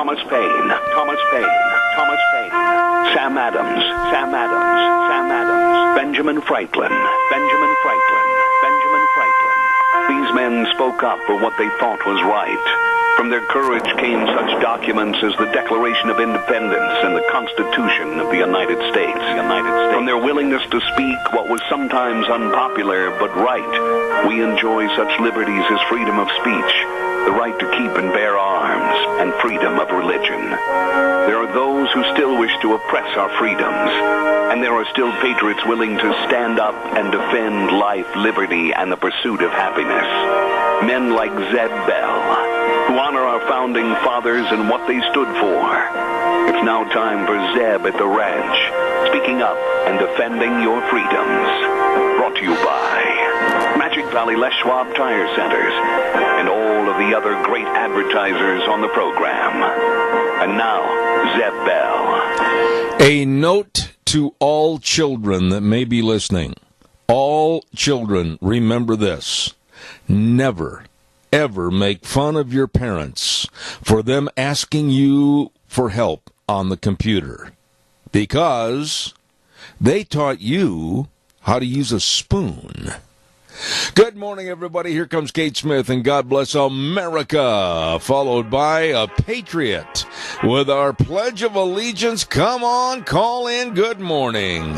Thomas Paine, Thomas Paine, Thomas Paine, Sam Adams, Sam Adams, Sam Adams, Benjamin Franklin, Benjamin Franklin, Benjamin Franklin. These men spoke up for what they thought was right. From their courage came such documents as the Declaration of Independence and the Constitution of the United States. From their willingness to speak what was sometimes unpopular but right, we enjoy such liberties as freedom of speech, the right to keep and bear arms, and freedom of religion. There are those who still wish to oppress our freedoms, and there are still patriots willing to stand up and defend life, liberty, and the pursuit of happiness. Men like Zeb Bell, who honor our founding fathers and what they stood for. It's now time for Zeb at the ranch, speaking up and defending your freedoms. Brought to you by Magic Valley Les Schwab Tire Centers and all of the other great advertisers on the program. And now, Zeb Bell. A note to all children that may be listening. All children, remember this. Never, ever make fun of your parents for them asking you for help on the computer, because they taught you how to use a spoon. Good morning, everybody. Here comes Kate Smith, and God bless America, followed by a patriot with our Pledge of Allegiance. Come on, call in. Good morning.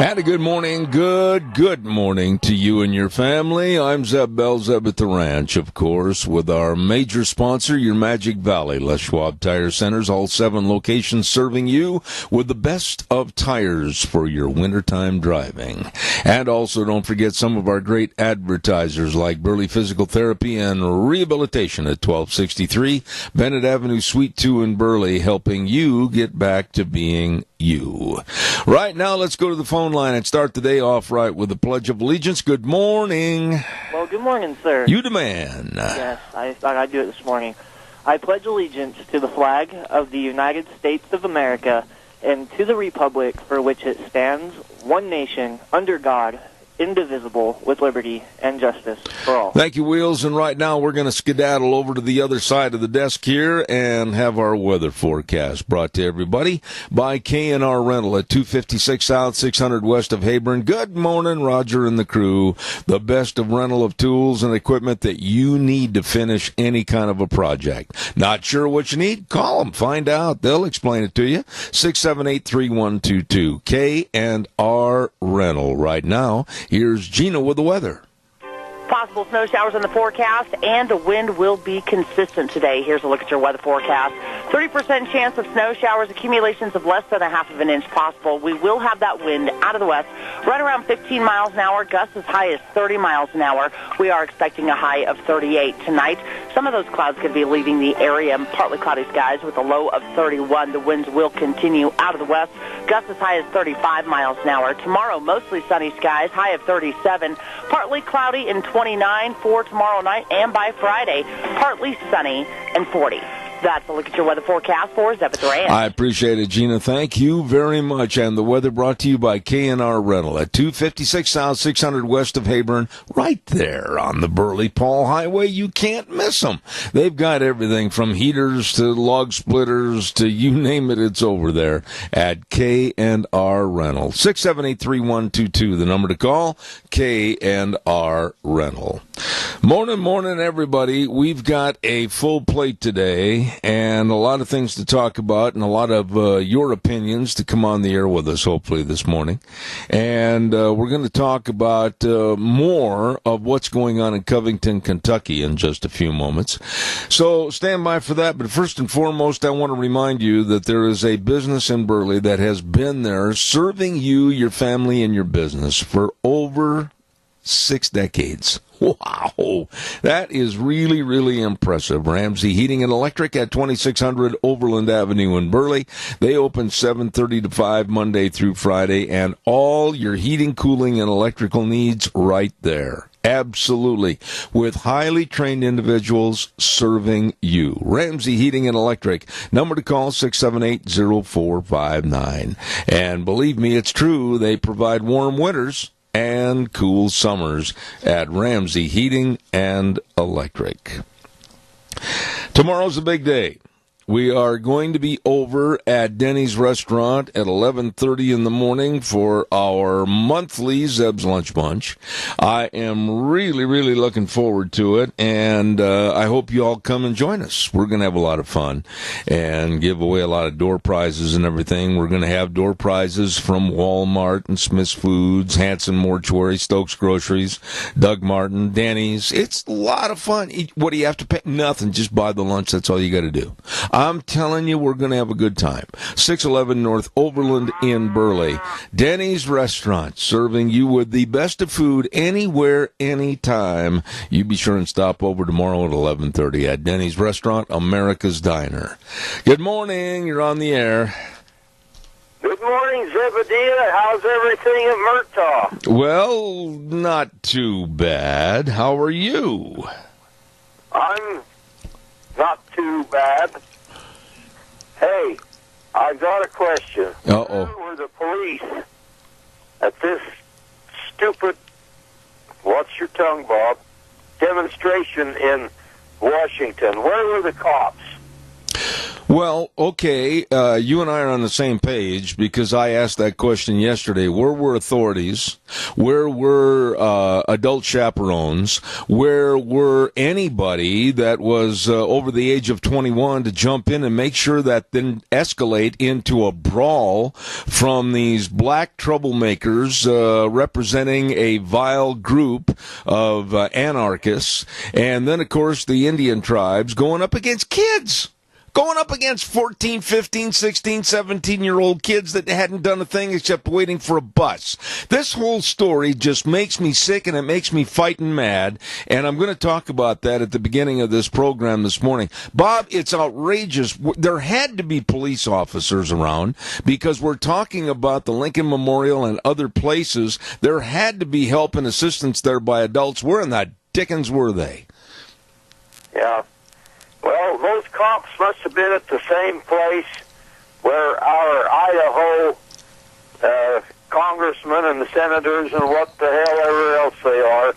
And a good morning, good morning to you and your family. I'm Zeb Bell, Zeb at the Ranch, of course, with our major sponsor, your Magic Valley Les Schwab Tire Centers, all 7 locations serving you with the best of tires for your wintertime driving. And also don't forget some of our great advertisers like Burley Physical Therapy and Rehabilitation at 1263 Bennett Avenue, Suite 2 in Burley, helping you get back to being you. Right now, let's go to the phone line and start the day off right with the Pledge of Allegiance. Good morning. Well, good morning, sir. You the man. Yes, I thought I'd do it this morning. I pledge allegiance to the flag of the United States of America and to the republic for which it stands, one nation, under God, indivisible, with liberty and justice for all. Thank you, Wheels. And right now we're going to skedaddle over to the other side of the desk here and have our weather forecast brought to everybody by K&R Rental at 256 South, 600 West of Heyburn. Good morning, Roger and the crew. The best of rental of tools and equipment that you need to finish any kind of a project. Not sure what you need? Call them. Find out. They'll explain it to you. 678-3122. K&R Rental. Right now, here's Gina with the weather. Possible snow showers in the forecast, and the wind will be consistent today. Here's a look at your weather forecast. 30% chance of snow showers, accumulations of less than a half of an inch possible. We will have that wind out of the west, right around 15 miles an hour, gusts as high as 30 miles an hour. We are expecting a high of 38 tonight. Some of those clouds could be leaving the area, partly cloudy skies with a low of 31. The winds will continue out of the west, gusts as high as 35 miles an hour. Tomorrow, mostly sunny skies, high of 37, partly cloudy and 29 for tomorrow night, and by Friday, partly sunny and 40. That's a look at your weather forecast for Zeb at the Ranch. I appreciate it, Gina. Thank you very much. And the weather brought to you by K&R Rental at 256 South, 600 West of Heyburn, right there on the Burley-Paul Highway. You can't miss them. They've got everything from heaters to log splitters to you name it, it's over there at K&R Rental. 678-3122, the number to call, K&R Rental. Morning, everybody. We've got a full plate today and a lot of things to talk about and a lot of your opinions to come on the air with us, hopefully, this morning. And we're going to talk about more of what's going on in Covington, Kentucky in just a few moments. So stand by for that. But first and foremost, I want to remind you that there is a business in Burley that has been there serving you, your family, and your business for over 6 decades. Wow, that is really, really impressive. Ramsey Heating and Electric at 2600 Overland Avenue in Burley. They open 7:30 to 5 Monday through Friday, and all your heating, cooling, and electrical needs right there. Absolutely. With highly trained individuals serving you. Ramsey Heating and Electric. Number to call, 678-0459. And believe me, it's true. They provide warm winters and cool summers at Ramsey Heating and Electric. Tomorrow's a big day. We are going to be over at Denny's restaurant at 11:30 in the morning for our monthly Zeb's Lunch Bunch. I am really, really looking forward to it, and I hope you all come and join us. We're going to have a lot of fun and give away a lot of door prizes and everything. We're going to have door prizes from Walmart and Smith's Foods, Hanson Mortuary, Stokes Groceries, Doug Martin, Denny's. It's a lot of fun. What do you have to pay? Nothing. Just buy the lunch. That's all you got to do. I'm telling you, we're going to have a good time. 611 North Overland in Burley. Denny's Restaurant, serving you with the best of food anywhere, anytime. You be sure and stop over tomorrow at 11:30 at Denny's Restaurant, America's Diner. Good morning. You're on the air. Good morning, Zebediah. How's everything at Murtaugh? Well, not too bad. How are you? I'm not too bad. Hey, I got a question. Uh-oh. Where were the police at this stupid, what's your tongue, Bob, demonstration in Washington? Where were the cops? Well, okay, you and I are on the same page because I asked that question yesterday. Where were authorities? Where were adult chaperones? Where were anybody that was over the age of 21 to jump in and make sure that didn't escalate into a brawl from these black troublemakers representing a vile group of anarchists, and then, of course, the Indian tribes going up against kids? Going up against 14, 15, 16, 17-year-old kids that hadn't done a thing except waiting for a bus. This whole story just makes me sick, and it makes me fighting mad, and I'm going to talk about that at the beginning of this program this morning. Bob, it's outrageous. There had to be police officers around because we're talking about the Lincoln Memorial and other places. There had to be help and assistance there by adults. Where in the dickens were they? Yeah. Well, those cops must have been at the same place where our Idaho congressmen and the senators and what the hell ever else they are.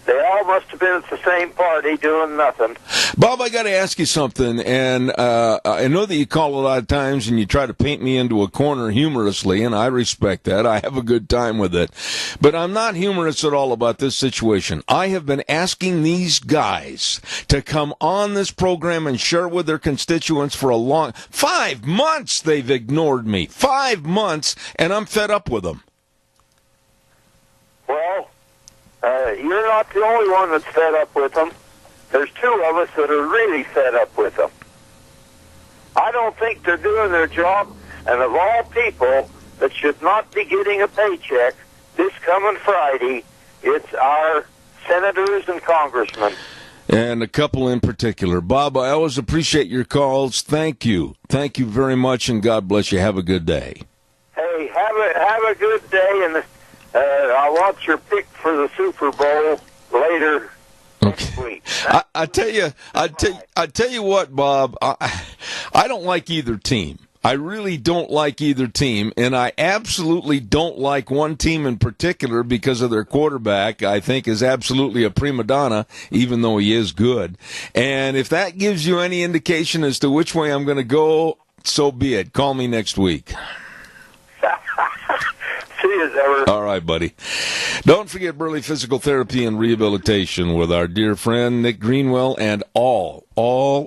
They all must have been at the same party doing nothing. Bob, I got to ask you something, and I know that you call a lot of times and you try to paint me into a corner humorously, and I respect that. I have a good time with it. But I'm not humorous at all about this situation. I have been asking these guys to come on this program and share with their constituents for a long 5 months. They've ignored me. 5 months, and I'm fed up with them. Well, you're not the only one that's fed up with them. There's two of us that are really fed up with them. I don't think they're doing their job, and of all people that should not be getting a paycheck this coming Friday, it's our senators and congressmen. And a couple in particular. Bob, I always appreciate your calls. Thank you. Thank you very much, and God bless you. Have a good day. Hey, have a good day, and I want your pick for the Super Bowl later next week. I tell you what, Bob. I don't like either team. I really don't like either team, and I absolutely don't like one team in particular because of their quarterback. I think is absolutely a prima donna, even though he is good. And if that gives you any indication as to which way I'm going to go, so be it. Call me next week. See you, Zebber. All right, buddy. Don't forget Burley Physical Therapy and Rehabilitation with our dear friend Nick Greenwell and all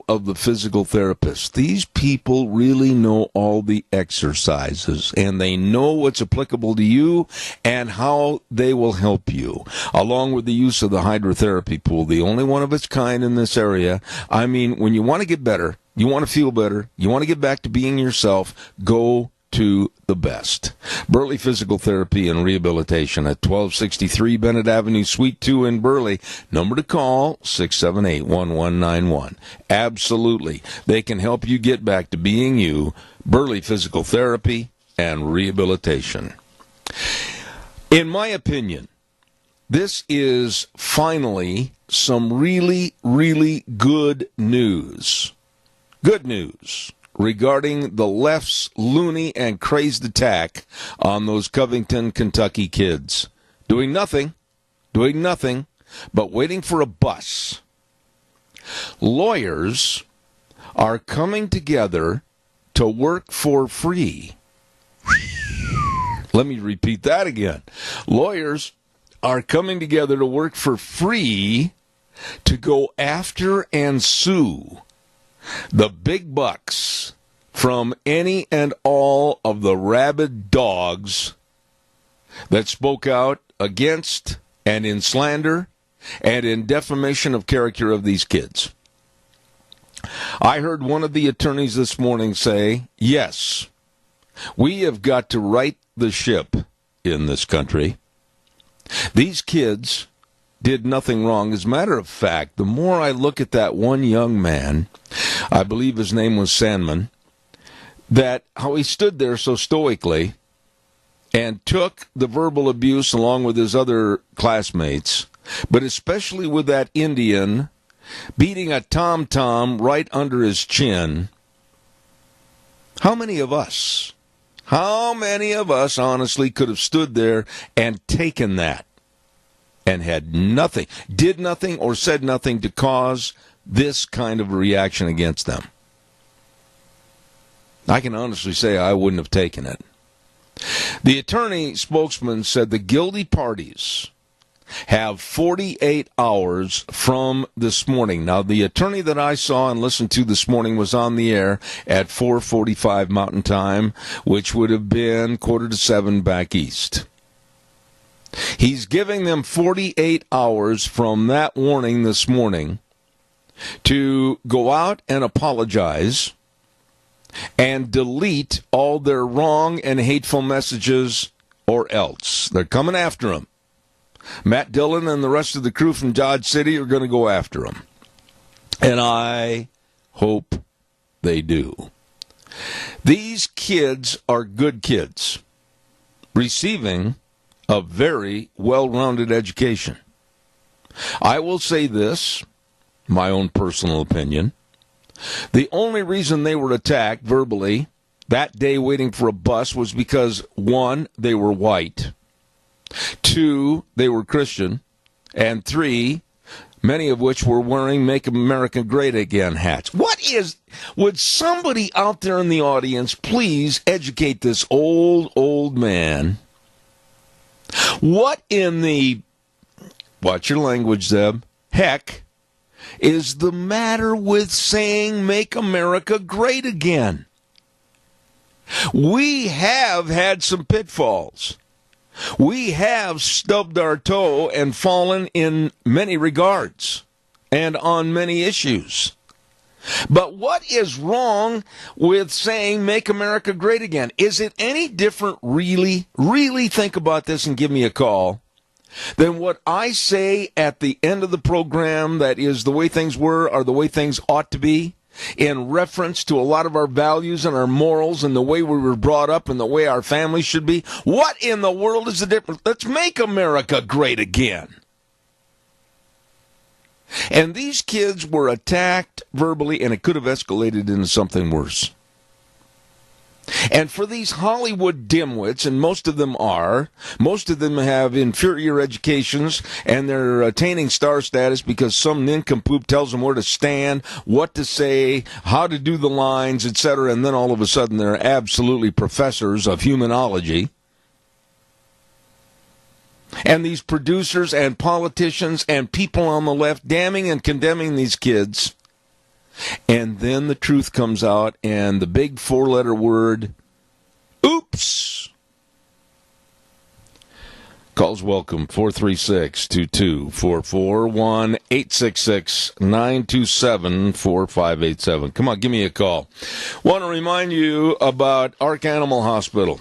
of the physical therapists. These people really know all the exercises, and they know what's applicable to you and how they will help you, along with the use of the hydrotherapy pool, the only one of its kind in this area. I mean, when you want to get better, you want to feel better, you want to get back to being yourself, go to the best. Burley Physical Therapy and Rehabilitation at 1263 Bennett Avenue, Suite 2 in Burley. Number to call, 678-1191. Absolutely. They can help you get back to being you. Burley Physical Therapy and Rehabilitation. In my opinion, this is finally some really, really good news. Good news regarding the left's loony and crazed attack on those Covington, Kentucky kids. Doing nothing, but waiting for a bus. Lawyers are coming together to work for free. Let me repeat that again. Lawyers are coming together to work for free to go after and sue the big bucks from any and all of the rabid dogs that spoke out against and in slander and in defamation of character of these kids. I heard one of the attorneys this morning say, yes, we have got to right the ship in this country. These kids did nothing wrong. As a matter of fact, the more I look at that one young man, I believe his name was Sandman, that how he stood there so stoically and took the verbal abuse along with his other classmates, but especially with that Indian beating a tom-tom right under his chin. How many of us honestly could have stood there and taken that and had nothing, did nothing or said nothing to cause this kind of reaction against them? I can honestly say I wouldn't have taken it. The attorney spokesman said the guilty parties have 48 hours from this morning. Now, the attorney that I saw and listened to this morning was on the air at 4:45 Mountain Time, which would have been 6:45 back east. He's giving them 48 hours from that warning this morning to go out and apologize and delete all their wrong and hateful messages, or else. They're coming after him. Matt Dillon and the rest of the crew from Dodge City are going to go after him. And I hope they do. These kids are good kids, receiving a very well-rounded education. I will say this, my own personal opinion. The only reason they were attacked verbally that day waiting for a bus was because, 1, they were white, 2, they were Christian, and 3, many of which were wearing Make America Great Again hats. Would somebody out there in the audience please educate this old man? What in the, watch your language, Zeb, heck is the matter with saying Make America Great Again? We have had some pitfalls. We have stubbed our toe and fallen in many regards and on many issues. But what is wrong with saying Make America Great Again? Is it any different, really think about this and give me a call, than what I say at the end of the program that is the way things were or the way things ought to be, in reference to a lot of our values and our morals and the way we were brought up and the way our families should be? What in the world is the difference? Let's make America great again. And these kids were attacked verbally, and it could have escalated into something worse. And for these Hollywood dimwits, and most of them have inferior educations, and they're attaining star status because some nincompoop tells them where to stand, what to say, how to do the lines, etc., and then all of a sudden they're absolutely professors of humanology. And these producers and politicians and people on the left damning and condemning these kids. And then the truth comes out, and the big 4-letter word, oops. Calls welcome, 436-2244, 1-866-927-4587. Come on, give me a call. Want to remind you about Ark Animal Hospital.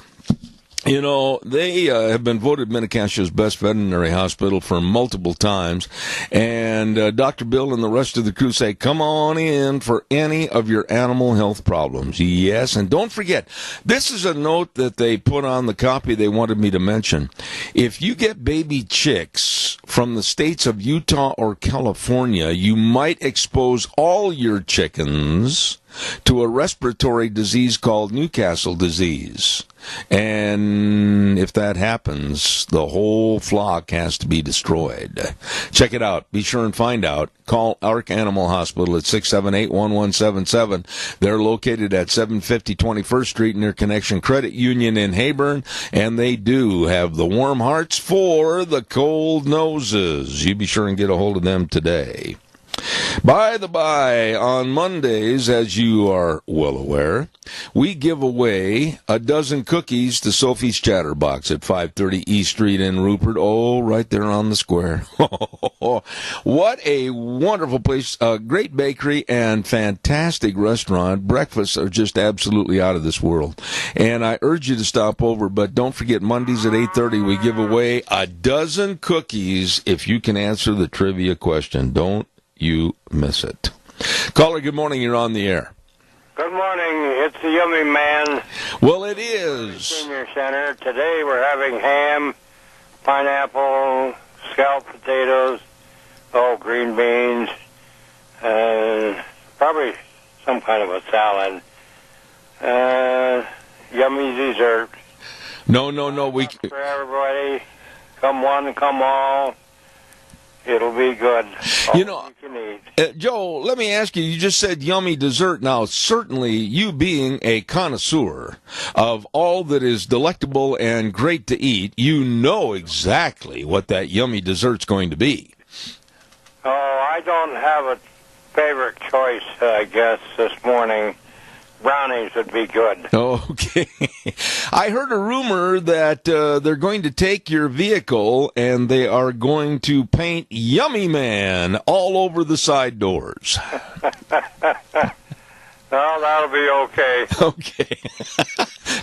You know, they have been voted Mini-Cascia's best veterinary hospital for multiple times, and Dr. Bill and the rest of the crew say, come on in for any of your animal health problems. Yes, and don't forget, this is a note that they put on the copy they wanted me to mention. If you get baby chicks from the states of Utah or California, you might expose all your chickens to a respiratory disease called Newcastle disease. And if that happens, the whole flock has to be destroyed. Check it out. Be sure and find out. Call Ark Animal Hospital at 678-1177. They're located at 750 21st Street near Connection Credit Union in Heyburn, and they do have the warm hearts for the cold noses. You be sure and get a hold of them today. By the by, on Mondays, as you are well aware, we give away a dozen cookies to Sophie's Chatterbox at 530 East Street in Rupert. Oh, right there on the square. What a wonderful place. A great bakery and fantastic restaurant. Breakfasts are just absolutely out of this world. And I urge you to stop over, but don't forget Mondays at 8:30 we give away a dozen cookies if you can answer the trivia question. Don't you miss it. Caller, good morning. You're on the air. Good morning. It's the Yummy Man. Well, it is. Senior Center. Today we're having ham, pineapple, scalloped potatoes, green beans, and probably some kind of a salad. Yummy dessert. No. We for everybody. Come one, come all. It'll be good. You can eat. Joe, let me ask you, you just said yummy dessert. Now, certainly, you being a connoisseur of all that is delectable and great to eat, you know exactly what that yummy dessert's going to be. Oh, I don't have a favorite choice, I guess, this morning. Brownies would be good. Okay. I heard a rumor that they're going to take your vehicle and they are going to paint Yummy Man all over the side doors. Well, that'll be okay. Okay.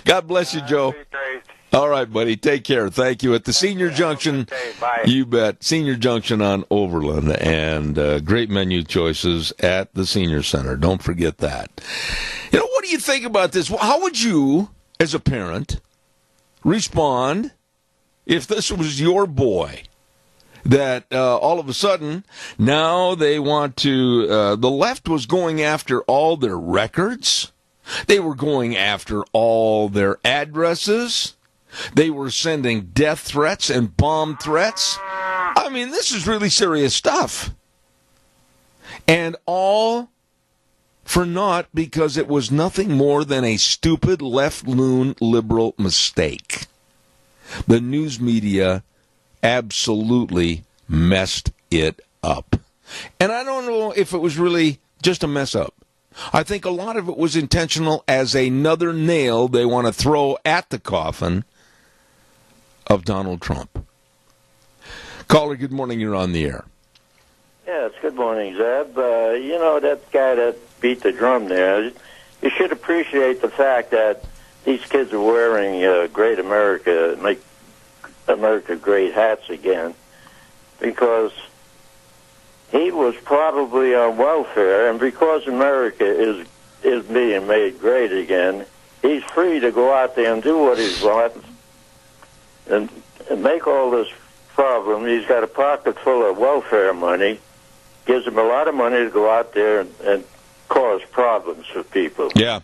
God bless you, Joe. That'll be great. All right, buddy. Take care. Thank you. At the Senior Junction, Okay, bye. You bet. Senior Junction on Overland, and great menu choices at the Senior Center. Don't forget that. You know, what do you think about this? How would you, as a parent, respond if this was your boy? That all of a sudden, now they want to, the left was going after all their records. They were going after all their addresses. They were sending death threats and bomb threats. I mean, this is really serious stuff. And all for naught because it was nothing more than a stupid left-loon liberal mistake. The news media absolutely messed it up. And I don't know if it was really just a mess up. I think a lot of it was intentional as another nail they want to throw at the coffin of Donald Trump. Caller, good morning. You're on the air. Yes, good morning, Zeb. That guy that beat the drum there, you should appreciate the fact that these kids are wearing Great America, Make America Great hats again, because he was probably on welfare, and because America is being made great again, he's free to go out there and do what he wants and make all this problem. He's got a pocket full of welfare money, gives him a lot of money to go out there and cause problems for people. Yeah.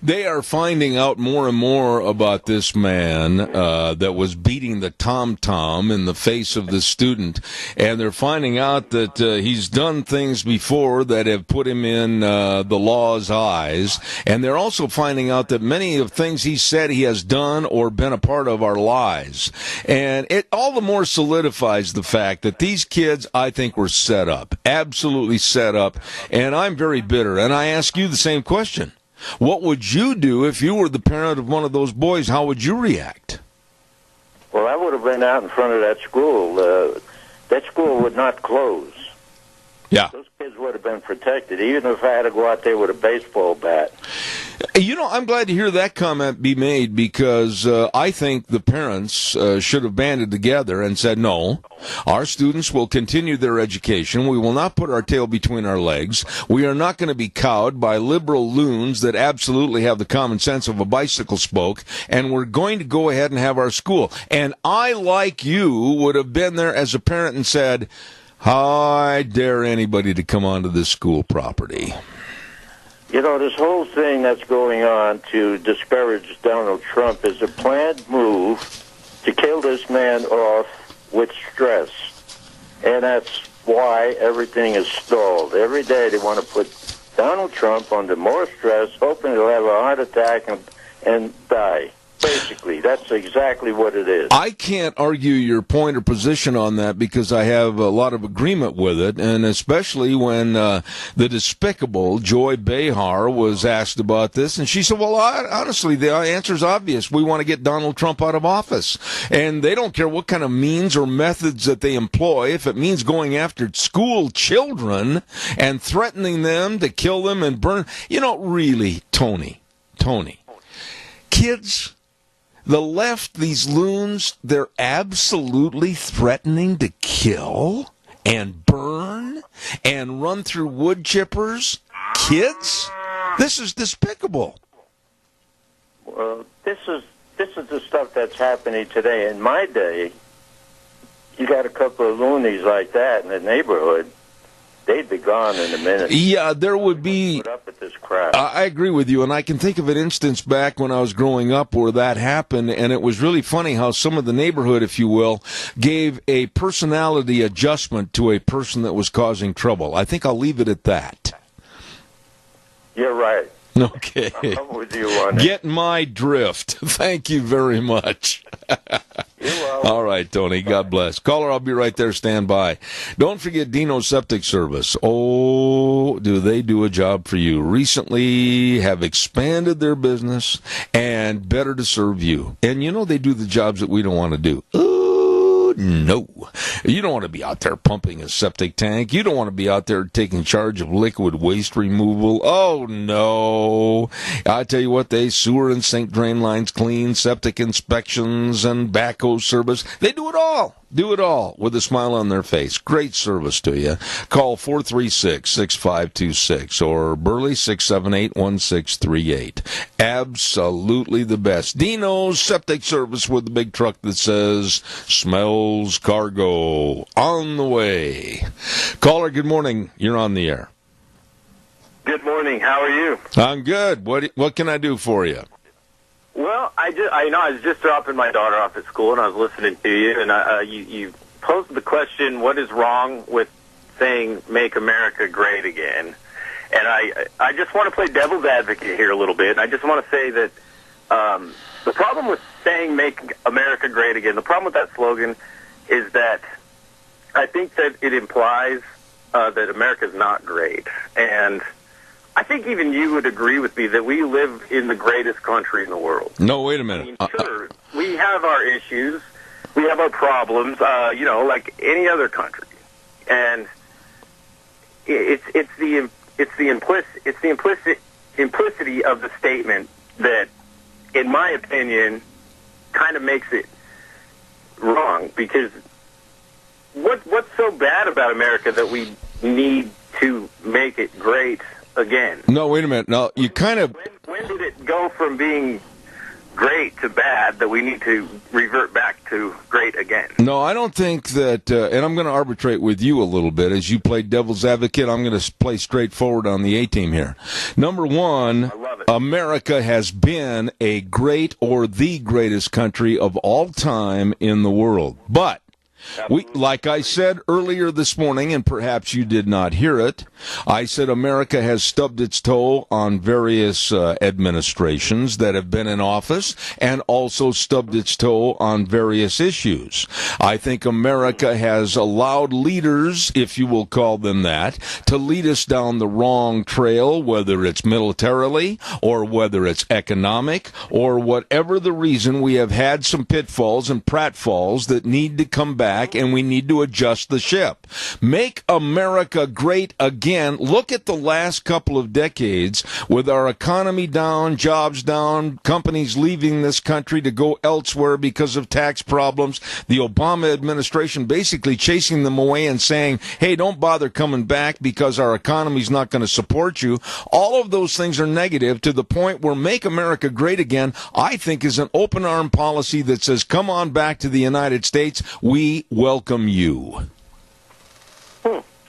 They are finding out more and more about this man that was beating the tom-tom in the face of the student, and they're finding out that he's done things before that have put him in the law's eyes, and they're also finding out that many of things he said he has done or been a part of are lies. And it all the more solidifies the fact that these kids, I think, were set up, absolutely set up, and I'm very bitter. And I ask you the same question. What would you do if you were the parent of one of those boys? How would you react? Well, I would have been out in front of that school. That school would not close. Yeah. Those kids would have been protected, even if I had to go out there with a baseball bat. You know, I'm glad to hear that comment be made, because I think the parents should have banded together and said, no, our students will continue their education. We will not put our tail between our legs. We are not going to be cowed by liberal loons that absolutely have the common sense of a bicycle spoke, and we're going to go ahead and have our school. And I, like you, would have been there as a parent and said, how I dare anybody to come onto this school property. You know, this whole thing that's going on to discourage Donald Trump is a planned move to kill this man off with stress. And that's why everything is stalled. Every day they want to put Donald Trump under more stress, hoping he'll have a heart attack and die. Basically, that's exactly what it is. I can't argue your point or position on that because I have a lot of agreement with it, and especially when the despicable Joy Behar was asked about this, and she said, well, honestly, the answer's obvious. We want to get Donald Trump out of office, and they don't care what kind of means or methods that they employ. If it means going after school children and threatening them to kill them and burn, really, Tony, kids... The left, these loons, they're absolutely threatening to kill and burn and run through wood chippers. Kids? This is despicable. Well, this is the stuff that's happening today. In my day, you got a couple of loonies like that in the neighborhood, they'd be gone in a minute. Yeah, there would be... Put up with this crap. I agree with you, and I can think of an instance back when I was growing up where that happened, and it was really funny how some of the neighborhood, if you will, gave a personality adjustment to a person that was causing trouble. I think I'll leave it at that. You're right. Okay. I'm with you on that. Get my drift. Thank you very much. You're welcome. All right, Tony. God bless. Caller, I'll be right there. Stand by. Don't forget Dino's Septic Service. Oh, do they do a job for you. Recently have expanded their business and better to serve you. And they do the jobs that we don't want to do. No. You don't want to be out there pumping a septic tank. You don't want to be out there taking charge of liquid waste removal. Oh, no. I tell you what, they sewer and sink drain lines clean, septic inspections, and backhoe service. They do it all. Do it all with a smile on their face. Great service to you. Call 436-6526 or Burley 678-1638. Absolutely the best. Dino's Septic Service with the big truck that says smells cargo on the way. Caller, good morning. You're on the air. Good morning. How are you? I'm good. What can I do for you? Well, I was just dropping my daughter off at school, and I was listening to you, and you posed the question, what is wrong with saying "Make America Great Again"? And I just want to play devil's advocate here a little bit. And I just want to say that the problem with saying "Make America Great Again," the problem with that slogan is that I think that it implies that America's not great. And I think even you would agree with me that we live in the greatest country in the world. No, wait a minute. Sure, we have our issues, we have our problems, like any other country, and it's the implicity of the statement that, in my opinion, kind of makes it wrong. Because what's so bad about America that we need to make it great again? No, wait a minute. No, you kind of... When did it go from being great to bad that we need to revert back to great again? No, I don't think that, and I'm going to arbitrate with you a little bit. As you play devil's advocate, I'm going to play straightforward on the A-team here. Number one, America has been a great or the greatest country of all time in the world. But like I said earlier this morning, and perhaps you did not hear it, I said America has stubbed its toe on various administrations that have been in office and also stubbed its toe on various issues. I think America has allowed leaders, if you will call them that, to lead us down the wrong trail, whether it's militarily or whether it's economic or whatever the reason. We have had some pitfalls and pratfalls that need to come back, and we need to adjust the ship. Make America great again. Look at the last couple of decades with our economy down, jobs down, companies leaving this country to go elsewhere because of tax problems. The Obama administration basically chasing them away and saying, hey, don't bother coming back because our economy's not going to support you. All of those things are negative to the point where Make America Great Again, I think, is an open arm policy that says, come on back to the United States. We welcome you.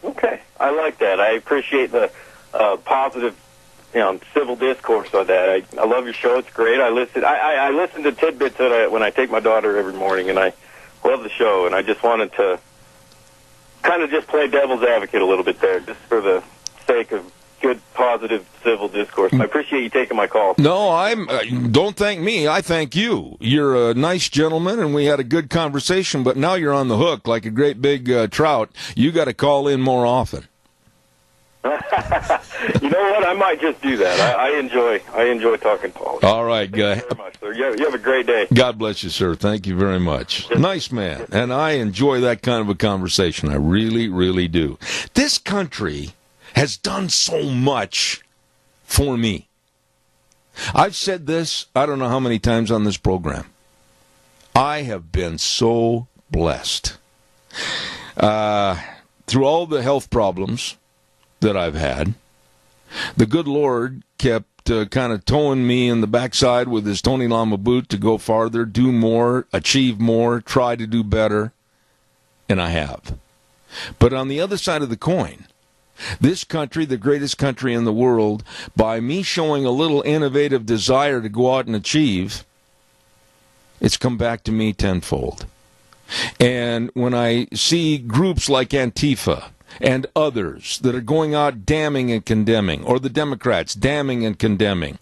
Okay. I like that. I appreciate the positive civil discourse on that. I love your show. It's great. I listen to tidbits when I take my daughter every morning, and I love the show. And I just wanted to kind of just play devil's advocate a little bit there, just for the sake of good, positive civil discourse. I appreciate you taking my call. No, don't thank me. I thank you. You're a nice gentleman, and we had a good conversation, but now you're on the hook like a great big trout. You got to call in more often. You know what? I might just do that. I enjoy talking politics. All right, guy. Thank you very much, sir. You have a great day. God bless you, sir. Thank you very much. Nice man, and I enjoy that kind of a conversation. I really, really do. This country has done so much for me. I've said this, I don't know how many times on this program. I have been so blessed. Through all the health problems that I've had, the good Lord kept kind of towing me in the backside with his Tony Lama boot to go farther, do more, achieve more, try to do better, and I have. But on the other side of the coin, this country, the greatest country in the world, by me showing a little innovative desire to go out and achieve, it's come back to me tenfold. And when I see groups like Antifa and others that are going out damning and condemning, or the Democrats damning and condemning,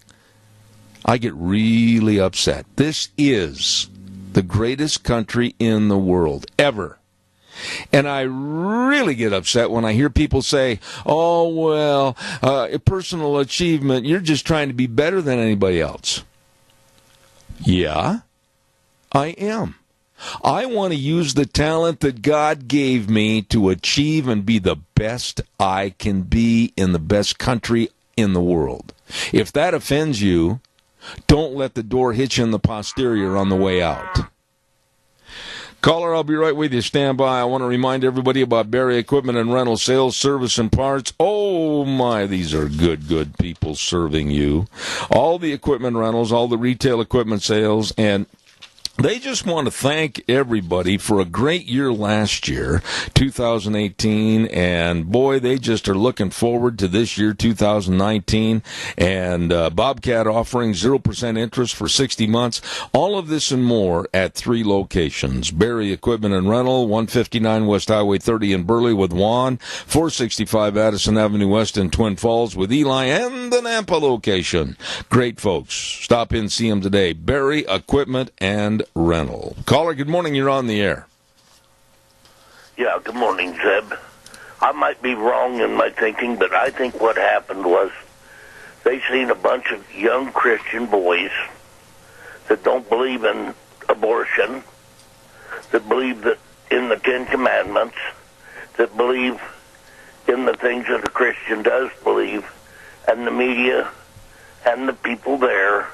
I get really upset. This is the greatest country in the world, ever. And I really get upset when I hear people say, oh, well, personal achievement, you're just trying to be better than anybody else. Yeah, I am. I want to use the talent that God gave me to achieve and be the best I can be in the best country in the world. If that offends you, don't let the door hit you in the posterior on the way out. Caller, I'll be right with you. Stand by. I want to remind everybody about Barry Equipment and Rental, sales, service, and parts. Oh, my, these are good people serving you. All the equipment rentals, all the retail equipment sales, and they just want to thank everybody for a great year last year, 2018, and boy, they just are looking forward to this year, 2019, and Bobcat offering 0% interest for 60 months. All of this and more at 3 locations. Barry Equipment and Rental, 159 West Highway 30 in Burley with Juan, 465 Addison Avenue West in Twin Falls with Eli, and the Nampa location. Great folks. Stop in, see them today. Barry Equipment and Rental. Caller, good morning. You're on the air. Yeah, good morning, Zeb. I might be wrong in my thinking, but I think what happened was they seen a bunch of young Christian boys that don't believe in abortion, that believe that in the Ten Commandments, that believe in the things that a Christian does believe, and the media and the people there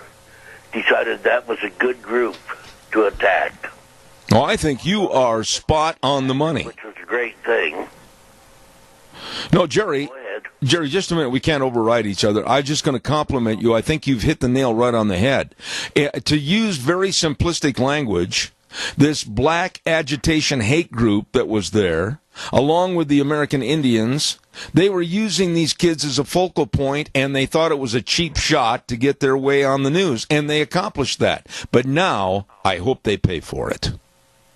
decided that was a good group to attack. Oh, I think you are spot on the money. Which was a great thing. No, Jerry, just a minute. We can't override each other. I'm just going to compliment you. I think you've hit the nail right on the head. To use very simplistic language, this black agitation hate group that was there, along with the American Indians, they were using these kids as a focal point, and they thought it was a cheap shot to get their way on the news, and they accomplished that. But now, I hope they pay for it.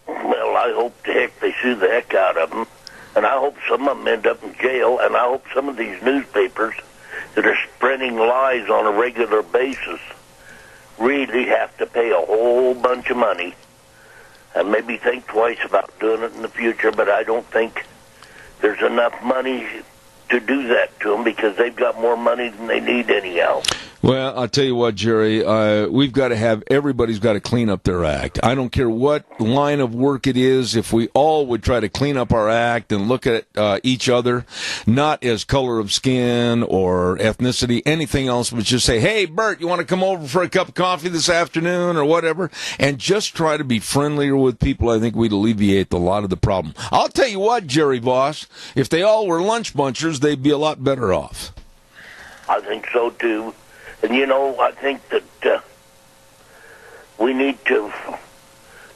Well, I hope the heck they sue the heck out of them, and I hope some of them end up in jail, and I hope some of these newspapers that are spreading lies on a regular basis really have to pay a whole bunch of money and maybe think twice about doing it in the future, but I don't think there's enough money to do that to them because they've got more money than they need anyhow. Well, I'll tell you what, Jerry, we've got to have, everybody's got to clean up their act. I don't care what line of work it is, if we all would try to clean up our act and look at each other, not as color of skin or ethnicity, anything else, but just say, hey, Bert, you want to come over for a cup of coffee this afternoon or whatever, and just try to be friendlier with people. I think we'd alleviate a lot of the problem. I'll tell you what, Jerry Voss, if they all were lunch bunchers, they'd be a lot better off. I think so, too. And, you know, I think that we need to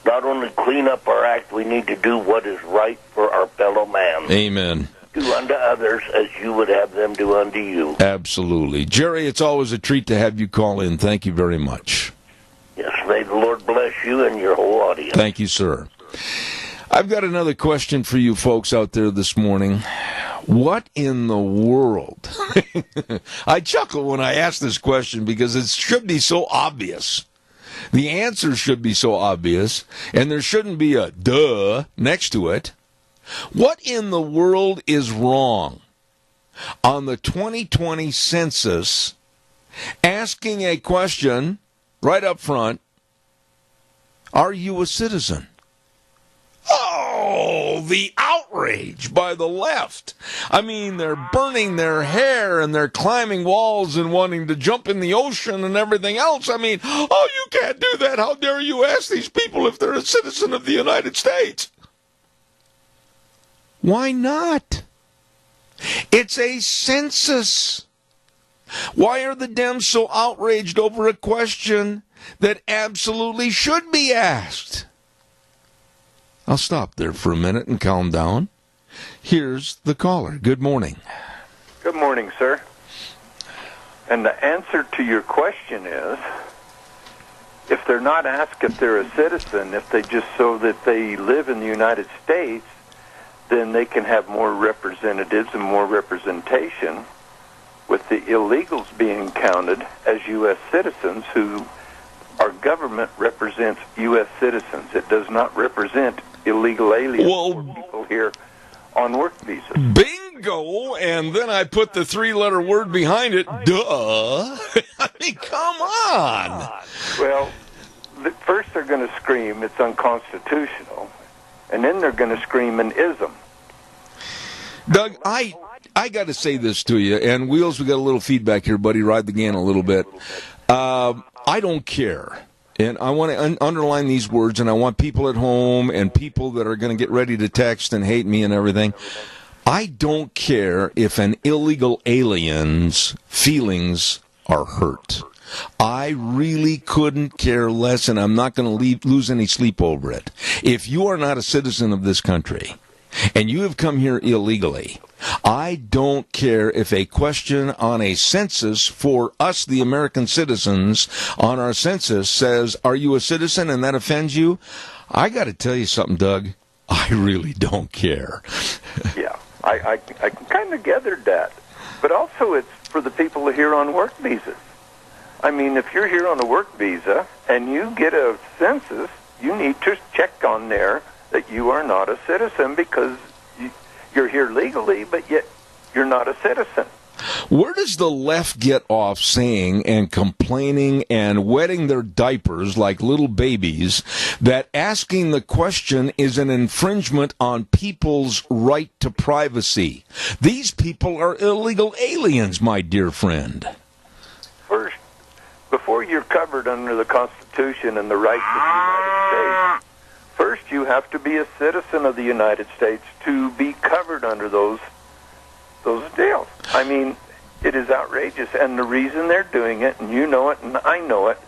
not only clean up our act, we need to do what is right for our fellow man. Amen. do unto others as you would have them do unto you. Absolutely. Jerry, it's always a treat to have you call in. Thank you very much. Yes, may the Lord bless you and your whole audience. Thank you, sir. I've got another question for you folks out there this morning. What in the world? I chuckle when I ask this question because it should be so obvious. The answer should be so obvious, and there shouldn't be a duh next to it. What in the world is wrong on the 2020 census asking a question right up front, are you a citizen? Oh, the outrage by the left. I mean, they're burning their hair and they're climbing walls and wanting to jump in the ocean and everything else. I mean, oh, you can't do that. How dare you ask these people if they're a citizen of the United States? Why not? It's a census. Why are the Dems so outraged over a question that absolutely should be asked? I'll stop there for a minute and calm down. Here's the caller. Good morning. Good morning, sir. And the answer to your question is, if they're not asked if they're a citizen, if they just so that they live in the United States, then they can have more representatives and more representation with the illegals being counted as U.S. citizens who our government represents U.S. citizens. It does not represent illegal aliens or people here on work visas. Bingo! And then I put the three-letter word behind it. Duh! I mean, come on! Well, first they're going to scream it's unconstitutional, and then they're going to scream an ism. Doug, I got to say this to you, and Wheels, we got a little feedback here, buddy. Ride the gan a little bit. I don't care. And I want to underline these words, and I want people at home and people that are going to get ready to text and hate me and everything. I don't care if an illegal alien's feelings are hurt. I really couldn't care less, and I'm not going to lose any sleep over it. If you are not a citizen of this country, and you have come here illegally, I don't care if a question on a census for us, the American citizens, on our census says, are you a citizen, and that offends you? I got to tell you something, Doug. I really don't care. Yeah, I kind of gathered that. But also it's for the people here on work visas. I mean, if you're here on a work visa and you get a census, you need to check on there that you are not a citizen because you're here legally, but yet you're not a citizen. Where does the left get off saying and complaining and wetting their diapers like little babies that asking the question is an infringement on people's right to privacy? These people are illegal aliens, my dear friend. First, before you're covered under the Constitution and the rights of the United States, first, you have to be a citizen of the United States to be covered under those deals. I mean, it is outrageous, and the reason they're doing it, and you know it, and I know it,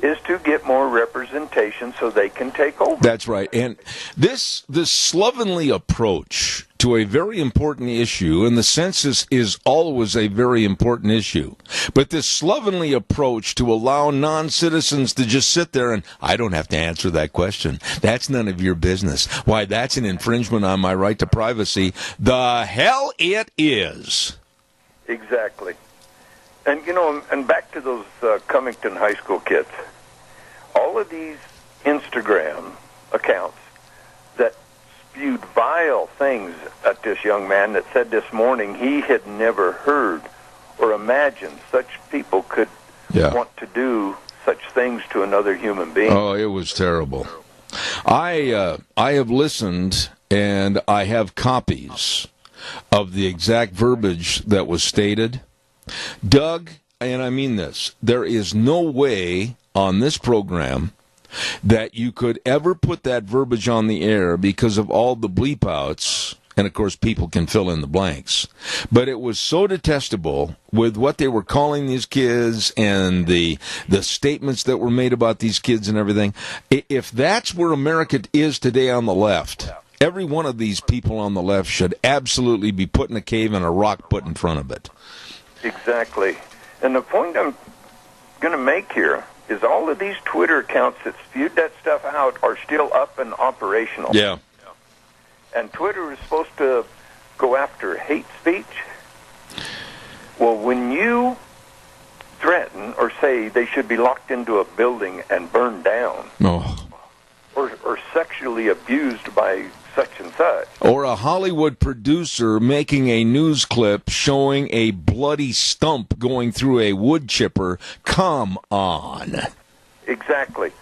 is to get more representation so they can take over. That's right. And this slovenly approach to a very important issue, and the census is always a very important issue, but this slovenly approach to allow non-citizens to just sit there and, I don't have to answer that question. That's none of your business. Why, that's an infringement on my right to privacy. The hell it is. Exactly. And, you know, and back to those Covington high school kids, all of these Instagram accounts that spewed vile things at this young man that said this morning he had never heard or imagined such people could want to do such things to another human being. Oh, it was terrible. I have listened, and I have copies of the exact verbiage that was stated. Doug, and I mean this, there is no way on this program that you could ever put that verbiage on the air because of all the bleep outs, and of course people can fill in the blanks. But it was so detestable with what they were calling these kids and the statements that were made about these kids and everything. If that's where America is today on the left, Every one of these people on the left should absolutely be put in a cave and a rock put in front of it. Exactly. And the point I'm going to make here is all of these Twitter accounts that spewed that stuff out are still up and operational. Yeah. And Twitter is supposed to go after hate speech. Well, when you threaten or say they should be locked into a building and burned down, or sexually abused by such and such, or a Hollywood producer making a news clip showing a bloody stump going through a wood chipper, come on. Exactly.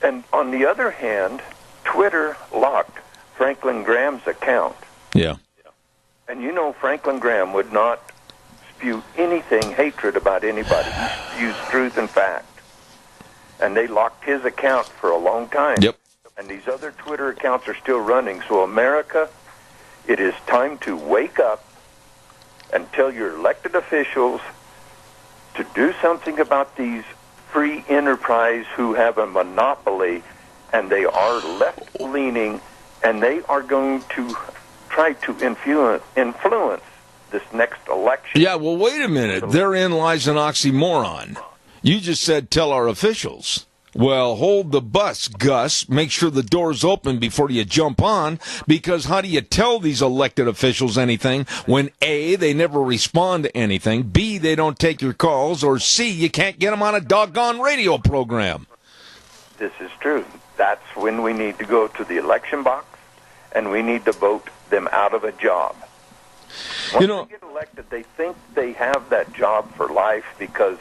And on the other hand, Twitter locked Franklin Graham's account. Yeah. And you know Franklin Graham would not spew anything hatred about anybody. He spewed truth and fact. And they locked his account for a long time. Yep. And these other Twitter accounts are still running. So America, it is time to wake up and tell your elected officials to do something about these free enterprise who have a monopoly, and they are left-leaning, and they are going to try to influence this next election. Yeah, well, wait a minute. Therein lies an oxymoron. You just said tell our officials. Well, hold the bus, Gus. Make sure the door's open before you jump on, because how do you tell these elected officials anything when A, they never respond to anything, B, they don't take your calls, or C, you can't get them on a doggone radio program? This is true. That's when we need to go to the election box, and we need to vote them out of a job. Once they get elected, they think they have that job for life because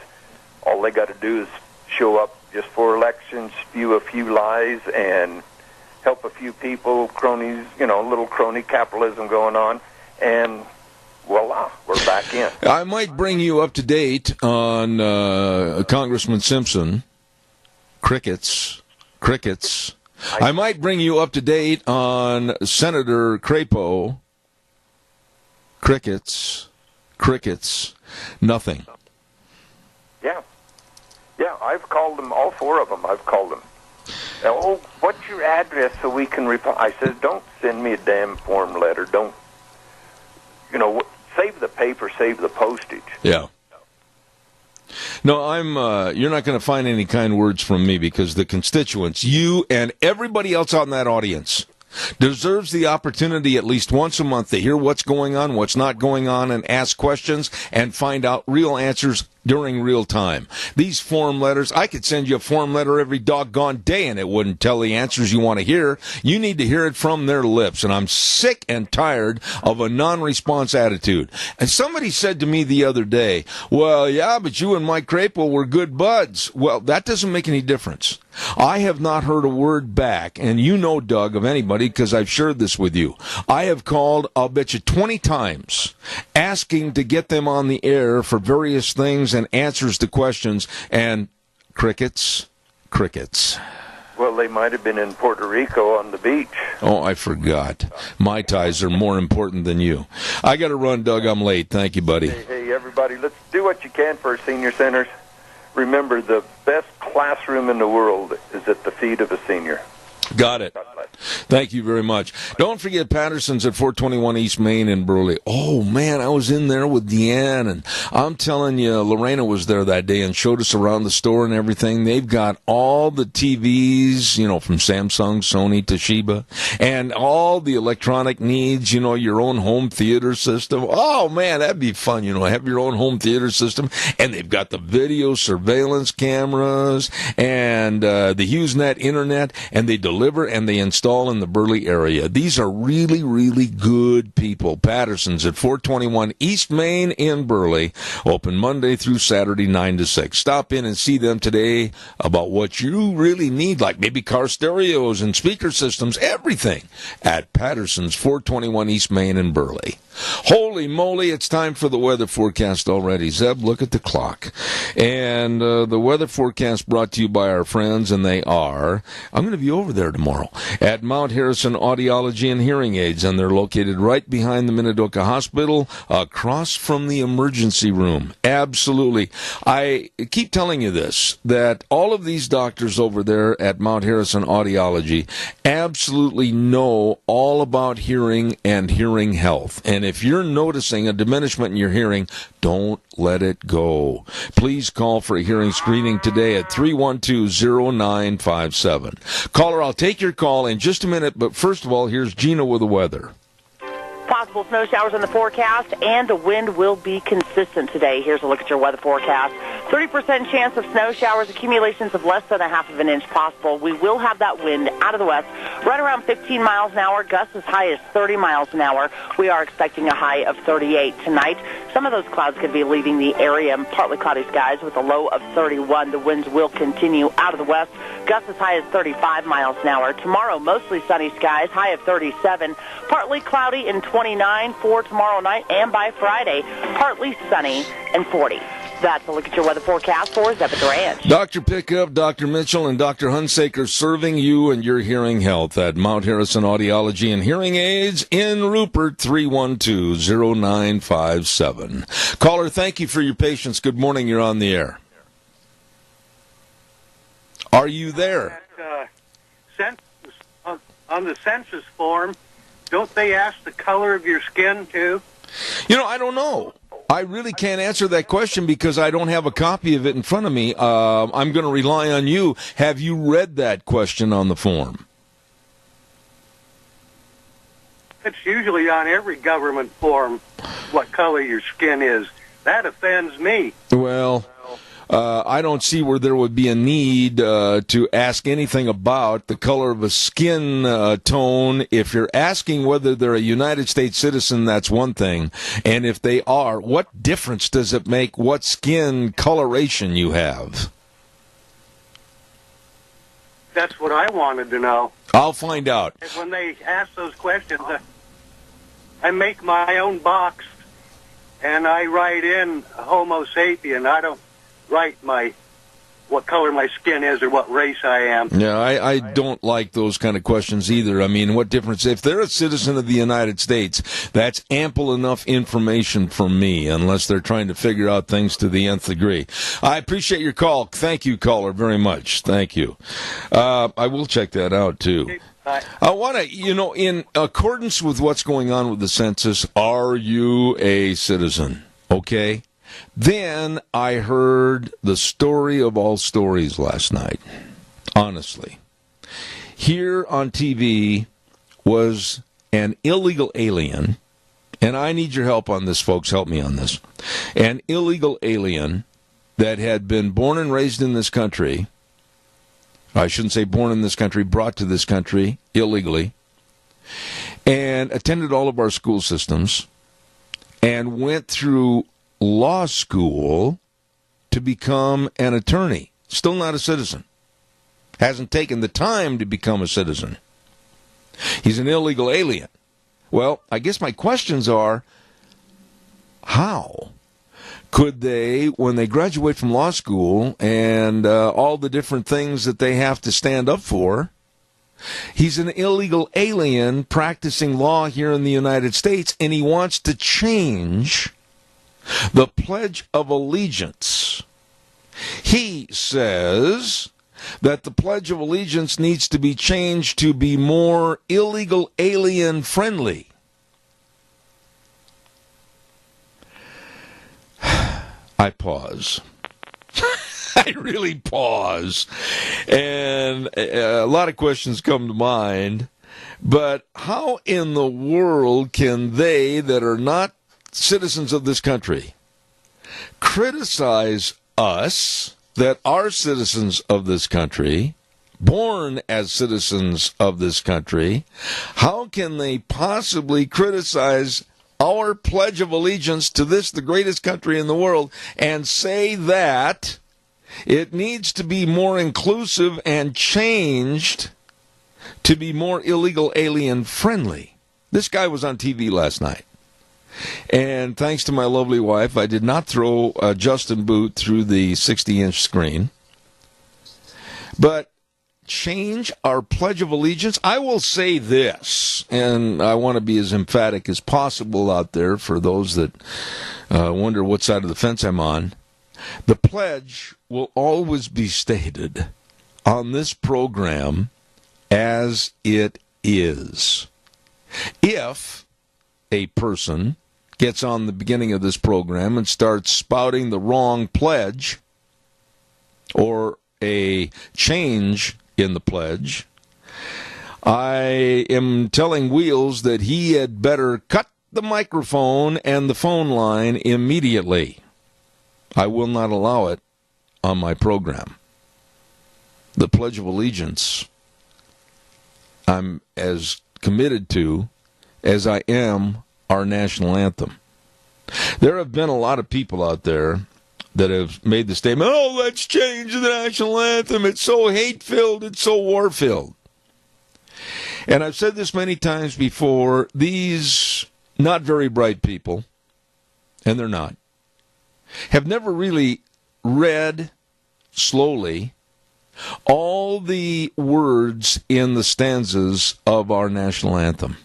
all they got to do is show up just for elections, spew a few lies, and help a few people, cronies, little crony capitalism going on, and voila, we're back in. I might bring you up to date on Congressman Simpson. Crickets. I might bring you up to date on Senator Crapo. Crickets. Nothing. Yeah, I've called them, all four of them, I've called them. Oh, what's your address so we can reply? I said, don't send me a damn form letter. Don't, save the paper, save the postage. Yeah. No, you're not going to find any kind words from me because the constituents, you and everybody else on that audience, deserves the opportunity at least once a month to hear what's going on, what's not going on, and ask questions and find out real answers during real time. These form letters, I could send you a form letter every doggone day and it wouldn't tell the answers you want to hear. You need to hear it from their lips, and I'm sick and tired of a non-response attitude. And somebody said to me the other day, well, yeah, but you and Mike Crapo were good buds. Well, that doesn't make any difference. I have not heard a word back, and you know, Doug, of anybody, because I've shared this with you. I have called, I'll bet you 20 times, asking to get them on the air for various things and answers to questions, and crickets. Well, they might have been in Puerto Rico on the beach. Oh, I forgot. Mai Tais are more important than you. I got to run, Doug. I'm late. Thank you, buddy. Hey, everybody, let's do what you can for our senior centers. Remember, the best classroom in the world is at the feet of a senior. Got it. Thank you very much. Don't forget Patterson's at 421 East Main in Burley. Oh, man, I was in there with Deanne, and I'm telling you, Lorena was there that day and showed us around the store and everything. They've got all the TVs, from Samsung, Sony, Toshiba, and all the electronic needs, your own home theater system. Oh, man, that'd be fun, have your own home theater system. And they've got the video surveillance cameras and the HughesNet internet, and they deliver and they install in the Burley area. These are really, really good people. Patterson's at 421 East Main in Burley. Open Monday through Saturday, 9 to 6. Stop in and see them today about what you really need, like maybe car stereos and speaker systems, everything at Patterson's, 421 East Main in Burley. Holy moly, it's time for the weather forecast already. Zeb, look at the clock. And the weather forecast brought to you by our friends, and they are, I'm going to be over there tomorrow, at Mount Harrison Audiology and Hearing Aids, and they're located right behind the Minidoka Hospital, across from the emergency room. Absolutely. I keep telling you this, that all of these doctors over there at Mount Harrison Audiology absolutely know all about hearing and hearing health. And if you're noticing a diminishment in your hearing, don't let it go. Please call for a hearing screening today at 312-0957. Caller, I'll take your call in just a minute, but first of all, here's Gina with the weather. Possible snow showers in the forecast, and the wind will be consistent today. Here's a look at your weather forecast. 30% chance of snow showers, accumulations of less than a half of an inch possible. We will have that wind out of the west, right around 15 miles an hour, gusts as high as 30 miles an hour. We are expecting a high of 38 tonight. Some of those clouds could be leaving the area, partly cloudy skies with a low of 31. The winds will continue out of the west, gusts as high as 35 miles an hour. Tomorrow, mostly sunny skies, high of 37, partly cloudy and 29 for tomorrow night, and by Friday, partly sunny and 40. That's a look at your weather forecast for Zeb at the Ranch. Dr. Pickup, Dr. Mitchell, and Dr. Hunsaker serving you and your hearing health at Mount Harrison Audiology and Hearing Aids in Rupert, 312-0957. Caller, thank you for your patience. Good morning. You're on the air. Are you there? On the census form, don't they ask the color of your skin, too? You know, I don't know. I really can't answer that question because I don't have a copy of it in front of me. I'm going to rely on you. Have you read that question on the form? It's usually on every government form what color your skin is. That offends me. Well, I don't see where there would be a need to ask anything about the color of a skin tone. If you're asking whether they're a United States citizen, that's one thing. And if they are, what difference does it make what skin coloration you have? That's what I wanted to know. I'll find out. And when they ask those questions, I make my own box, and I write in Homo sapien. I don't write what color my skin is or what race I am. Yeah, I don't like those kind of questions either. I mean, what difference? If they're a citizen of the United States, that's ample enough information for me, unless they're trying to figure out things to the nth degree. I appreciate your call. Thank you, caller, very much. Thank you. I will check that out, too. I want to, in accordance with what's going on with the census, are you a citizen? Okay? Then I heard the story of all stories last night, honestly. Here on TV was an illegal alien, and I need your help on this, folks. Help me on this. An illegal alien that had been born and raised in this country. I shouldn't say born in this country, brought to this country illegally, and attended all of our school systems, and went through law school to become an attorney. Still not a citizen. Hasn't taken the time to become a citizen. He's an illegal alien. Well, I guess my questions are, how could they, when they graduate from law school and all the different things that they have to stand up for, he's an illegal alien practicing law here in the United States, and he wants to change the Pledge of Allegiance. He says that the Pledge of Allegiance needs to be changed to be more illegal alien friendly. I pause. I really pause. And a lot of questions come to mind. But how in the world can they that are not citizens of this country criticize us that are citizens of this country, born as citizens of this country? How can they possibly criticize our Pledge of Allegiance to this, the greatest country in the world, and say that it needs to be more inclusive and changed to be more illegal alien friendly? This guy was on TV last night. And thanks to my lovely wife, I did not throw Justin Boot through the 60-inch screen. But change our Pledge of Allegiance. I will say this, and I want to be as emphatic as possible out there for those that wonder what side of the fence I'm on. The pledge will always be stated on this program as it is. If a person gets on the beginning of this program and starts spouting the wrong pledge or a change in the pledge, I am telling Wheels that he had better cut the microphone and the phone line immediately. I will not allow it on my program. The Pledge of Allegiance, I'm as committed to as I am our national anthem. There have been a lot of people out there that have made the statement, oh, let's change the national anthem. It's so hate-filled. It's so war-filled. And I've said this many times before, these not very bright people, and they're not, have never really read slowly all the words in the stanzas of our national anthem.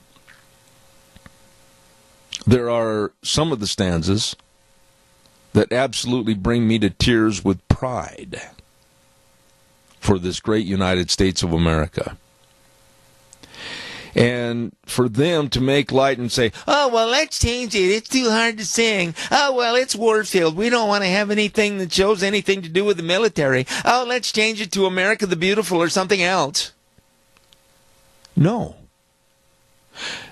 There are some of the stanzas that absolutely bring me to tears with pride for this great United States of America. And for them to make light and say, oh, well, let's change it. It's too hard to sing. Oh, well, it's war-filled. We don't want to have anything that shows anything to do with the military. Oh, let's change it to America the Beautiful or something else. No.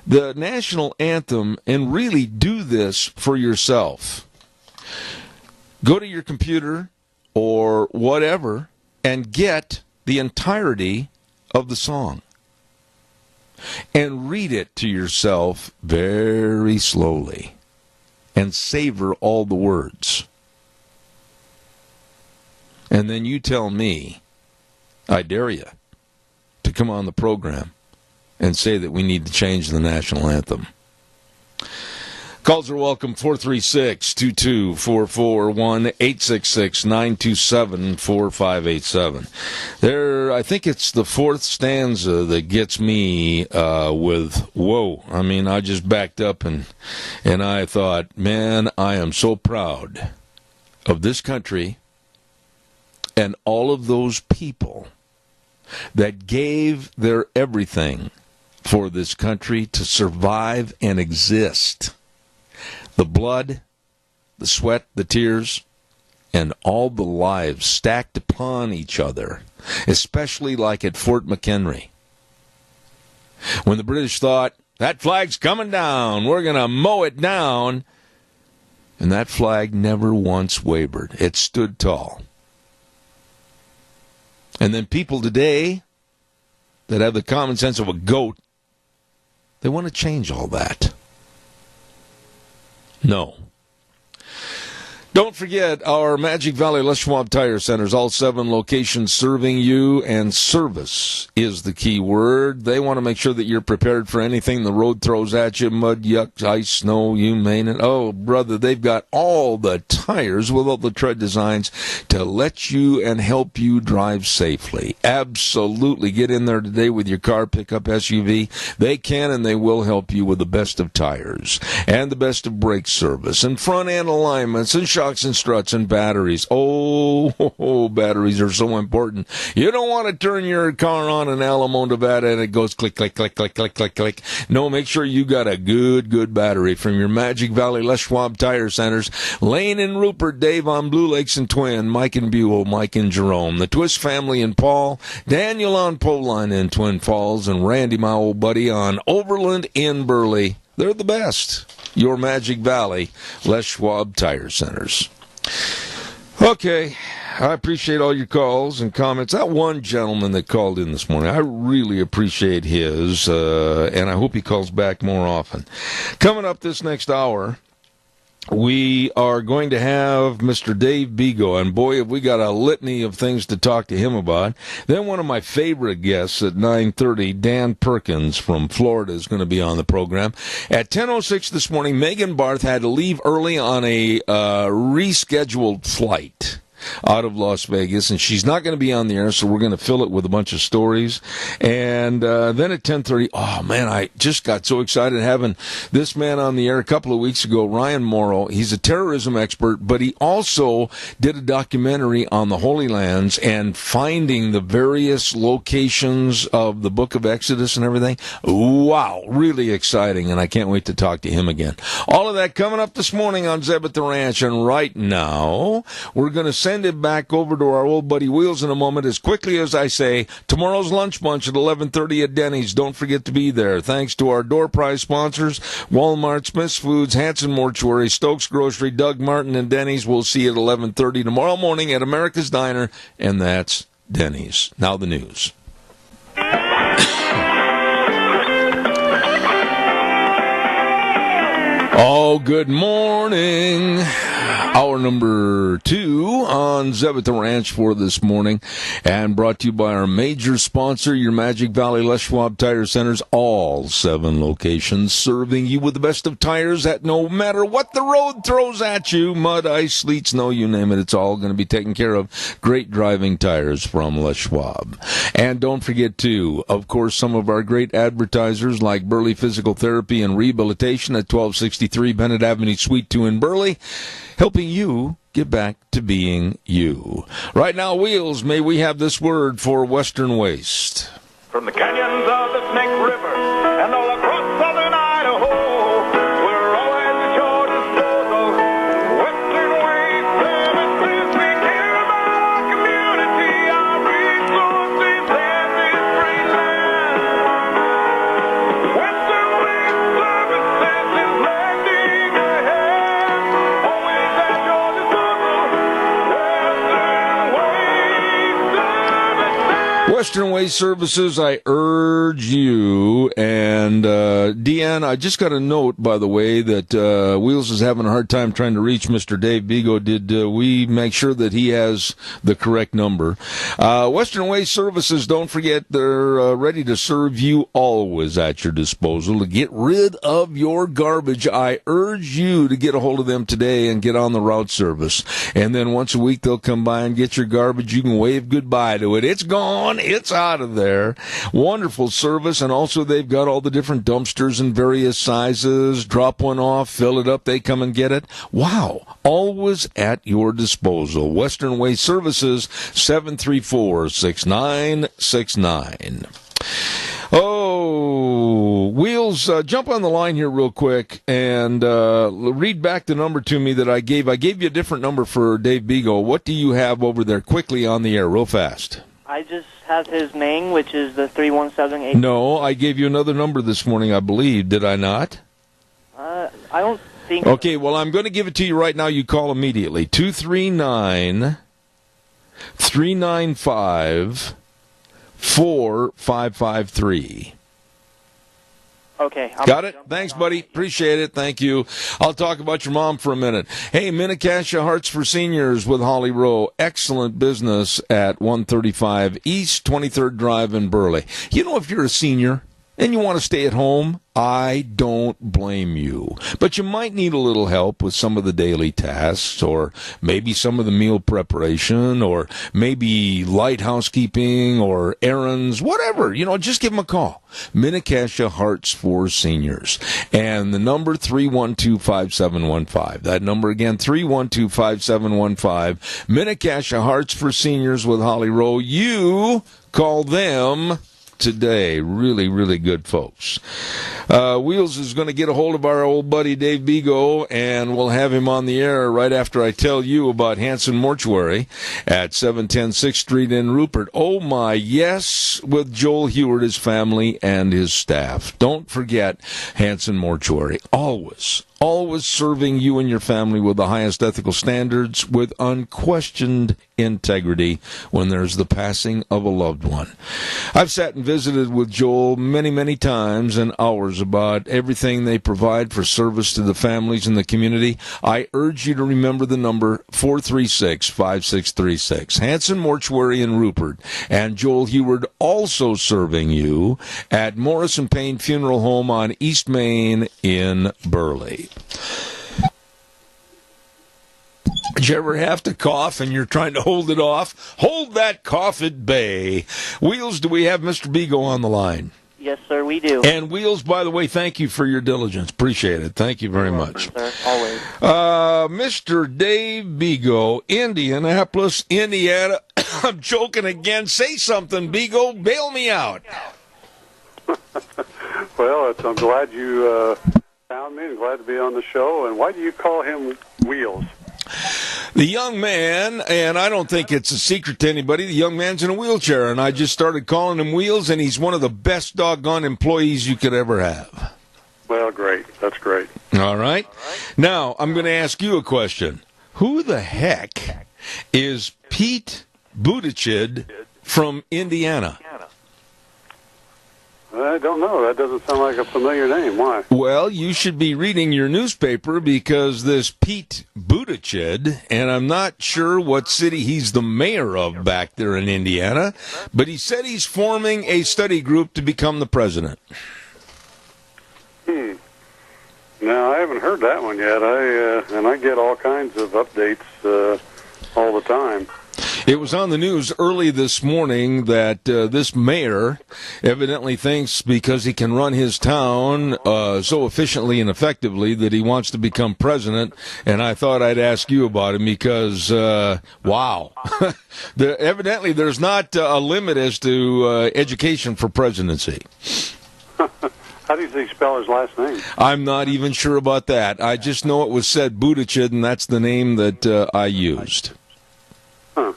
The national anthem, and really do this for yourself. Go to your computer or whatever and get the entirety of the song. And read it to yourself very slowly. And savor all the words. And then you tell me, I dare you, to come on the program and say that we need to change the national anthem. Calls are welcome, 436-2244, 1-866-927-4587. I think it's the fourth stanza that gets me with, whoa. I mean, I just backed up and I thought, man, I am so proud of this country and all of those people that gave their everything for this country to survive and exist. The blood, the sweat, the tears, and all the lives stacked upon each other, especially like at Fort McHenry. When the British thought, that flag's coming down, we're going to mow it down, and that flag never once wavered. It stood tall. And then people today that have the common sense of a goat, they want to change all that. No. Don't forget our Magic Valley Les Schwab Tire Centers, all 7 locations serving you, and service is the key word. They want to make sure that you're prepared for anything the road throws at you, mud, yuck, ice, snow, you name it. Oh, brother, they've got all the tires with all the tread designs to let you and help you drive safely. Absolutely. Get in there today with your car, pickup, SUV. They can and they will help you with the best of tires and the best of brake service and front end alignments and shocks and struts and batteries. Oh, batteries are so important. You don't want to turn your car on in Alamo, Nevada, and it goes click, click, click, click, click, click, click. No, make sure you got a good battery from your Magic Valley Les Schwab Tire Centers. Lane and Rupert, Dave on Blue Lakes and Twin, Mike and Buell, Mike and Jerome, the Twist family and Paul, Daniel on Poline in Twin Falls, and Randy, my old buddy, on Overland in Burley. They're the best. Your Magic Valley Les Schwab Tire Centers. Okay, I appreciate all your calls and comments. That one gentleman that called in this morning, I really appreciate his, and I hope he calls back more often. Coming up this next hour, we are going to have Mr. Dave Bigo, and boy, have we got a litany of things to talk to him about. Then one of my favorite guests at 9:30, Dan Perkins from Florida, is going to be on the program. At 10:06 this morning, Megan Barth had to leave early on a rescheduled flight out of Las Vegas, and she's not going to be on the air, so we're going to fill it with a bunch of stories. And then at 10:30, oh man, I just got so excited having this man on the air a couple of weeks ago, Ryan Morrow. He's a terrorism expert, but he also did a documentary on the Holy Lands and finding the various locations of the Book of Exodus and everything. Wow, really exciting, and I can't wait to talk to him again. All of that coming up this morning on Zeb at the Ranch, and right now, we're going to send it back over to our old buddy Wheels in a moment. As quickly as I say, tomorrow's lunch bunch at 11:30 at Denny's. Don't forget to be there. Thanks to our door prize sponsors, Walmart, Smith's Foods, Hanson Mortuary, Stokes Grocery, Doug Martin, and Denny's. We'll see you at 11:30 tomorrow morning at America's Diner, and that's Denny's. Now the news. Oh, good morning. Hour number 2 on Zeb at the Ranch for this morning, and brought to you by our major sponsor, your Magic Valley Les Schwab Tire Centers, all 7 locations, serving you with the best of tires at no matter what the road throws at you, mud, ice, sleet, snow, you name it, it's all going to be taken care of. Great driving tires from Les Schwab. And don't forget, too, of course, some of our great advertisers like Burley Physical Therapy and Rehabilitation at 1263 Bennett Avenue, Suite 2 in Burley, helping you get back to being you. Right now, Wheels, may we have this word for Western Waste. From the canyons of the Snake River and all across southern Idaho, we're always at your disposal. Western Waste Services, we care about our community, our resources, and this great land. Western Waste Services is lending a hand, always at your disposal. Western Waste Services, I urge you. And Deanne, I just got a note, by the way, that Wheels is having a hard time trying to reach Mr. Dave Bigo. Did we make sure that he has the correct number? Western Waste Services, don't forget, they're ready to serve you, always at your disposal to get rid of your garbage. I urge you to get a hold of them today and get on the route service. And then once a week, they'll come by and get your garbage. You can wave goodbye to it. It's gone. It's out of there. Wonderful service. And also, they've got all the different dumpsters in various sizes. Drop one off, fill it up, they come and get it. Wow. Always at your disposal. Western Waste Services, 734-6969. Oh, Wheels, jump on the line here real quick and read back the number to me that I gave. I gave you a different number for Dave Bigo. What do you have over there quickly on the air, real fast? I just have his main, which is the 317-8. No, I gave you another number this morning, I believe. Did I not? I don't think... Okay, well, I'm going to give it to you right now. You call immediately. 239-395-4553. Okay. Got it? Thanks, buddy. Appreciate it. Thank you. I'll talk about your mom for a minute. Hey, Minnecasia Hearts for Seniors with Holly Rowe. Excellent business at 135 East 23rd Drive in Burley. You know, if you're a senior and you want to stay at home, I don't blame you. But you might need a little help with some of the daily tasks, or maybe some of the meal preparation, or maybe light housekeeping, or errands, whatever. You know, just give them a call. Minnecasia Hearts for Seniors. And the number, 312-5715. That number again, 312-5715. Minnecasia Hearts for Seniors with Holly Rowe. You call them today. Really, really good folks. Wheels is going to get a hold of our old buddy Dave Bigo, and we'll have him on the air right after I tell you about Hanson Mortuary at 710 6th Street in Rupert. Oh my, yes, with Joel Heward, his family, and his staff. Don't forget Hanson Mortuary. Always always serving you and your family with the highest ethical standards, with unquestioned integrity when there's the passing of a loved one. I've sat and visited with Joel many, many times and hours about everything they provide for service to the families in the community. I urge you to remember the number 436-5636. Hanson Mortuary in Rupert, and Joel Heward also serving you at Morrison Payne Funeral Home on East Main in Burley. Did you ever have to cough and you're trying to hold it off? Hold that cough at bay. Wheels, do we have Mr. Bego on the line? Yes, sir, we do. And Wheels, by the way, thank you for your diligence. Appreciate it. Thank you very much. Sir, always. Mr. Dave Bego, Indianapolis, Indiana. I'm joking again. Say something, Bego. Bail me out. Well, I'm glad you found me and glad to be on the show. And why do you call him Wheels? The young man, and I don't think it's a secret to anybody, the young man's in a wheelchair, and I just started calling him Wheels, and he's one of the best doggone employees you could ever have. Well, great. That's great. All right. Now, I'm going to ask you a question. Who the heck is Pete Buttigieg from Indiana? I don't know. That doesn't sound like a familiar name. Why? Well, you should be reading your newspaper because this Pete Buttigieg, and I'm not sure what city he's the mayor of back there in Indiana, but he said he's forming a study group to become the president. No, I haven't heard that one yet. And I get all kinds of updates all the time. It was on the news early this morning that this mayor evidently thinks because he can run his town so efficiently and effectively that he wants to become president, and I thought I'd ask you about him because, wow. Evidently there's not a limit as to education for presidency. How do you spell his last name? I'm not even sure about that. I just know it was said Buttigieg, and that's the name that I used. Huh.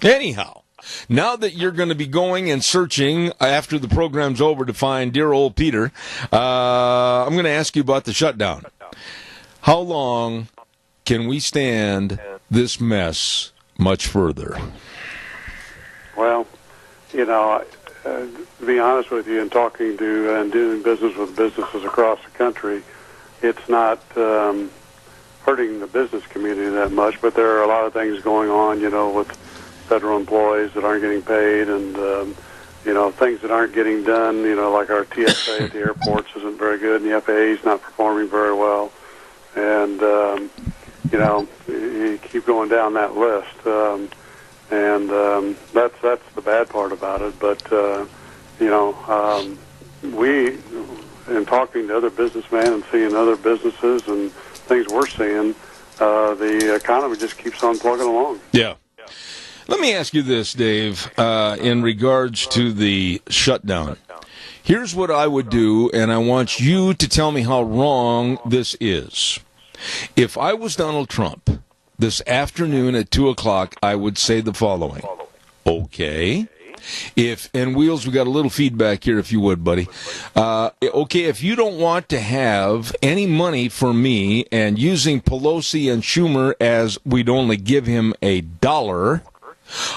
Anyhow, now that you're going to be going and searching after the program's over to find dear old Peter, I'm going to ask you about the shutdown. How long can we stand this mess much further? Well, to be honest with you, and talking to and doing business with businesses across the country, it's not hurting the business community that much, but there are a lot of things going on, with federal employees that aren't getting paid and, things that aren't getting done, like our TSA at the airports isn't very good and the FAA is not performing very well. And, you keep going down that list. That's the bad part about it. But, we, in talking to other businessmen and seeing other businesses and things we're seeing, the economy just keeps on plugging along. Yeah. Let me ask you this, Dave, in regards to the shutdown. Here's what I would do, and I want you to tell me how wrong this is. If I was Donald Trump, this afternoon at 2 o'clock, I would say the following. Okay. And Wheels, we got a little feedback here, if you would, buddy. Okay, if you don't want to have any money for me, and using Pelosi and Schumer as we'd only give him $1,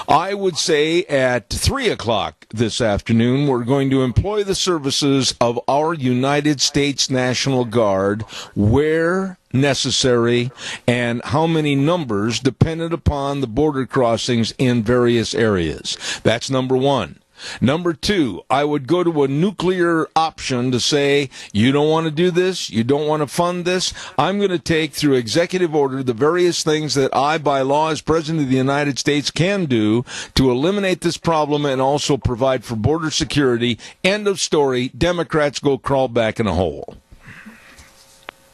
I would say at 3 o'clock this afternoon, we're going to employ the services of our United States National Guard where necessary, and how many numbers dependent upon the border crossings in various areas. That's number one. Number two, I would go to a nuclear option to say, you don't want to do this, you don't want to fund this, I'm going to take through executive order the various things that I, by law, as President of the United States, can do to eliminate this problem and also provide for border security. End of story. Democrats go crawl back in a hole.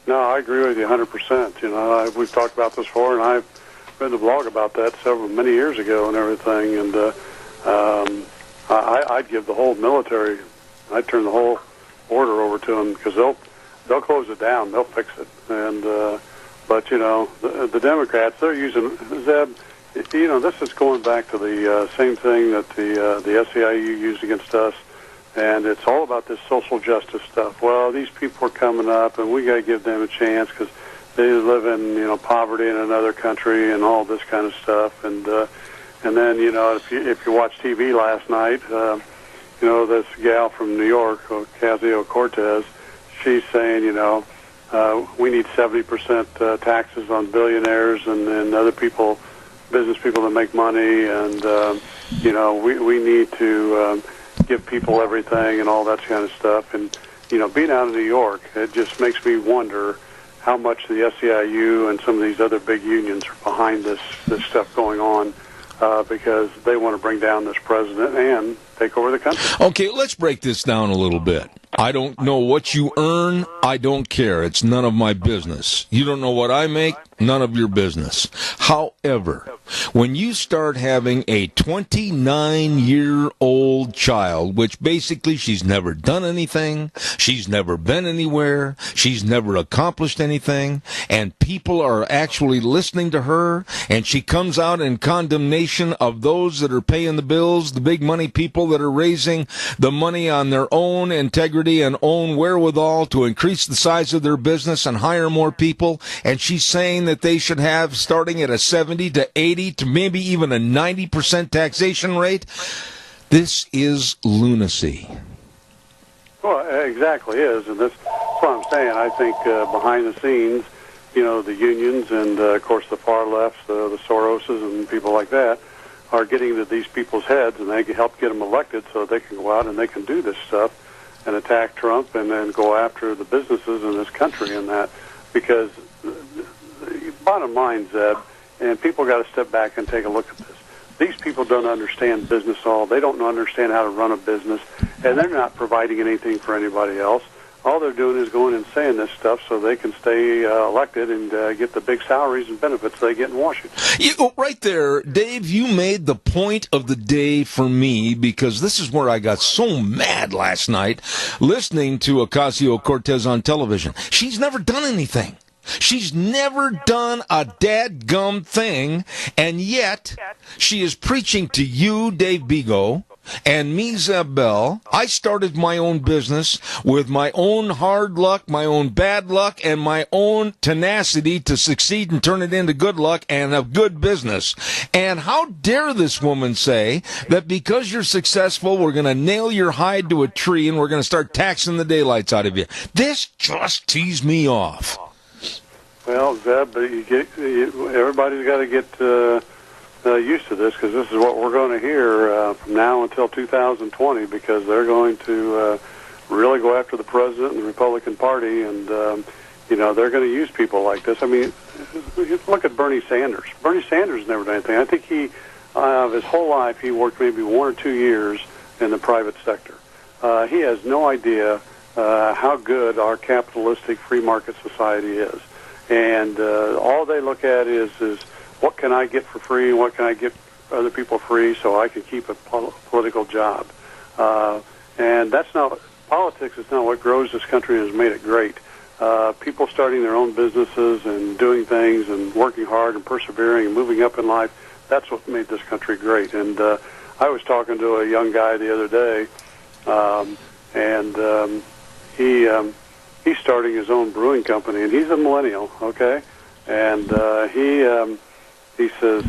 No, I agree with you 100%. We've talked about this before, and I've written a blog about that many years ago and everything, and I'd give the whole military, I'd turn the whole border over to them because they'll close it down, they'll fix it. And but the Democrats, they're using Zeb. This is going back to the same thing that the SEIU used against us And it's all about this social justice stuff. Well, these people are coming up, and we got to give them a chance because they live in, poverty in another country and all this kind of stuff. And then, if you watch TV last night, this gal from New York, Ocasio-Cortez, she's saying, we need 70% taxes on billionaires and other people, business people that make money, and we need to give people everything and all that kind of stuff. And being out of New York, it just makes me wonder how much the SEIU and some of these other big unions are behind this stuff going on, because they want to bring down this president and take over the country. Okay, let's break this down a little bit. I don't know what you earn. I don't care. It's none of my business. You don't know what I make. None of your business. However, when you start having a 29-year-old child, which basically she's never done anything, she's never been anywhere, she's never accomplished anything, and people are actually listening to her, and she comes out in condemnation of those that are paying the bills, the big money people that are raising the money on their own integrity and own wherewithal to increase the size of their business and hire more people, and she's saying that they should have, starting at a 70 to 80 to maybe even a 90% taxation rate. This is lunacy. Well, it exactly is, and that's what I'm saying. I think behind the scenes, the unions and, of course, the far lefts, the Soroses and people like that, are getting into these people's heads, and they can help get them elected so they can go out and they can do this stuff and attack Trump and then go after the businesses in this country and that, because bottom line, Zeb, and people got to step back and take a look at this. These people don't understand business at all. They don't understand how to run a business, and they're not providing anything for anybody else. All they're doing is going and saying this stuff so they can stay elected and get the big salaries and benefits they get in Washington. Right there, Dave, you made the point of the day for me, because this is where I got so mad last night listening to Ocasio-Cortez on television. She's never done anything. She's never done a dadgum thing, and yet she is preaching to you, Dave Bigo, and me, Zeb Bell. I started my own business with my own hard luck, my own bad luck, and my own tenacity to succeed and turn it into good luck and a good business. And how dare this woman say that because you're successful, we're going to nail your hide to a tree and we're going to start taxing the daylights out of you. This just teased me off. Well, Zeb, everybody's got to get used to this, because this is what we're going to hear from now until 2020, because they're going to really go after the president and the Republican Party, and they're going to use people like this. I mean, look at Bernie Sanders. Bernie Sanders never done anything. I think his whole life, he worked maybe 1 or 2 years in the private sector. He has no idea how good our capitalistic free market society is. And all they look at is what can I get for free and what can I get other people free so I can keep a political job. And that's not, politics is not what grows this country and has made it great. People starting their own businesses and doing things and working hard and persevering and moving up in life, that's what made this country great. And I was talking to a young guy the other day, and he's starting his own brewing company, and he's a millennial, okay? And he says,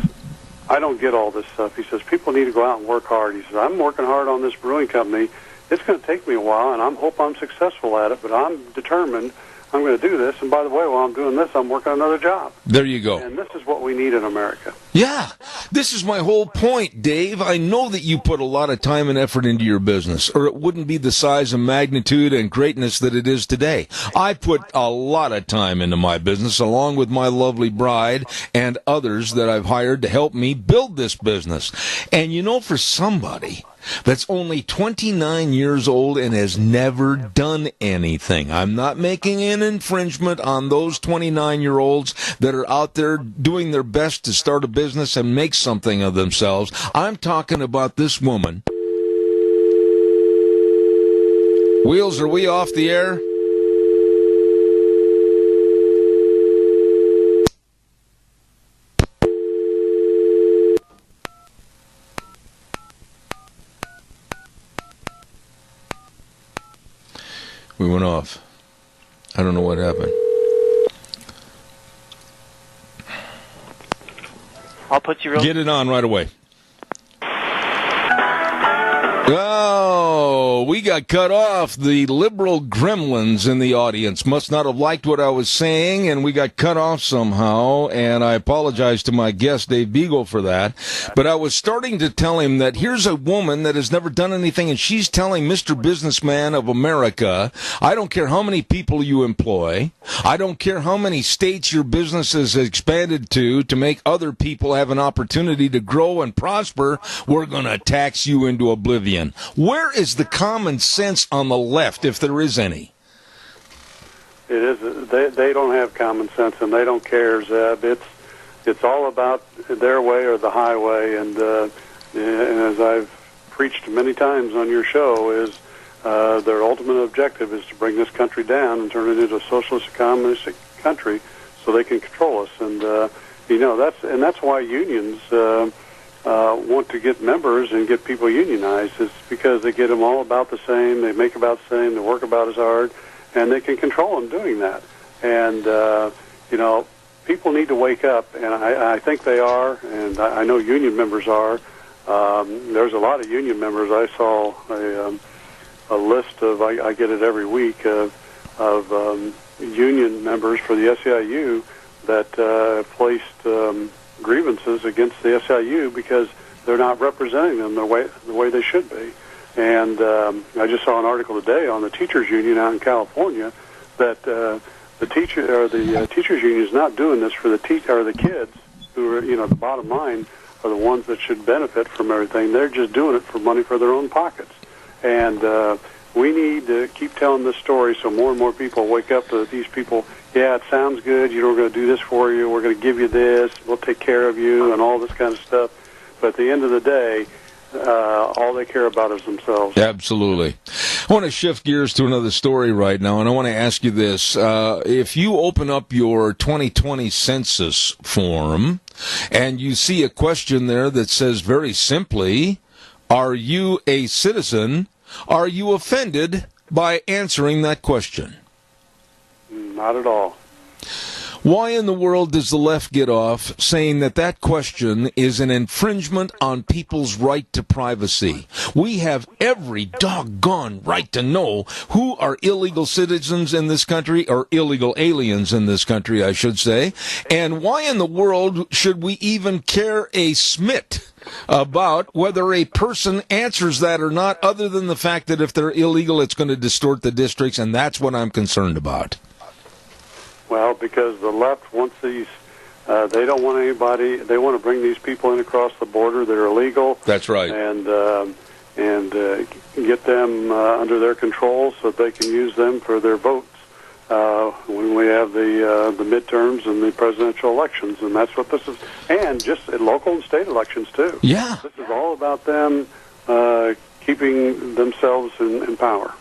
I don't get all this stuff. He says, people need to go out and work hard. He says, I'm working hard on this brewing company. It's going to take me a while, and I hope I'm successful at it, but I'm determined I'm going to do this. And by the way, while I'm doing this, I'm working another job. There you go. And this is what we need in America. Yeah, this is my whole point, Dave. I know that you put a lot of time and effort into your business, or it wouldn't be the size and magnitude and greatness that it is today. I put a lot of time into my business, along with my lovely bride and others that I've hired to help me build this business. And for somebody that's only 29 years old and has never done anything, I'm not making an infringement on those 29-year-olds that are out there doing their best to start a business and make something of themselves. I'm talking about this woman. Wheels, are we off the air? We went off. I don't know what happened. I'll put you real... Get it on right away. Oh, we got cut off. The liberal gremlins in the audience must not have liked what I was saying, and we got cut off somehow, and I apologize to my guest, Dave Beagle, for that. But I was starting to tell him that here's a woman that has never done anything, and she's telling Mr. Businessman of America, I don't care how many people you employ, I don't care how many states your business has expanded to make other people have an opportunity to grow and prosper, we're going to tax you into oblivion. Where is the common sense on the left, if there is any? It is. They don't have common sense, and they don't care, Zeb. It's all about their way or the highway. And as I've preached many times on your show, is their ultimate objective is to bring this country down and turn it into a socialist, communist country, so they can control us. And that's why unions want to get members and get people unionized. It's because they get them all about the same, they make about the same, they work about as hard, and they can control them doing that. And, people need to wake up, and I think they are, and I know union members are. There's a lot of union members. I saw a list of, I get it every week, of union members for the SEIU that placed grievances against the SIU because they're not representing them the way they should be. And I just saw an article today on the teachers union out in California that the teachers union is not doing this for the kids who are, the bottom line are the ones that should benefit from everything. They're just doing it for money for their own pockets. And we need to keep telling this story so more and more people wake up to these people. Yeah, it sounds good. We're going to do this for you. We're going to give you this. We'll take care of you and all this kind of stuff. But at the end of the day, all they care about is themselves. Absolutely. I want to shift gears to another story right now, and I want to ask you this. If you open up your 2020 census form and you see a question there that says very simply, are you a citizen? Are you offended by answering that question? Not at all. Why in the world does the left get off saying that question is an infringement on people's right to privacy? We have every doggone right to know who are illegal citizens in this country, or illegal aliens in this country, I should say. And why in the world should we even care a smit about whether a person answers that or not, other than the fact that if they're illegal, it's going to distort the districts, and that's what I'm concerned about. Well, because the left wants these, they don't want anybody, they want to bring these people in across the border that are illegal. That's right. And get them under their control so that they can use them for their votes when we have the midterms and the presidential elections. And that's what this is. And just local and state elections, too. Yeah. This is all about them keeping themselves in power.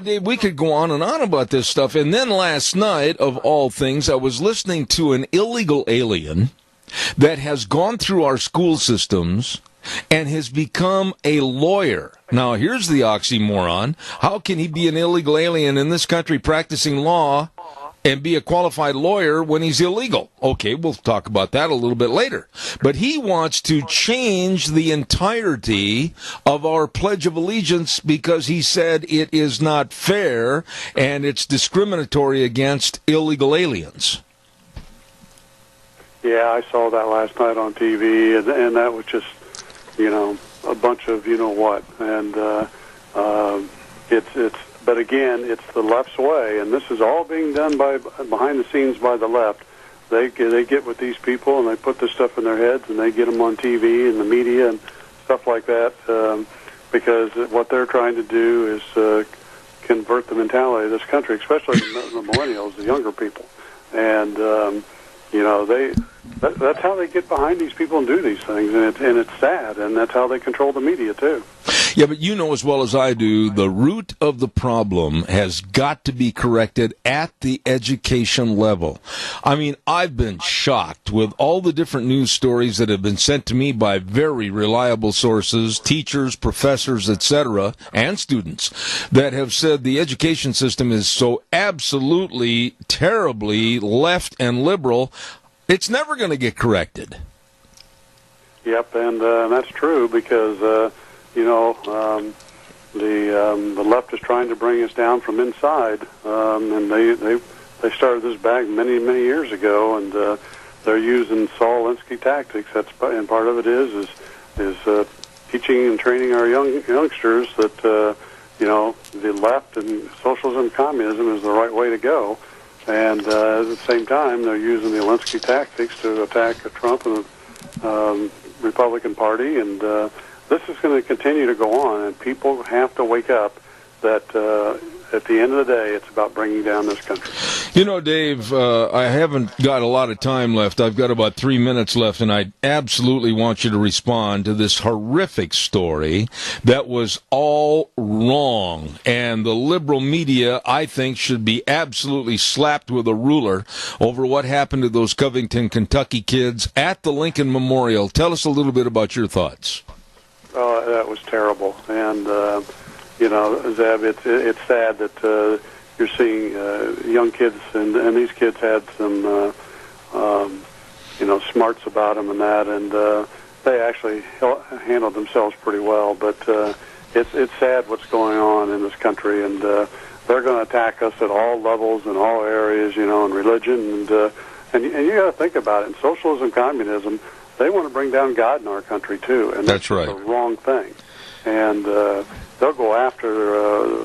Dave, we could go on and on about this stuff. And then last night, of all things, I was listening to an illegal alien that has gone through our school systems and has become a lawyer. Now, here's the oxymoron. How can he be an illegal alien in this country practicing law and be a qualified lawyer when he's illegal? Okay, we'll talk about that a little bit later. But he wants to change the entirety of our Pledge of Allegiance because he said it is not fair and it's discriminatory against illegal aliens. Yeah, I saw that last night on TV, and that was just, a bunch of what. And but again, it's the left's way, and this is all being done behind the scenes by the left. They get with these people and they put this stuff in their heads and they get them on TV and the media and stuff like that because what they're trying to do is convert the mentality of this country, especially the millennials, the younger people, and that's how they get behind these people and do these things, and it's sad, and that's how they control the media too. Yeah, but you know as well as I do, the root of the problem has got to be corrected at the education level. I mean, I've been shocked with all the different news stories that have been sent to me by very reliable sources, teachers, professors, etc., and students, that have said the education system is so absolutely, terribly left and liberal, it's never going to get corrected. Yep, and that's true because, the left is trying to bring us down from inside, and they started this back many years ago, and they're using Saul Alinsky tactics. And part of it is teaching and training our youngsters that the left and socialism and communism is the right way to go. And at the same time, they're using the Alinsky tactics to attack Trump and the Republican Party. And this is going to continue to go on. And people have to wake up that at the end of the day, it's about bringing down this country. You know, Dave, I haven't got a lot of time left. I've got about 3 minutes left, and I absolutely want you to respond to this horrific story that was all wrong. And the liberal media, I think, should be absolutely slapped with a ruler over what happened to those Covington, Kentucky kids at the Lincoln Memorial. Tell us a little bit about your thoughts. That was terrible. And, Zeb, it's sad that you're seeing young kids, and these kids had some, smarts about them and that, and they actually handled themselves pretty well. But it's sad what's going on in this country, and they're going to attack us at all levels and all areas, in religion, and you got to think about it. In socialism, communism, they want to bring down God in our country too, and that's right. The wrong thing. And they'll go after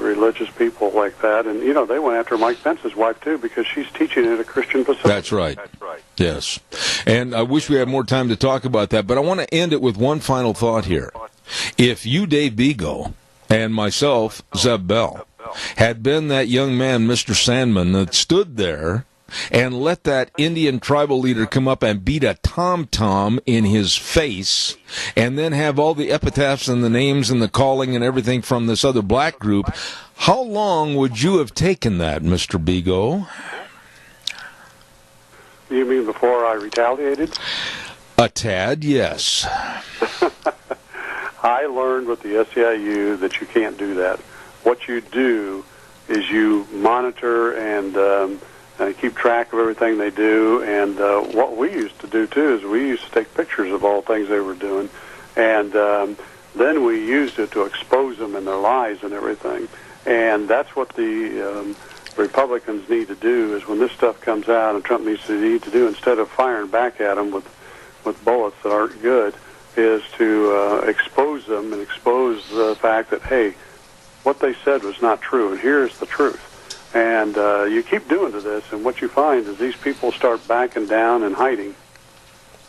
religious people like that. And, they went after Mike Pence's wife, too, because she's teaching at a Christian facility. That's right. Yes. And I wish we had more time to talk about that, but I want to end it with one final thought here. If you, Dave Bigo, and myself, Zeb Bell, had been that young man, Mr. Sandman, that stood there and let that Indian tribal leader come up and beat a tom-tom in his face, and then have all the epitaphs and the names and the calling and everything from this other black group, how long would you have taken that, Mr. Bigo? You mean before I retaliated? A tad, yes. I learned with the SEIU that you can't do that. What you do is you monitor and keep track of everything they do. And what we used to do, too, is we used to take pictures of all the things they were doing. And then we used it to expose them and their lies and everything. And that's what the Republicans need to do, is when this stuff comes out, and Trump needs to do, instead of firing back at them with bullets that aren't good, is to expose them and expose the fact that, hey, what they said was not true, and here's the truth. And you keep doing to this, and what you find is these people start backing down and hiding.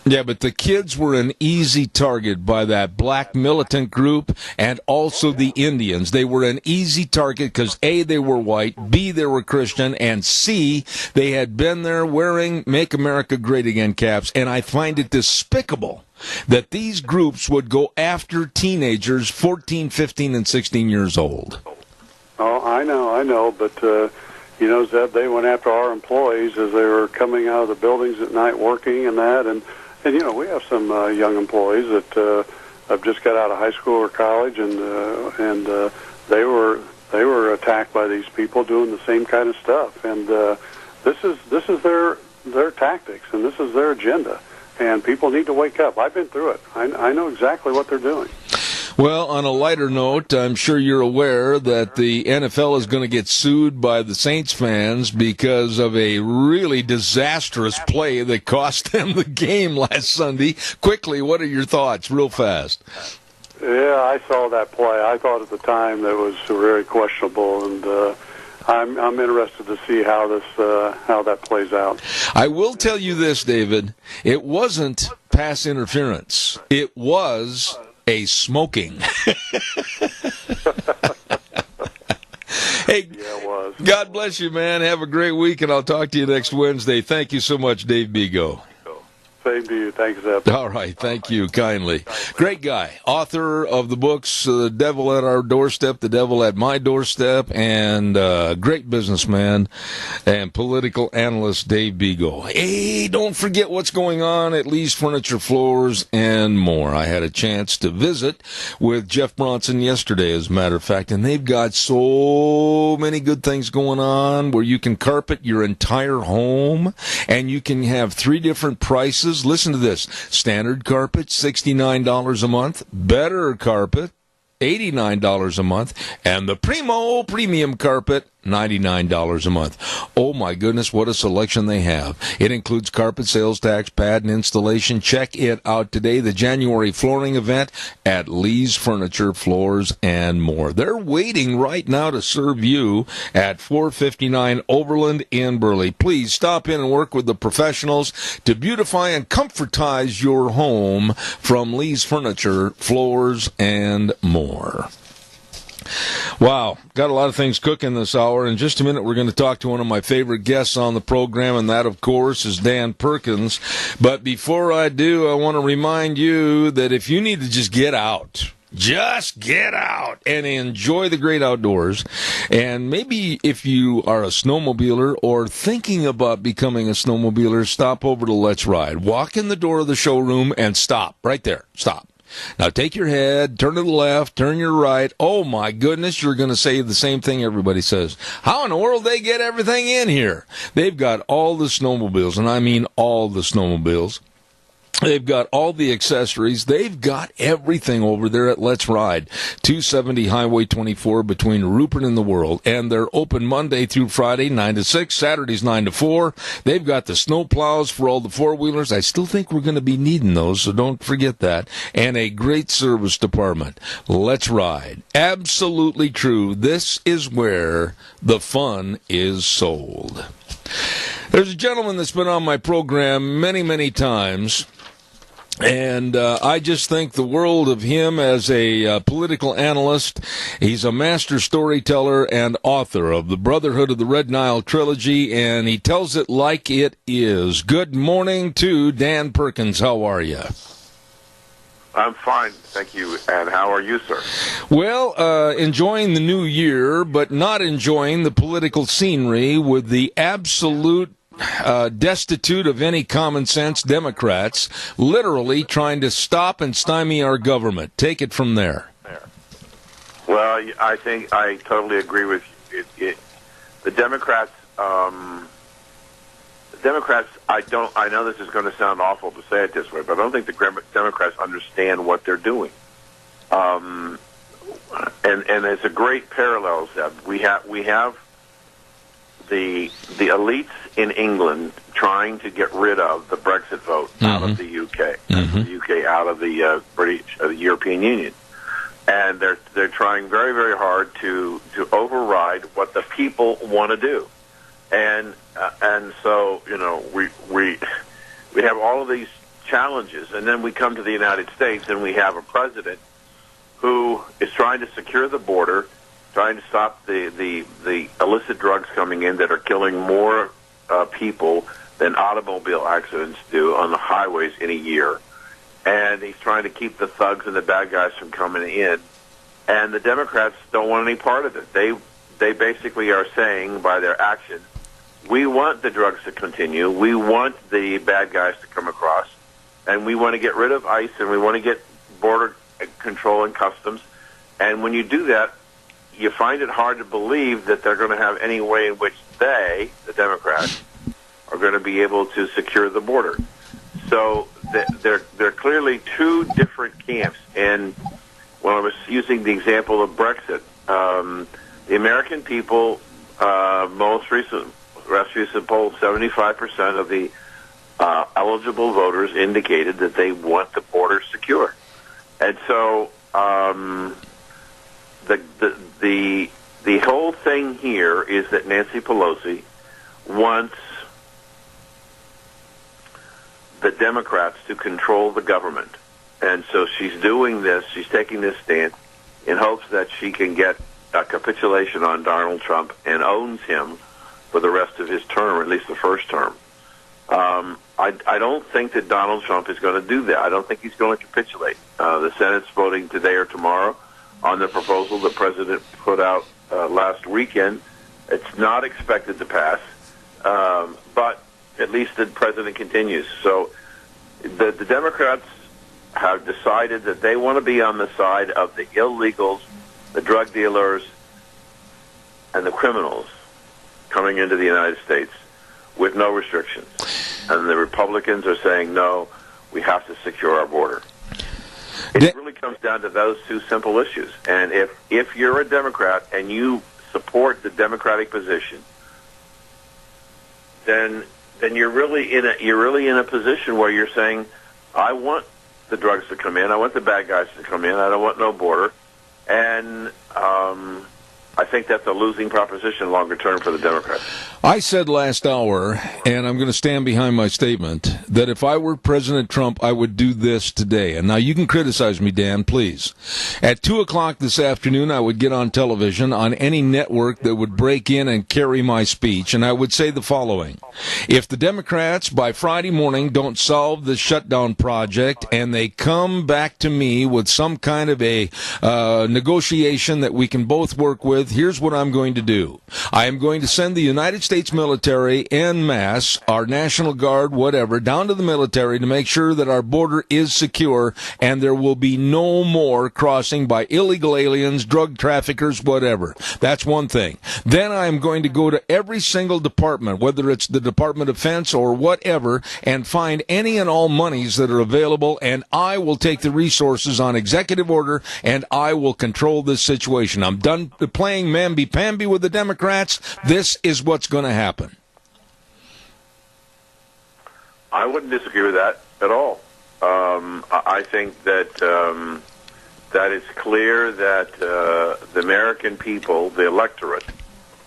Yeah, but the kids were an easy target by that black militant group and also the Indians. They were an easy target because, A, they were white, B, they were Christian, and C, they had been there wearing Make America Great Again caps. And I find it despicable that these groups would go after teenagers 14, 15, and 16 years old. Oh, I know, but, Zeb, they went after our employees as they were coming out of the buildings at night working and that, and we have some young employees that have just got out of high school or college, and they were attacked by these people doing the same kind of stuff, and this is their tactics, and this is their agenda, and people need to wake up. I've been through it. I know exactly what they're doing. Well, on a lighter note, I'm sure you're aware that the NFL is going to get sued by the Saints fans because of a really disastrous play that cost them the game last Sunday. Quickly, what are your thoughts, real fast? Yeah, I saw that play. I thought at the time that was very questionable, and I'm interested to see how that plays out. I will tell you this, David. It wasn't pass interference. It was a smoking. Hey, yeah, it was. God bless you, man. Have a great week, and I'll talk to you next Wednesday. Thank you so much, Dave Bigo. Same to you. Thanks, Zeb. All right. Thank you kindly. Great guy. Author of the books, The Devil at Our Doorstep, The Devil at My Doorstep, and great businessman and political analyst Dave Beagle. Hey, don't forget what's going on at Lee's Furniture, Floors, and more. I had a chance to visit with Jeff Bronson yesterday, as a matter of fact, and they've got so many good things going on where you can carpet your entire home, and you can have 3 different prices. Listen to this. Standard carpet, $69 a month. Better carpet, $89 a month. And the Primo Premium carpet, $99 a month. Oh my goodness, what a selection they have. It includes carpet, sales tax, pad, and installation. Check it out today, the January flooring event at Lee's Furniture, Floors, and more. They're waiting right now to serve you at 459 Overland in Burley. Please stop in and work with the professionals to beautify and comfortize your home from Lee's Furniture, Floors, and more. Wow, got a lot of things cooking this hour. In just a minute, we're going to talk to one of my favorite guests on the program, and that, of course, is Dan Perkins. But before I do, I want to remind you that if you need to just get out and enjoy the great outdoors, and maybe if you are a snowmobiler or thinking about becoming a snowmobiler, stop over to Let's Ride. Walk in the door of the showroom and stop right there. Stop. Now take your head, turn to the left, turn your right. Oh my goodness, you're going to say the same thing everybody says. How in the world they get everything in here? They've got all the snowmobiles, and I mean all the snowmobiles. They've got all the accessories. They've got everything over there at Let's Ride, 270 Highway 24 between Rupert and the World. And they're open Monday through Friday, 9 to 6, Saturdays 9 to 4. They've got the snow plows for all the four-wheelers. I still think we're going to be needing those, so don't forget that. And a great service department. Let's Ride. Absolutely true. This is where the fun is sold. There's a gentleman that's been on my program many, many times. And I just think the world of him as a political analyst. He's a master storyteller and author of the Brotherhood of the Red Nile trilogy, and he tells it like it is. Good morning to Dan Perkins. How are you? I'm fine, thank you. And how are you, sir? Well, enjoying the new year, but not enjoying the political scenery with the absolute destitute of any common sense Democrats literally trying to stop and stymie our government. Take it from there. Well, I think I totally agree with you. The Democrats, I know this is going to sound awful to say it this way, but I don't think the Democrats understand what they're doing. And it's a great parallel, Zeb. We have the elites in England trying to get rid of the Brexit vote out of the UK, the UK out of the European Union, and they're trying very, very hard to override what the people want to do, and so we have all of these challenges, and then we come to the United States and we have a president who is trying to secure the border, trying to stop the illicit drugs coming in that are killing more people than automobile accidents do on the highways in a year. And he's trying to keep the thugs and the bad guys from coming in. And the Democrats don't want any part of it. They basically are saying by their actions, we want the drugs to continue, we want the bad guys to come across, and we want to get rid of ICE, and we want to get border control and customs. And when you do that, you find it hard to believe that they're going to have any way in which they, the Democrats, are going to be able to secure the border. So they're clearly two different camps. And when I was using the example of Brexit, the American people, most recent poll, 75% of the eligible voters indicated that they want the border secure. And so the whole thing here is that Nancy Pelosi wants the Democrats to control the government. And so she's doing this, she's taking this stance in hopes that she can get a capitulation on Donald Trump and owns him for the rest of his term, or at least the first term. I don't think that Donald Trump is going to do that. I don't think he's going to capitulate. The Senate's voting today or tomorrow on the proposal the president put out last weekend. It's not expected to pass, but at least the president continues. So the Democrats have decided that they want to be on the side of the illegals, the drug dealers, and the criminals coming into the United States with no restrictions. And the Republicans are saying, no, we have to secure our border. It really comes down to those two simple issues. And if you're a Democrat and you support the Democratic position, then you're really in a position where you're saying, I want the drugs to come in, I want the bad guys to come in, I don't want no border, and I think that's a losing proposition longer term for the Democrats. I said last hour, and I'm going to stand behind my statement, that if I were President Trump, I would do this today. And now you can criticize me, Dan, please. At 2 o'clock this afternoon, I would get on television on any network that would break in and carry my speech, and I would say the following. If the Democrats by Friday morning don't solve the shutdown project and they come back to me with some kind of a negotiation that we can both work with, here's what I'm going to do. I am going to send the United States military en masse, our National Guard, whatever, down to the military to make sure that our border is secure and there will be no more crossing by illegal aliens, drug traffickers, whatever. That's one thing. Then I'm going to go to every single department, whether it's the Department of Defense or whatever, and find any and all monies that are available, and I will take the resources on executive order and I will control this situation. I'm done playing mamby-pamby with the Democrats. This is what's going to happen. I wouldn't disagree with that at all. I think that that it's clear that the American people, the electorate,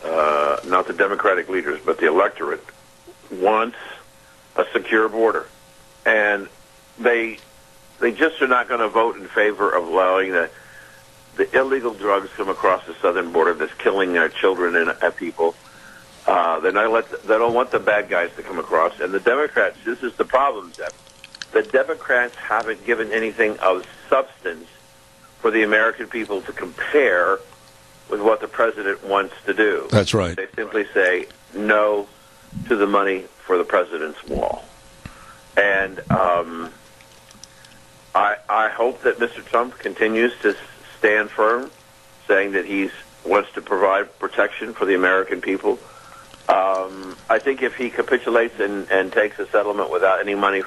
not the Democratic leaders, but the electorate, wants a secure border. And they just are not going to vote in favor of allowing the illegal drugs come across the southern border that's killing our children and people. They don't want the bad guys to come across. And the Democrats, this is the problem, Zeb. The Democrats haven't given anything of substance for the American people to compare with what the president wants to do. That's right. They simply say no to the money for the president's wall. And I hope that Mr. Trump continues to stand firm, saying that he wants to provide protection for the American people. I think if he capitulates and takes a settlement without any money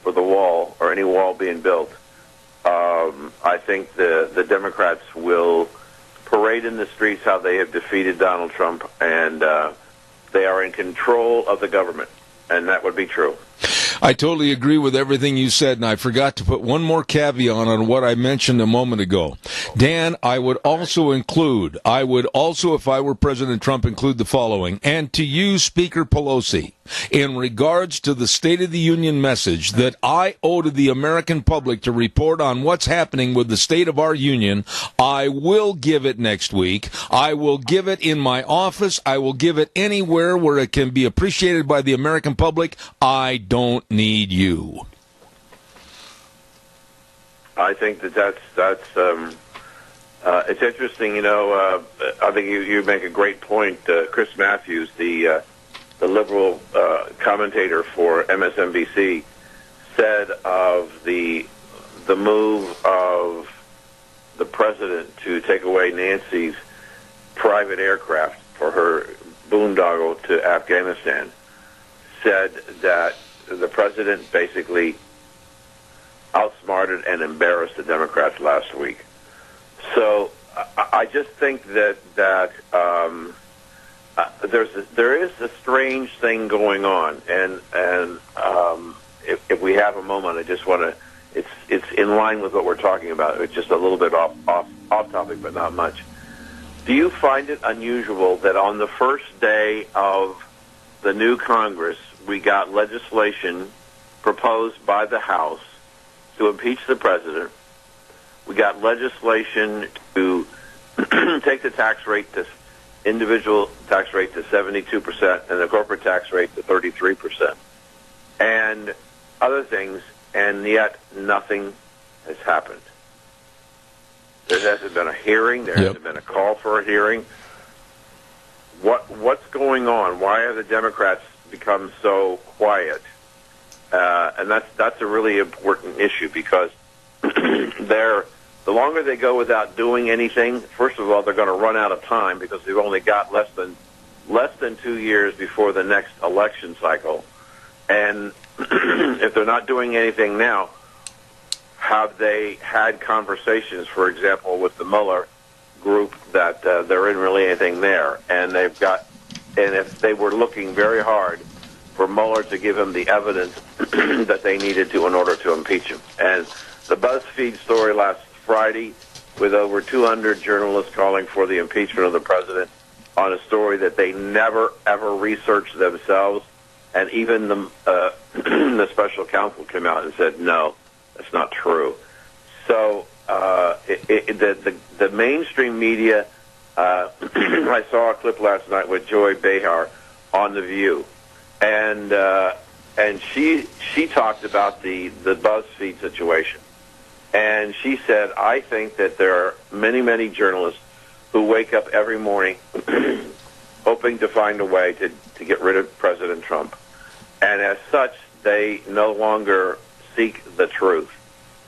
for the wall or any wall being built, I think the Democrats will parade in the streets how they have defeated Donald Trump, and they are in control of the government, and that would be true. I totally agree with everything you said, and I forgot to put one more caveat on what I mentioned a moment ago. Dan, I would also, if I were President Trump, include the following. And to you, Speaker Pelosi, in regards to the State of the Union message that I owe to the American public to report on what's happening with the state of our union, I will give it next week. I will give it in my office. I will give it anywhere where it can be appreciated by the American public. I don't need you. I think that's it's interesting. I think you make a great point. Chris Matthews, the liberal commentator for MSNBC, said of the move of the president to take away Nancy's private aircraft for her boondoggle to Afghanistan, said that the president basically outsmarted and embarrassed the Democrats last week. So I just think that there is a strange thing going on, and if we have a moment, I just want to. It's in line with what we're talking about. It's just a little bit off topic, but not much. Do you find it unusual that on the first day of the new Congress, we got legislation proposed by the House to impeach the president? We got legislation to take the tax rate, the individual tax rate, to 72% and the corporate tax rate to 33%. and other things, and yet nothing has happened. There hasn't been a hearing. There hasn't been a call for a hearing. What's going on? Why have the Democrats become so quiet? And that's a really important issue, because the longer they go without doing anything, first of all, they're going to run out of time, because they've only got less than 2 years before the next election cycle. And if they're not doing anything now, have they had conversations, for example, with the Mueller group, that there isn't really anything there, and if they were looking very hard for Mueller to give him the evidence that they needed to in order to impeach him. And the BuzzFeed story last Friday, with over 200 journalists calling for the impeachment of the president on a story that they never, ever researched themselves, and even the special counsel came out and said, no, that's not true. So the mainstream media, I saw a clip last night with Joy Behar on The View, and she talked about the BuzzFeed situation, and she said, I think that there are many, many journalists who wake up every morning hoping to find a way to get rid of President Trump, and as such, they no longer seek the truth.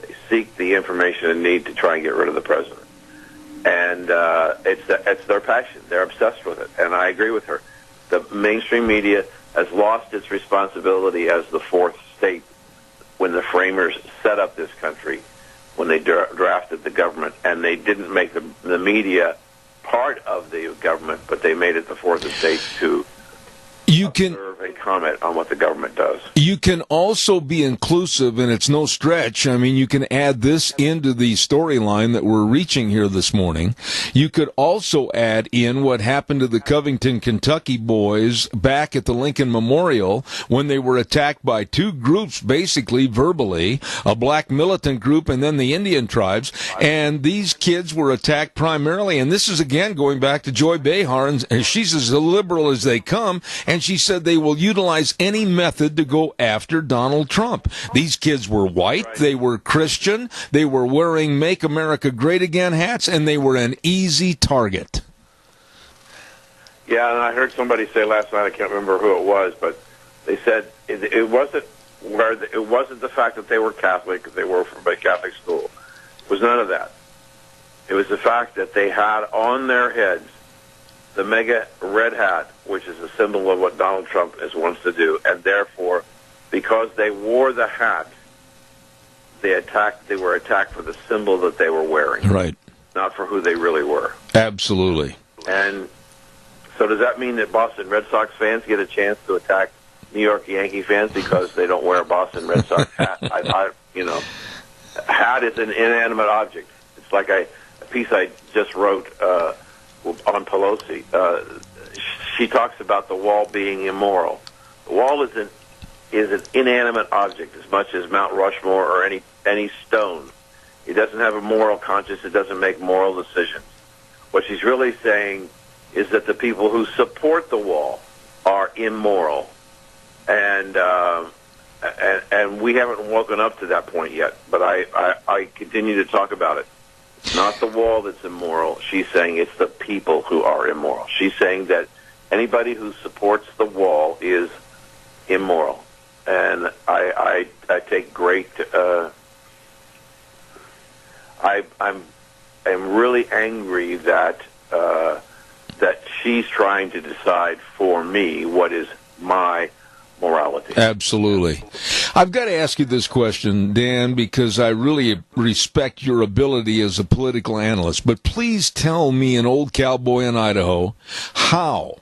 They seek the information and need to try and get rid of the president. And it's their passion. They're obsessed with it. And I agree with her. The mainstream media has lost its responsibility as the fourth state when the framers set up this country, when they drafted the government. And they didn't make the media part of the government, but they made it the fourth estate to observe and comment on what the government does. You can also be inclusive, and it's no stretch. I mean, you can add this into the storyline that we're reaching here this morning. You could also add in what happened to the Covington, Kentucky boys back at the Lincoln Memorial when they were attacked by two groups, basically verbally, a black militant group and then the Indian tribes. And these kids were attacked primarily, and this is again going back to Joy Behar, and she's as liberal as they come, and she said they will utilize any method to go after Donald Trump. These kids were white, they were Christian, they were wearing Make America Great Again hats, and they were an easy target. Yeah, and I heard somebody say last night, I can't remember who it was, but they said it wasn't the fact that they were Catholic, they were from a Catholic school. It was none of that. It was the fact that they had on their heads the mega red hat, which is a symbol of what Donald Trump wants to do, and therefore, because they wore the hat, they were attacked for the symbol that they were wearing, right? Not for who they really were. Absolutely. And so, does that mean that Boston Red Sox fans get a chance to attack New York Yankee fans because they don't wear a Boston Red Sox hat? Hat is an inanimate object. It's like a piece I just wrote on Pelosi. She talks about the wall being immoral. The wall is an inanimate object as much as Mount Rushmore or any stone. It doesn't have a moral conscience. It doesn't make moral decisions. What she's really saying is that the people who support the wall are immoral, and we haven't woken up to that point yet. But I continue to talk about it. It's not the wall that's immoral. She's saying it's the people who are immoral. She's saying that anybody who supports the wall is immoral, and I take great. I'm really angry that she's trying to decide for me what is my morality. Absolutely. I've got to ask you this question, Dan, because I really respect your ability as a political analyst. But please tell me, an old cowboy in Idaho, how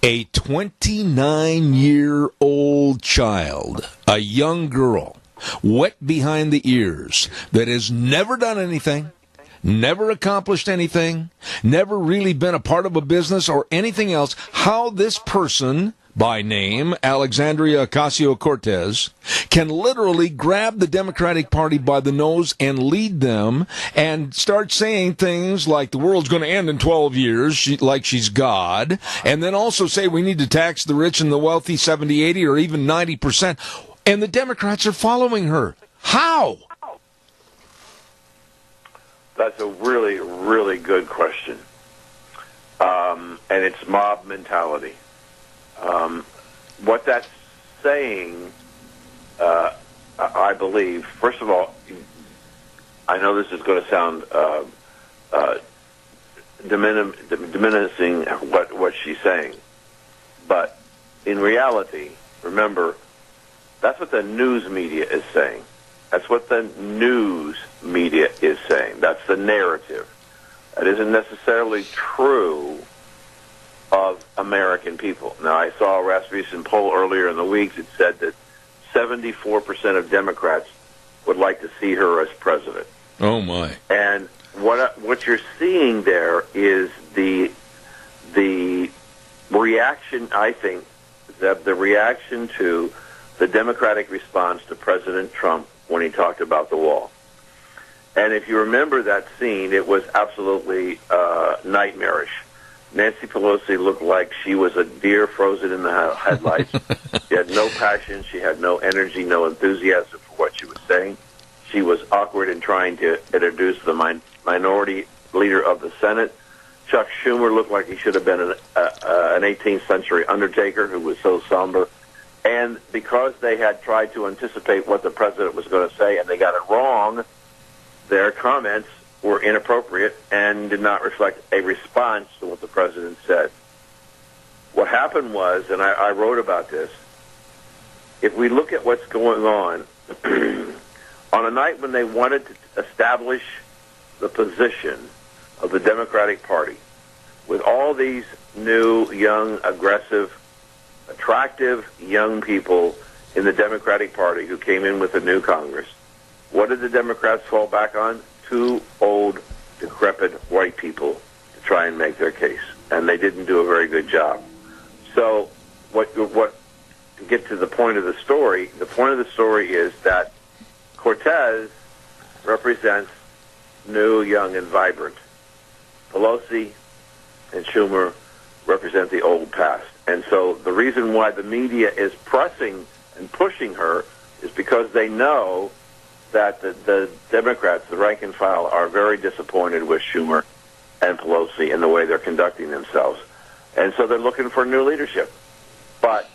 a 29-year-old child, a young girl, wet behind the ears, that has never done anything, never accomplished anything, never really been a part of a business or anything else, how this person by name, Alexandria Ocasio-Cortez, can literally grab the Democratic Party by the nose and lead them and start saying things like the world's going to end in 12 years, like she's God, and then also say we need to tax the rich and the wealthy 70, 80, or even 90%. And the Democrats are following her. How? That's a really, really good question. And it's mob mentality. What that's saying, I believe, first of all, I know this is going to sound diminishing what she's saying, but in reality, remember, that's what the news media is saying. That's what the news media is saying. That's the narrative. That isn't necessarily true of American people. Now, I saw a Rasmussen poll earlier in the week that said that 74% of Democrats would like to see her as president. Oh, my. And what you're seeing there is the reaction, I think, that the reaction to the Democratic response to President Trump when he talked about the wall. And if you remember that scene, it was absolutely nightmarish. Nancy Pelosi looked like she was a deer frozen in the headlights. She had no passion. She had no energy, no enthusiasm for what she was saying. She was awkward in trying to introduce the minority leader of the Senate. Chuck Schumer looked like he should have been an 18th century undertaker who was so somber. And because they had tried to anticipate what the president was going to say and they got it wrong, their comments were inappropriate and did not reflect a response to what the president said. What happened was, and I wrote about this, if we look at what's going on a night when they wanted to establish the position of the Democratic Party, with all these new, young, aggressive, attractive young people in the Democratic Party who came in with a new Congress, what did the Democrats fall back on? Two old, decrepit white people to try and make their case. And they didn't do a very good job. So to get to the point of the story is that Cortez represents new, young, and vibrant. Pelosi and Schumer represent the old past. And so the reason why the media is pressing and pushing her is because they know that the Democrats, the rank and file, are very disappointed with Schumer and Pelosi in the way they're conducting themselves. And so they're looking for new leadership. But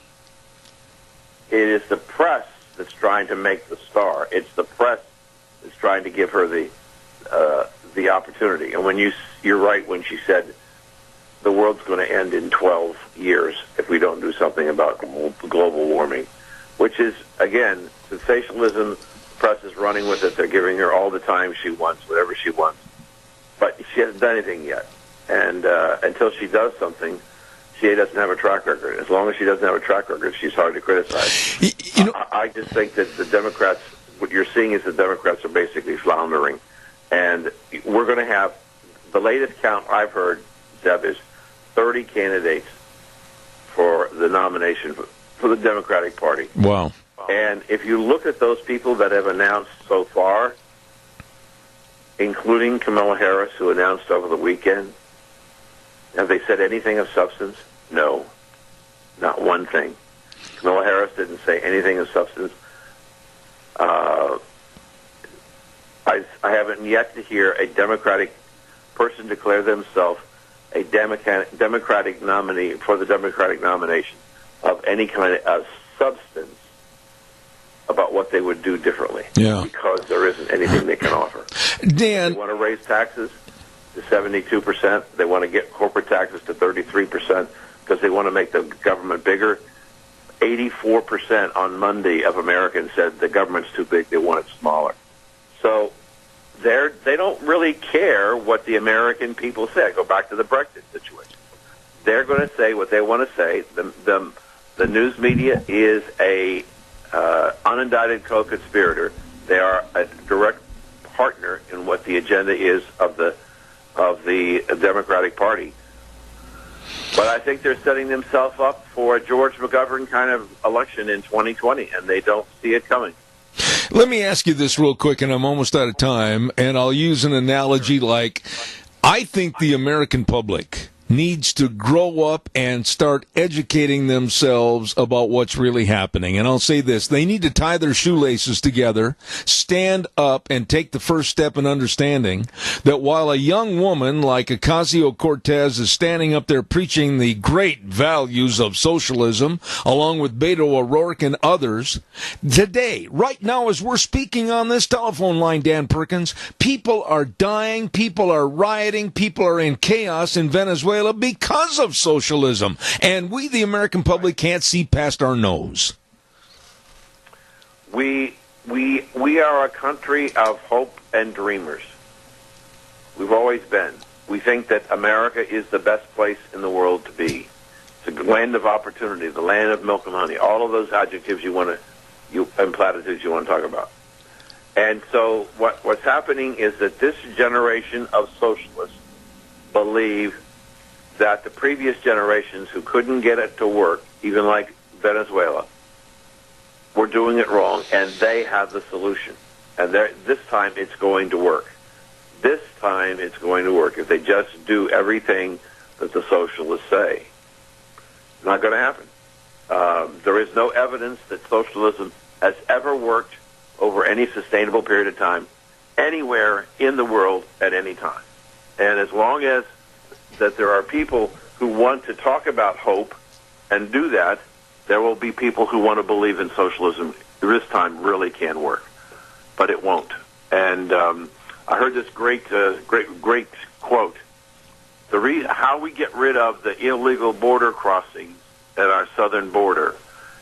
it is the press that's trying to make the star. It's the press that's trying to give her the opportunity. And when you're right when she said the world's going to end in 12 years if we don't do something about global warming, which is, again, sensationalism. The press is running with it. They're giving her all the time she wants, whatever she wants. But she hasn't done anything yet. And until she does something, she doesn't have a track record. As long as she doesn't have a track record, she's hard to criticize. I just think that the Democrats, what you're seeing is the Democrats are basically floundering. And we're going to have, the latest count I've heard, Zeb, is 30 candidates for the nomination for the Democratic Party. Wow. And if you look at those people that have announced so far, including Kamala Harris, who announced over the weekend, have they said anything of substance? No. Not one thing. Kamala Harris didn't say anything of substance. I haven't yet to hear a Democratic person declare themselves a Democratic nominee for the Democratic nomination of any kind of substance about what they would do differently. Yeah. Because there isn't anything they can offer. Dan, They want to raise taxes to 72%. They want to get corporate taxes to 33% because they want to make the government bigger. 84% on Monday of Americans said the government's too big, they want it smaller. So they don't really care what the American people say. Go back to the Brexit situation. They're going to say what they want to say. The news media is a unindicted co-conspirator. They are a direct partner in what the agenda is of the Democratic Party. But I think they're setting themselves up for a George McGovern kind of election in 2020, and they don't see it coming. Let me ask you this real quick, and I'm almost out of time, and I'll use an analogy like I think the American public needs to grow up and start educating themselves about what's really happening. And I'll say this, they need to tie their shoelaces together, stand up, and take the first step in understanding that while a young woman like Ocasio-Cortez is standing up there preaching the great values of socialism, along with Beto O'Rourke and others, today, right now as we're speaking on this telephone line, Dan Perkins, people are dying, people are rioting, people are in chaos in Venezuela because of socialism, and we, the American public, can't see past our nose. We are a country of hope and dreamers. We've always been. We think that America is the best place in the world to be. It's a land of opportunity, the land of milk and honey, all of those adjectives and platitudes you want to talk about. And so what's happening is that this generation of socialists believe that the previous generations who couldn't get it to work, even like Venezuela, were doing it wrong, and they have the solution. And this time it's going to work. This time it's going to work if they just do everything that the socialists say. It's not going to happen. There is no evidence that socialism has ever worked over any sustainable period of time anywhere in the world at any time. And as long as that there are people who want to talk about hope and do that, there will be people who want to believe in socialism. This time really can work, but it won't. And I heard this great quote. How we get rid of the illegal border crossings at our southern border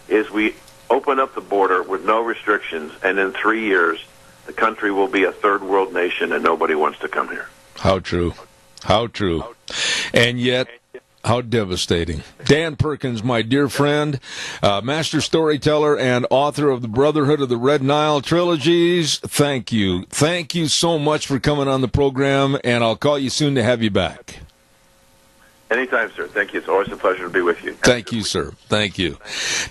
is we open up the border with no restrictions, and in 3 years, the country will be a third world nation and nobody wants to come here. How true. How true. And yet, how devastating. Dan Perkins, my dear friend, master storyteller and author of the Brotherhood of the Red Nile trilogies, thank you. Thank you so much for coming on the program, and I'll call you soon to have you back. Anytime, sir. Thank you. It's always a pleasure to be with you. Thank you, sir. Thank you.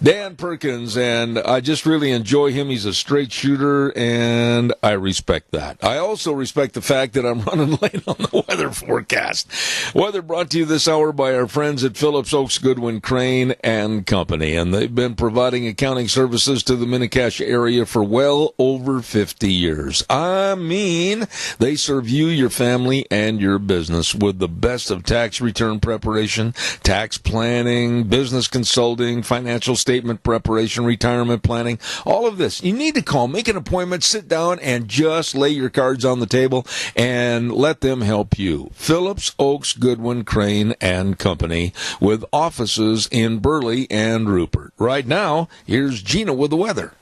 Dan Perkins, and I just really enjoy him. He's a straight shooter, and I respect that. I also respect the fact that I'm running late on the weather forecast. Weather brought to you this hour by our friends at Phillips Oaks Goodwin Crane and Company, and they've been providing accounting services to the Mini-Cash area for well over 50 years. I mean, they serve you, your family, and your business with the best of tax return preparation, tax planning, business consulting, financial statement preparation, retirement planning, all of this. You need to call, make an appointment, sit down, and just lay your cards on the table and let them help you. Phillips Oaks Goodwin Crane and Company with offices in Burley and Rupert. Right now, here's Gina with the weather.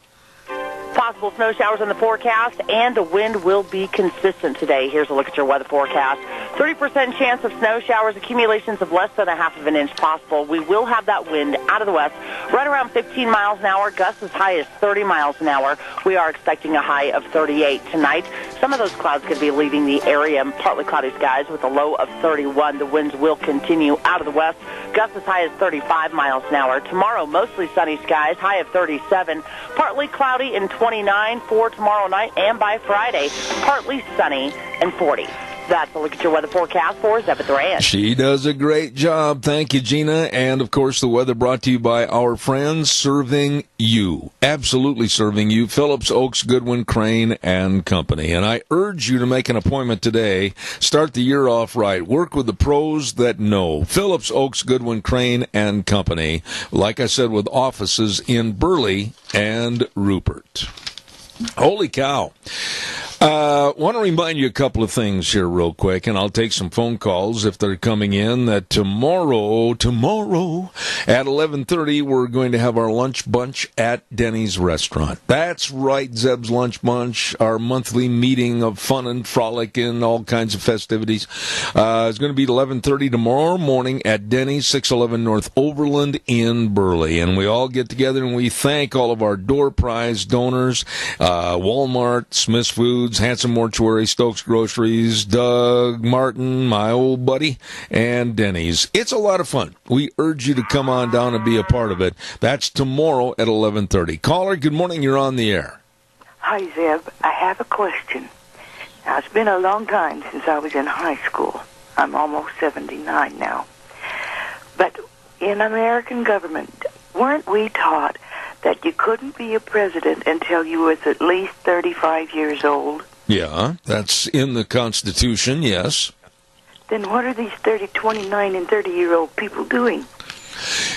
Possible snow showers in the forecast, and the wind will be consistent today. Here's a look at your weather forecast. 30% chance of snow showers, accumulations of less than a half of an inch possible. We will have that wind out of the west, right around 15 miles an hour, gusts as high as 30 miles an hour. We are expecting a high of 38 tonight. Some of those clouds could be leaving the area, partly cloudy skies with a low of 31. The winds will continue out of the west, gusts as high as 35 miles an hour. Tomorrow, mostly sunny skies, high of 37, partly cloudy and 29 for tomorrow night, and by Friday, partly sunny and 40. That's a look at your weather forecast for Zeb at the Ranch. She does a great job. Thank you, Gina. And, of course, the weather brought to you by our friends serving you. Absolutely serving you. Phillips Oaks Goodwin Crane and Company. And I urge you to make an appointment today. Start the year off right. Work with the pros that know. Phillips Oaks Goodwin Crane and Company. Like I said, with offices in Burley and Rupert. Holy cow. Want to remind you a couple of things here real quick, and I'll take some phone calls if they're coming in, that tomorrow at 11:30, we're going to have our lunch bunch at Denny's Restaurant. That's right, Zeb's Lunch Bunch, our monthly meeting of fun and frolic and all kinds of festivities. It's going to be 11:30 tomorrow morning at Denny's, 611 North Overland in Burley. And we all get together and we thank all of our door prize donors, Walmart, Smith's Foods, includes Hanson Mortuary, Stokes Groceries, Doug Martin, my old buddy, and Denny's. It's a lot of fun. We urge you to come on down and be a part of it. That's tomorrow at 11:30. Caller, good morning. You're on the air. Hi, Zeb. I have a question. Now, it's been a long time since I was in high school. I'm almost 79 now. But in American government, weren't we taught that you couldn't be a president until you was at least 35 years old? Yeah, that's in the Constitution, yes. Then what are these 29 and 30-year-old people doing?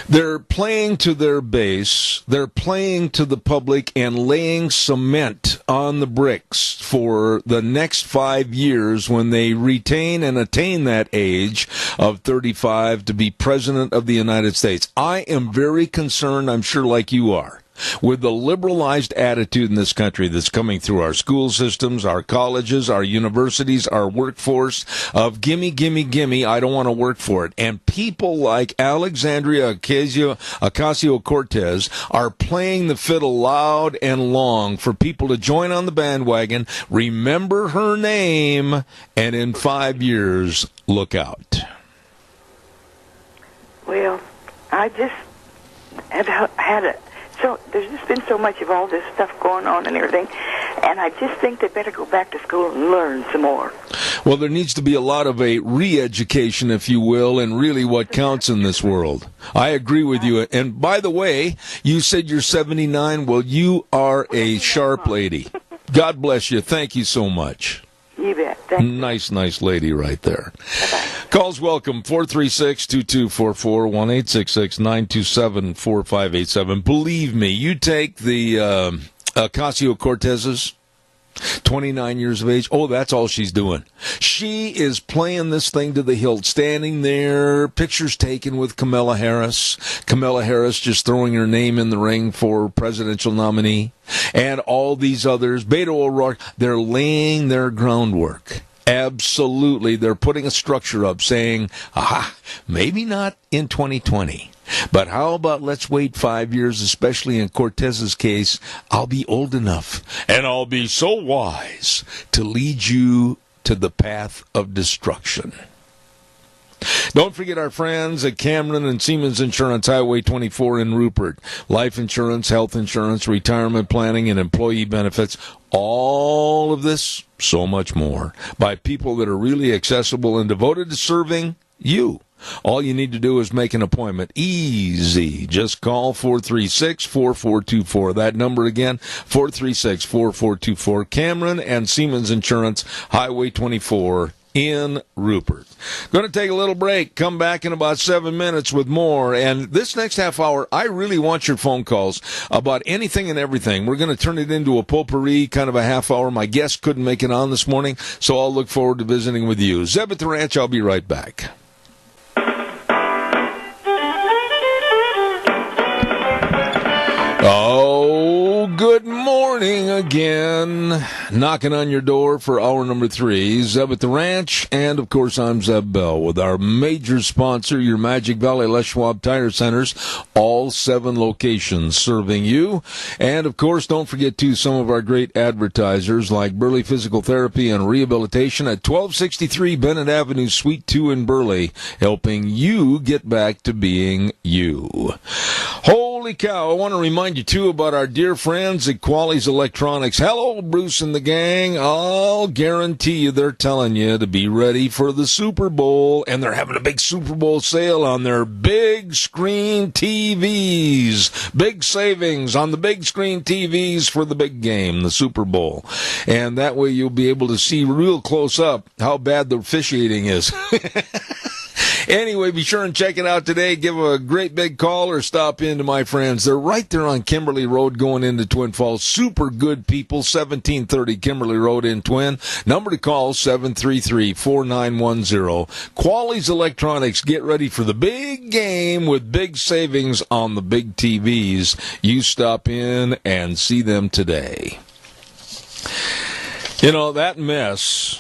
They're playing to their base. They're playing to the public and laying cement on the bricks for the next 5 years when they retain and attain that age of 35 to be president of the United States. I am very concerned, I'm sure like you are, with the liberalized attitude in this country that's coming through our school systems, our colleges, our universities, our workforce of gimme, gimme, gimme, I don't want to work for it. And people like Alexandria Ocasio-Cortez are playing the fiddle loud and long for people to join on the bandwagon, remember her name, and in 5 years, look out. Well, I just have had it. So there's just been so much of all this stuff going on and everything, and I just think they better go back to school and learn some more. Well, there needs to be a lot of a re-education, if you will, and really what counts in this world. I agree with you. And by the way, you said you're 79. Well, you are a sharp lady. God bless you. Thank you so much. You bet. Thank you. Nice lady right there. Bye-bye. Calls welcome, 436-2244, 1-866-927-4587. Believe me, you take the Ocasio-Cortez's 29 years of age. Oh, that's all she's doing. She is playing this thing to the hilt, standing there, pictures taken with Kamala Harris. Kamala Harris just throwing her name in the ring for presidential nominee. And all these others, Beto O'Rourke, they're laying their groundwork. Absolutely. They're putting a structure up saying, maybe not in 2020. But how about let's wait 5 years, especially in Cortez's case. I'll be old enough and I'll be so wise to lead you to the path of destruction. Don't forget our friends at Cameron and Siemens Insurance, Highway 24 in Rupert. Life insurance, health insurance, retirement planning, and employee benefits. All of this, so much more, by people that are really accessible and devoted to serving you. All you need to do is make an appointment. Easy. Just call 436-4424. That number again, 436-4424. Cameron and Siemens Insurance, Highway 24 in Rupert. Going to take a little break. Come back in about 7 minutes with more. And this next half hour, I really want your phone calls about anything and everything. We're going to turn it into a potpourri, kind of a half hour. My guest couldn't make it on this morning, so I'll look forward to visiting with you. Zeb at the Ranch, I'll be right back. Oh, good morning again. Knocking on your door for hour number 3. Zeb at the Ranch, and of course I'm Zeb Bell with our major sponsor, your Magic Valley Les Schwab Tire Centers, all 7 locations serving you. And of course, don't forget too some of our great advertisers like Burley Physical Therapy and Rehabilitation at 1263 Bennett Avenue, Suite 2 in Burley, helping you get back to being you. Holy cow, I want to remind you, too, about our dear friends at Quali's Electronics. Hello, Bruce and the gang. I'll guarantee you they're telling you to be ready for the Super Bowl, and they're having a big Super Bowl sale on their big screen TVs. Big savings on the big screen TVs for the big game, the Super Bowl. And that way you'll be able to see real close up how bad the officiating is. Anyway, be sure and check it out today. Give a great big call or stop in to my friends. They're right there on Kimberly Road going into Twin Falls. Super good people, 1730 Kimberly Road in Twin. Number to call, 733-4910. Quali's Electronics. Get ready for the big game with big savings on the big TVs. You stop in and see them today. You know, that mess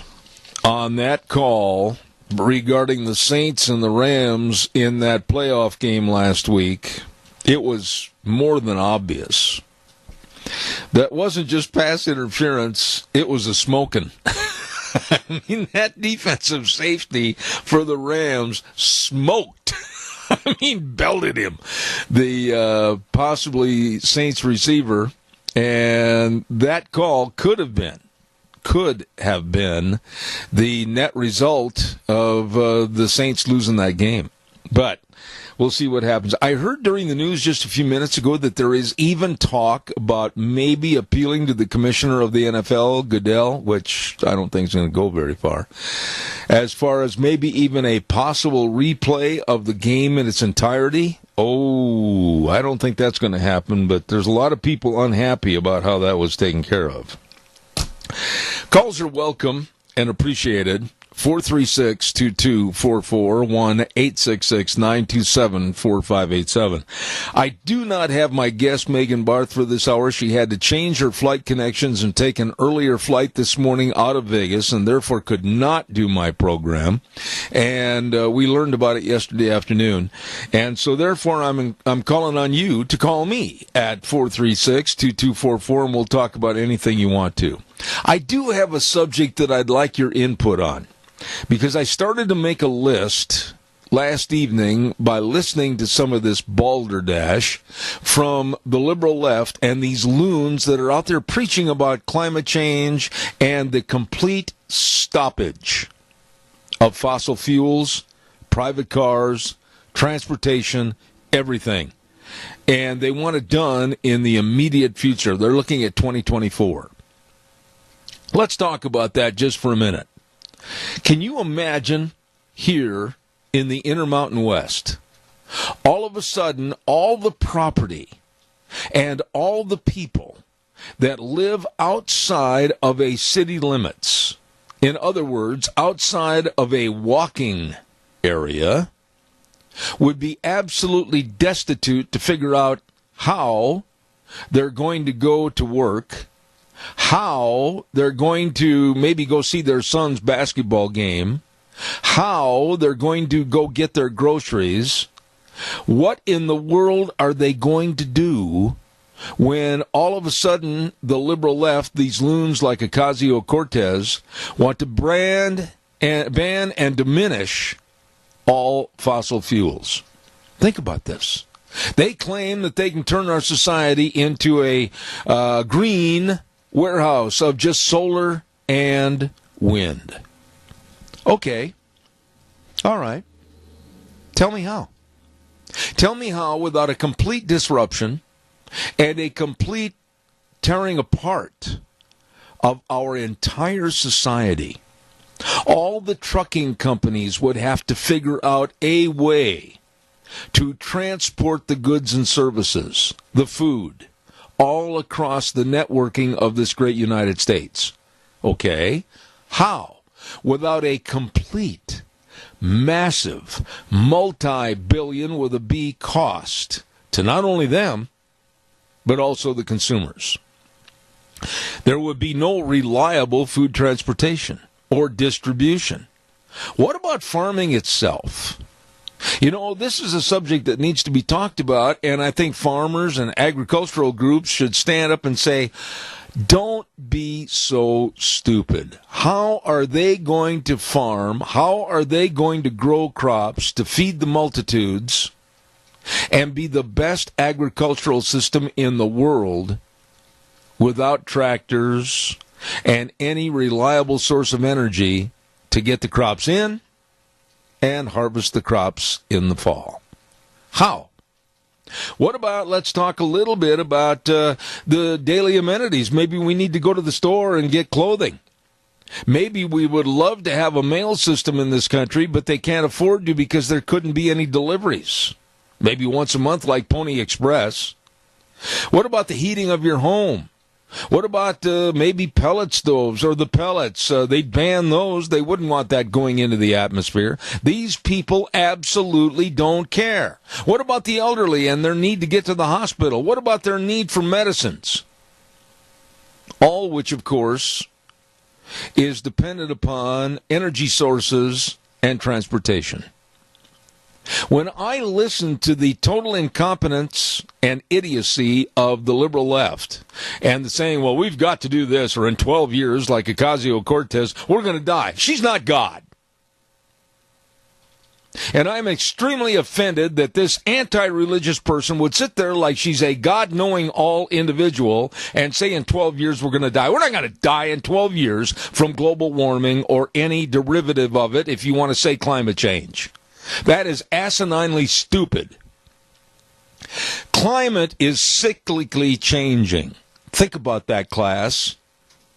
on that call regarding the Saints and the Rams in that playoff game last week, it was more than obvious. That wasn't just pass interference, it was a smoking. I mean, that defensive safety for the Rams smoked. I mean, belted him. The possibly Saints receiver, and that call could have been the net result of the Saints losing that game. But we'll see what happens. I heard during the news just a few minutes ago that there is even talk about maybe appealing to the commissioner of the NFL, Goodell, which I don't think is going to go very far, as far as maybe even a possible replay of the game in its entirety. Oh, I don't think that's going to happen, but there's a lot of people unhappy about how that was taken care of. Calls are welcome and appreciated. 436-2244, 1-866-927-4587. I do not have my guest, Megan Barth, for this hour. She had to change her flight connections and take an earlier flight this morning out of Vegas, and therefore could not do my program. And we learned about it yesterday afternoon. And so therefore I'm calling on you to call me at 436-2244, and we'll talk about anything you want to. I do have a subject that I'd like your input on, because I started to make a list last evening by listening to some of this balderdash from the liberal left and these loons that are out there preaching about climate change and the complete stoppage of fossil fuels, private cars, transportation, everything. And they want it done in the immediate future. They're looking at 2024. Let's talk about that just for a minute. Can you imagine here in the Intermountain West, all of a sudden, all the property and all the people that live outside of a city limits, in other words, outside of a walking area, would be absolutely destitute to figure out how they're going to go to work, how they're going to maybe go see their son's basketball game, how they're going to go get their groceries. What in the world are they going to do when all of a sudden the liberal left, these loons like Ocasio-Cortez, want to ban and diminish all fossil fuels? Think about this. They claim that they can turn our society into a green warehouse of just solar and wind. Okay. All right. Tell me how. Tell me how, without a complete disruption and a complete tearing apart of our entire society, all the trucking companies would have to figure out a way to transport the goods and services, the food, all across the networking of this great United States. Okay? How? Without a complete, massive, multi-billion with a B cost to not only them, but also the consumers. There would be no reliable food transportation or distribution. What about farming itself? You know, this is a subject that needs to be talked about, and I think farmers and agricultural groups should stand up and say, don't be so stupid. How are they going to farm? How are they going to grow crops to feed the multitudes and be the best agricultural system in the world without tractors and any reliable source of energy to get the crops in and harvest the crops in the fall? How? What about, let's talk a little bit about the daily amenities. Maybe we need to go to the store and get clothing. Maybe we would love to have a mail system in this country, but they can't afford to because there couldn't be any deliveries. Maybe once a month like Pony Express. What about the heating of your home? What about maybe pellet stoves or the pellets? They'd ban those. They wouldn't want that going into the atmosphere. These people absolutely don't care. What about the elderly and their need to get to the hospital? What about their need for medicines? All which, of course, is dependent upon energy sources and transportation. When I listen to the total incompetence and idiocy of the liberal left and the saying, well, we've got to do this, or in 12 years, like Ocasio-Cortez, we're going to die. She's not God. And I'm extremely offended that this anti-religious person would sit there like she's a God-knowing all individual and say in 12 years we're going to die. We're not going to die in 12 years from global warming or any derivative of it if you want to say climate change. That is asininely stupid. Climate is cyclically changing. Think about that, class.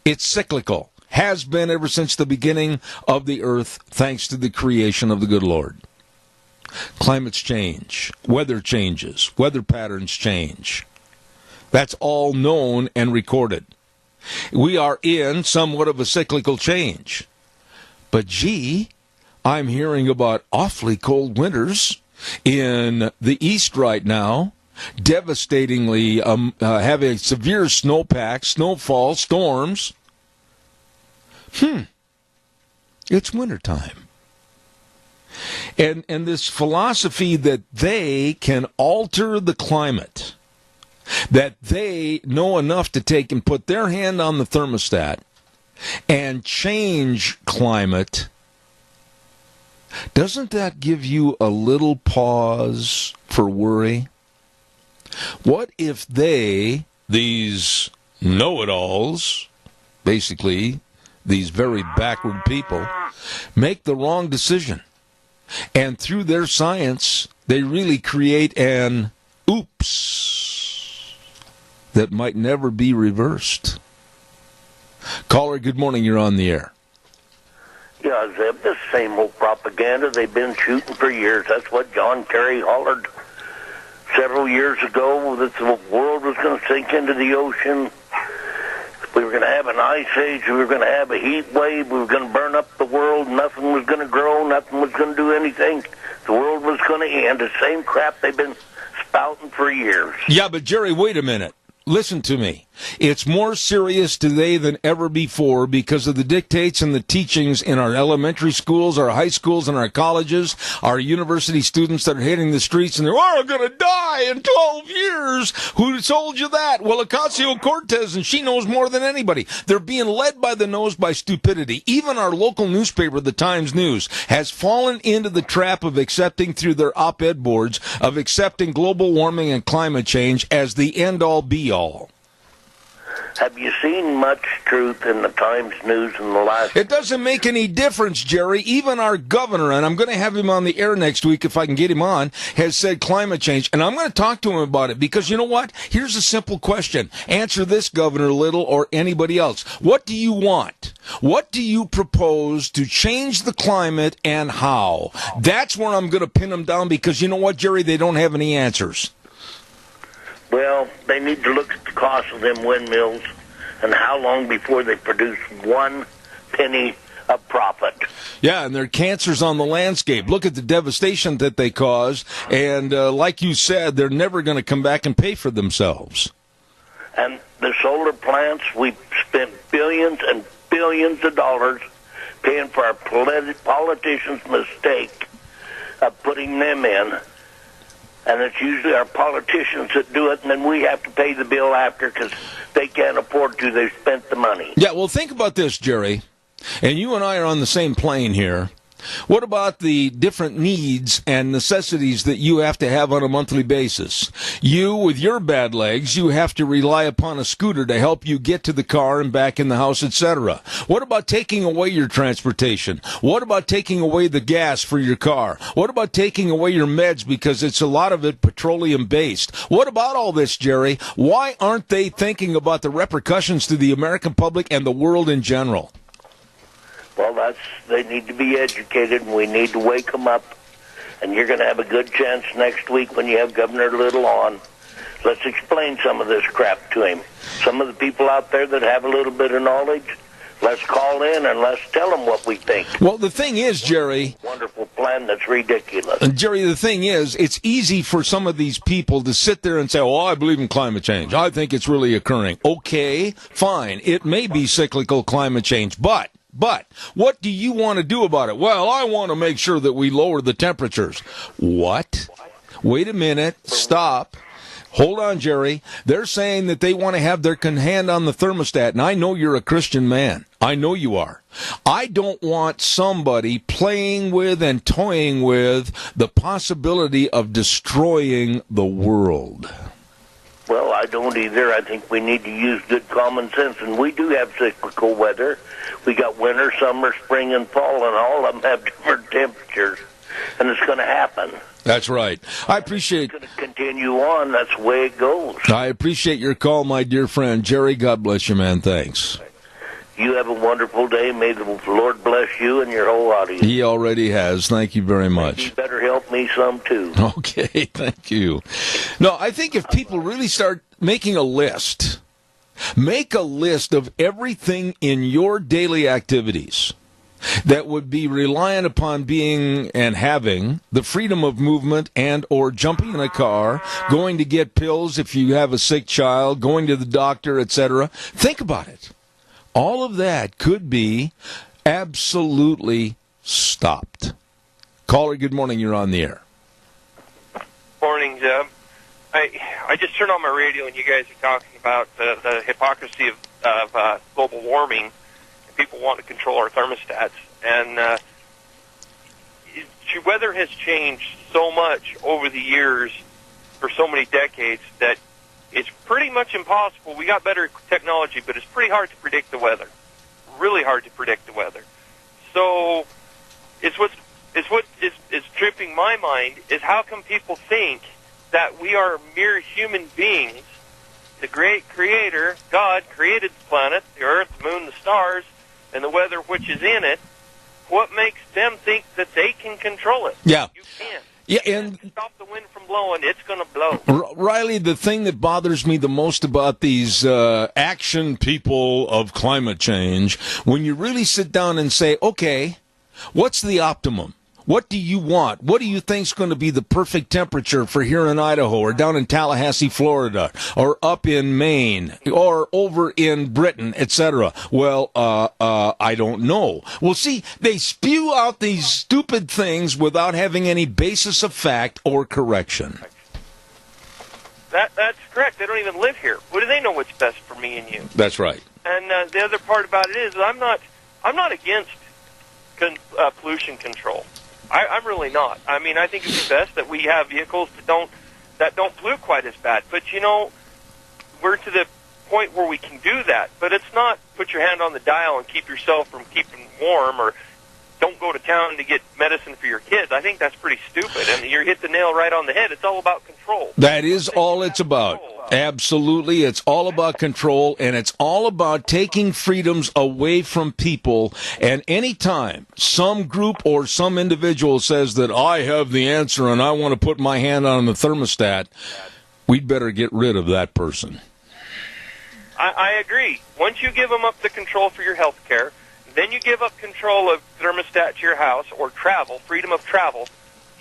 It's cyclical. Has been ever since the beginning of the earth, thanks to the creation of the good Lord. Climates change. Weather changes. Weather patterns change. That's all known and recorded. We are in somewhat of a cyclical change. But gee, I'm hearing about awfully cold winters in the east right now, devastatingly having severe snowpack, snowfall, storms. It's wintertime. And this philosophy that they can alter the climate, that they know enough to take and put their hand on the thermostat and change climate, doesn't that give you a little pause for worry? What if they, these know-it-alls, basically these very backward people, make the wrong decision, and through their science they really create an oops that might never be reversed? Caller, good morning, you're on the air. Yeah, Zeb, this same old propaganda they've been shooting for years. That's what John Kerry hollered several years ago, that the world was going to sink into the ocean. We were going to have an ice age. We were going to have a heat wave. We were going to burn up the world. Nothing was going to grow. Nothing was going to do anything. The world was going to end. The same crap they've been spouting for years. Yeah, but Jerry, wait a minute. Listen to me. It's more serious today than ever before because of the dictates and the teachings in our elementary schools, our high schools, and our colleges, our university students that are hitting the streets and they're, we're going to die in 12 years. Who told you that? Well, Ocasio-Cortez, and she knows more than anybody. They're being led by the nose by stupidity. Even our local newspaper, the Times News, has fallen into the trap of accepting through their op-ed boards of accepting global warming and climate change as the end-all be-all. Have you seen much truth in the Times News in the last... It doesn't make any difference, Jerry. Even our governor, and I'm going to have him on the air next week if I can get him on, has said climate change. And I'm going to talk to him about it because you know what? Here's a simple question. Answer this, Governor Little, or anybody else. What do you want? What do you propose to change the climate and how? That's where I'm going to pin them down because you know what, Jerry? They don't have any answers. Well, they need to look at the cost of them windmills and how long before they produce 1 penny of profit. Yeah, and they're cancers on the landscape. Look at the devastation that they cause, and like you said, they're never going to come back and pay for themselves. And the solar plants, we've spent billions and billions of dollars paying for our politicians' mistake of putting them in. And it's usually our politicians that do it, and then we have to pay the bill after because they can't afford to. They've spent the money. Yeah, well, think about this, Jerry. And you and I are on the same plane here. What about the different needs and necessities that you have to have on a monthly basis? You, with your bad legs, you have to rely upon a scooter to help you get to the car and back in the house, etc. What about taking away your transportation? What about taking away the gas for your car? What about taking away your meds because it's a lot of it petroleum-based? What about all this, Jerry? Why aren't they thinking about the repercussions to the American public and the world in general? Well, they need to be educated, and we need to wake them up. And you're going to have a good chance next week when you have Governor Little on. Let's explain some of this crap to him. Some of the people out there that have a little bit of knowledge, let's call in and let's tell them what we think. Well, the thing is, Jerry... Wonderful plan that's ridiculous. Jerry, the thing is, it's easy for some of these people to sit there and say, oh, I believe in climate change. I think it's really occurring. Okay, fine. It may be cyclical climate change, but But what do you want to do about it? Well, I want to make sure that we lower the temperatures. What? Wait a minute. Stop. Hold on, Jerry. They're saying that they want to have their hand on the thermostat, and I know you're a Christian man. I know you are. I don't want somebody playing with and toying with the possibility of destroying the world. Well, I don't either. I think we need to use good common sense, and we do have cyclical weather. We got winter, summer, spring, and fall, and all of them have different temperatures, and it's going to happen. That's right. I appreciate... It's going to continue on. That's the way it goes. I appreciate your call, my dear friend. Jerry, God bless you, man. Thanks. You have a wonderful day. May the Lord bless you and your whole audience. He already has. Thank you very much. You better help me some, too. Okay, thank you. No, I think if people really start making a list, make a list of everything in your daily activities that would be reliant upon being and having the freedom of movement and or jumping in a car, going to get pills if you have a sick child, going to the doctor, etc. Think about it. All of that could be absolutely stopped. Caller, good morning. You're on the air. Morning, Zeb. I just turned on my radio and you guys are talking about the hypocrisy of global warming. People want to control our thermostats. And weather has changed so much over the years for so many decades that it's pretty much impossible. We got better technology, but it's pretty hard to predict the weather. Really hard to predict the weather. So it's what is tripping my mind is how come people think that we are mere human beings. The great creator, God, created the planet, the earth, the moon, the stars, and the weather which is in it. What makes them think that they can control it? Yeah. You can't. Yeah, and stop the wind from blowing, it's going to blow. Riley, the thing that bothers me the most about these action people of climate change, when you really sit down and say, okay, what's the optimum? What do you want? What do you think is going to be the perfect temperature for here in Idaho or down in Tallahassee, Florida, or up in Maine, or over in Britain, etc.? Well, I don't know. Well, see, they spew out these stupid things without having any basis of fact or correction. That's correct. They don't even live here. What do they know what's best for me and you? That's right. And the other part about it is I'm not against pollution control. I'm really not. I mean, I think it's best that we have vehicles that don't pollute quite as bad. But, you know, we're to the point where we can do that. But it's not put your hand on the dial and keep yourself from keeping warm or don't go to town to get medicine for your kids. I think that's pretty stupid. And you hit the nail right on the head. It's all about control. That is all it's about. Absolutely. It's all about control, and it's all about taking freedoms away from people. And anytime some group or some individual says that I have the answer and I want to put my hand on the thermostat, we'd better get rid of that person. I agree. Once you give them up the control for your health care, then you give up control of thermostat to your house or travel, freedom of travel,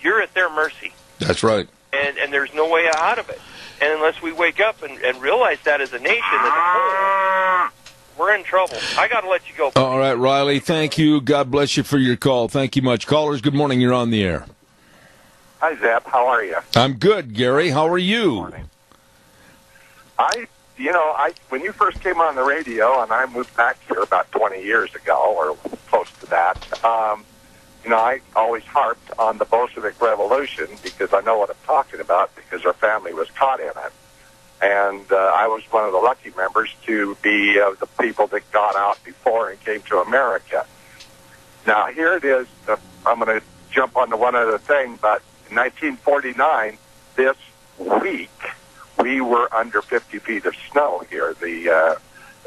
you're at their mercy. That's right. And there's no way out of it. And unless we wake up and realize that as a nation, as a whole, we're in trouble. I got to let you go. All right, Riley, thank you. God bless you for your call. Thank you much. Callers, good morning. You're on the air. Hi, Zeb. How are you? I'm good, Gary. How are you? When you first came on the radio, and I moved back here about 20 years ago, or close to that, I always harped on the Bolshevik Revolution because I know what I'm talking about because our family was caught in it. And I was one of the lucky members to be the people that got out before and came to America. Now, here it is. I'm going to jump on to one other thing, but in 1949, this week, we were under 50 feet of snow here. The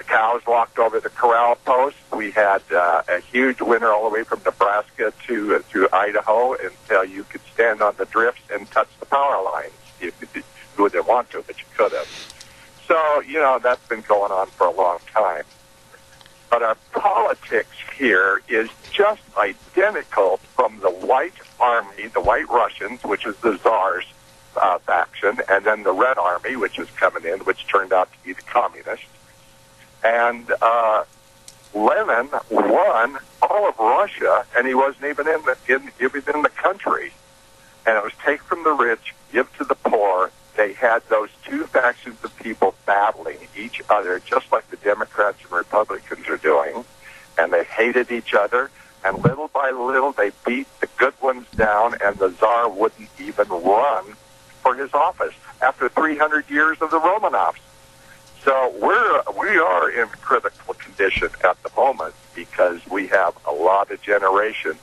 cows walked over the corral post. We had a huge winter all the way from Nebraska to Idaho until you could stand on the drifts and touch the power lines. You wouldn't want to, but you could have. So, that's been going on for a long time. But our politics here is just identical from the White Army, the White Russians, which is the Tsar's faction, and then the Red Army, which is coming in, which turned out to be the communists. And Lenin won all of Russia, and he wasn't even in the country. And it was take from the rich, give to the poor. They had those two factions of people battling each other, just like the Democrats and Republicans are doing. And they hated each other. And little by little, they beat the good ones down, and the Tsar wouldn't even run for his office after 300 years of the Romanovs. So we are in critical condition at the moment because we have a lot of generations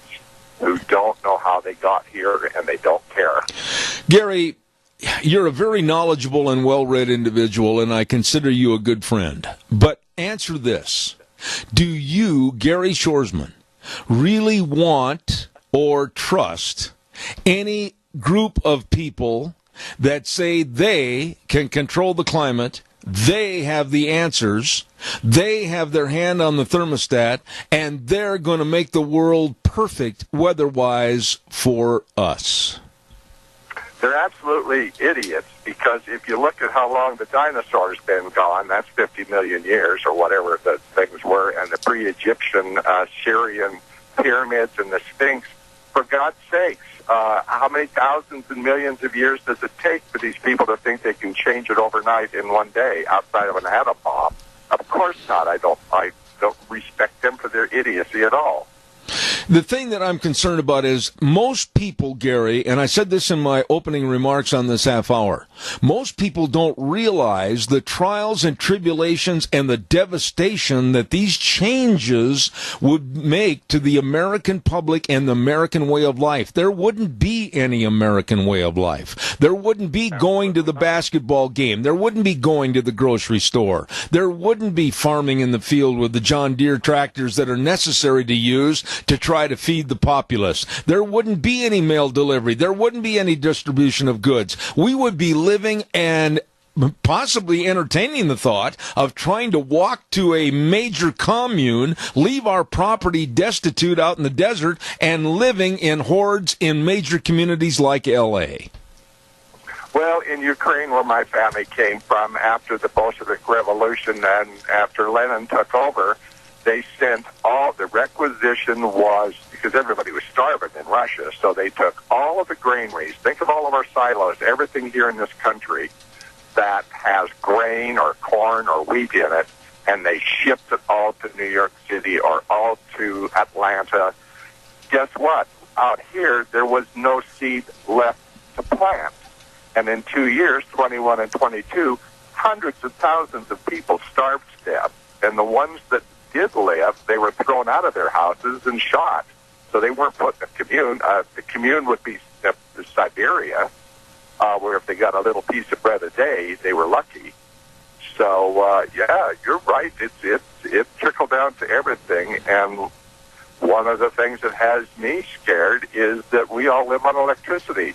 who don't know how they got here, and they don't care. Gary, you're a very knowledgeable and well-read individual, and I consider you a good friend. But answer this. Do you, Gary Shoresman, really want or trust any group of people that say they can control the climate, they have the answers, they have their hand on the thermostat, and they're going to make the world perfect weather-wise for us? They're absolutely idiots, because if you look at how long the dinosaurs been gone, that's 50 million years or whatever the things were, and the pre-Egyptian Syrian pyramids and the Sphinx, for God's sakes, how many thousands and millions of years does it take for these people to think they can change it overnight in one day outside of an atom bomb? Of course not. I don't respect them for their idiocy at all. The thing that I'm concerned about is most people, Gary, and I said this in my opening remarks on this half hour, most people don't realize the trials and tribulations and the devastation that these changes would make to the American public and the American way of life. There wouldn't be any American way of life. There wouldn't be going to the basketball game. There wouldn't be going to the grocery store. There wouldn't be farming in the field with the John Deere tractors that are necessary to use to try to feed the populace. There wouldn't be any mail delivery. There wouldn't be any distribution of goods. We would be living and possibly entertaining the thought of trying to walk to a major commune, leave our property destitute out in the desert, and living in hordes in major communities like L.A. Well, in Ukraine, where my family came from, after the Bolshevik Revolution and after Lenin took over, they sent all, the requisition was, because everybody was starving in Russia, so they took all of the granaries, think of all of our silos, everything here in this country that has grain or corn or wheat in it, and they shipped it all to New York City or all to Atlanta. Guess what? Out here, there was no seed left to plant. And in 2 years, 21 and 22, hundreds of thousands of people starved to death. And the ones that did live, they were thrown out of their houses and shot. So they weren't put in a commune. The commune would be Siberia, where if they got a little piece of bread a day, they were lucky. So, yeah, you're right. It trickled down to everything. And one of the things that has me scared is that we all live on electricity.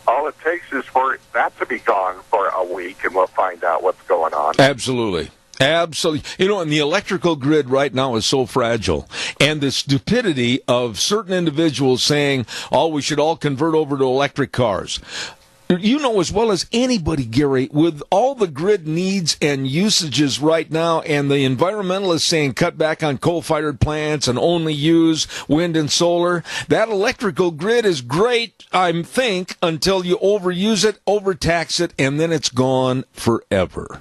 All it takes is for that to be gone for a week, and we'll find out what's going on. Absolutely. Absolutely. You know, and the electrical grid right now is so fragile. And the stupidity of certain individuals saying, oh, we should all convert over to electric cars. You know as well as anybody, Gary, with all the grid needs and usages right now, and the environmentalists saying cut back on coal-fired plants and only use wind and solar, that electrical grid is great, I think, until you overuse it, overtax it, and then it's gone forever.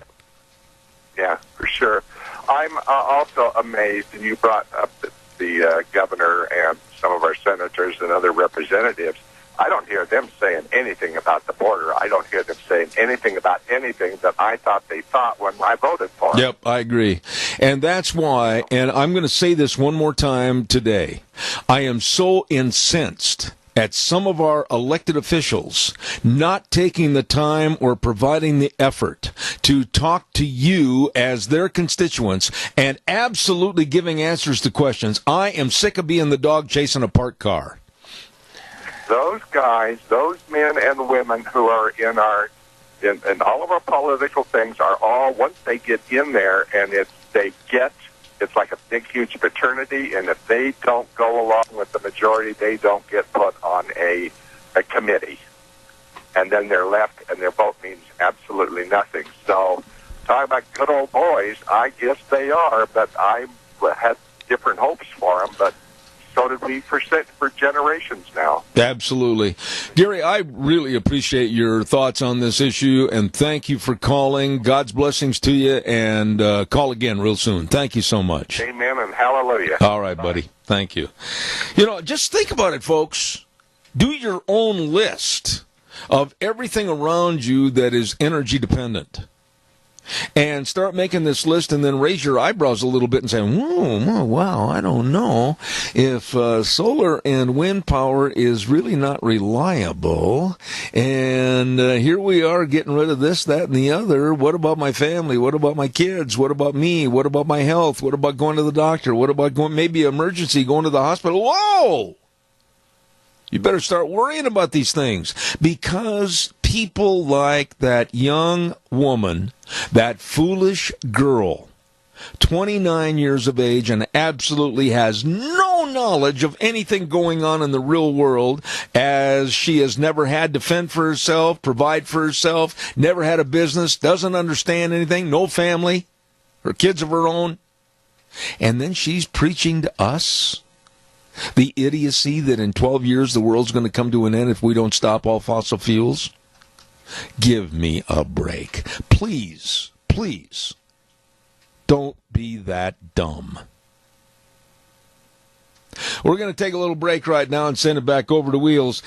Yeah, for sure. I'm also amazed, and you brought up the governor and some of our senators and other representatives. I don't hear them saying anything about the border. I don't hear them saying anything about anything that I thought they thought when I voted for them. Yep, I agree. And that's why, and I'm going to say this one more time today, I am so incensed at some of our elected officials not taking the time or providing the effort to talk to you as their constituents and absolutely giving answers to questions. I am sick of being the dog chasing a parked car. Those guys, those men and women who are in all of our political things are all, once they get in there and it's like a big, huge fraternity, and if they don't go along with the majority, they don't get put on a committee. And then they're left, and their vote means absolutely nothing. So, talking about good old boys, I guess they are, but I had different hopes for them, but so did we for generations now. Absolutely. Gary, I really appreciate your thoughts on this issue, and thank you for calling. God's blessings to you, and call again real soon. Thank you so much. Amen and hallelujah. All right, buddy. Thank you. You know, just think about it, folks. Do your own list of everything around you that is energy dependent. And start making this list, and then raise your eyebrows a little bit and say, whoa, wow, I don't know if solar and wind power is really not reliable. And here we are getting rid of this, that, and the other. What about my family? What about my kids? What about me? What about my health? What about going to the doctor? What about going, maybe emergency, going to the hospital? Whoa! You better start worrying about these things, because people like that young woman, that foolish girl, 29 years of age, and absolutely has no knowledge of anything going on in the real world, as she has never had to fend for herself, provide for herself, never had a business, doesn't understand anything, no family, her kids of her own. And then she's preaching to us the idiocy that in 12 years the world's going to come to an end if we don't stop all fossil fuels. Give me a break. Please, please, don't be that dumb. We're going to take a little break right now and send it back over to Wheels.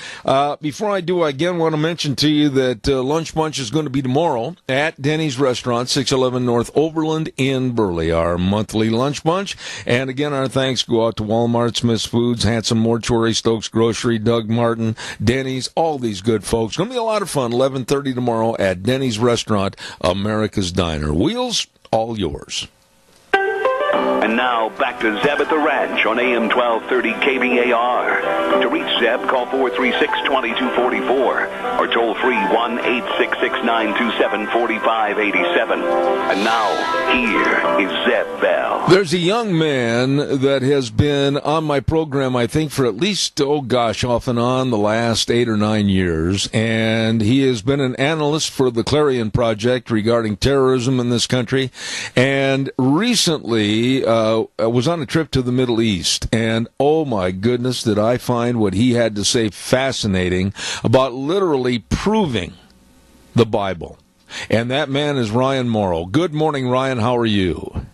Before I do, I again want to mention to you that Lunch Bunch is going to be tomorrow at Denny's Restaurant, 611 North Overland in Burley, our monthly Lunch Bunch. And again, our thanks go out to Walmart, Smith's Foods, Hanson Mortuary, Stokes Grocery, Doug Martin, Denny's, all these good folks. Going to be a lot of fun, 11:30 tomorrow at Denny's Restaurant, America's Diner. Wheels, all yours. And now, back to Zeb at the Ranch on AM 1230 KBAR. To reach Zeb, call 436-2244 or toll free 1-866-927-4587. And now, here is Zeb Bell. There's a young man that has been on my program, I think, for at least, off and on the last 8 or 9 years. And he has been an analyst for the Clarion Project regarding terrorism in this country. And recently, was on a trip to the Middle East, and oh my goodness, did I find what he had to say fascinating about literally proving the Bible. And that man is Ryan Morrow. Good morning, Ryan. How are you?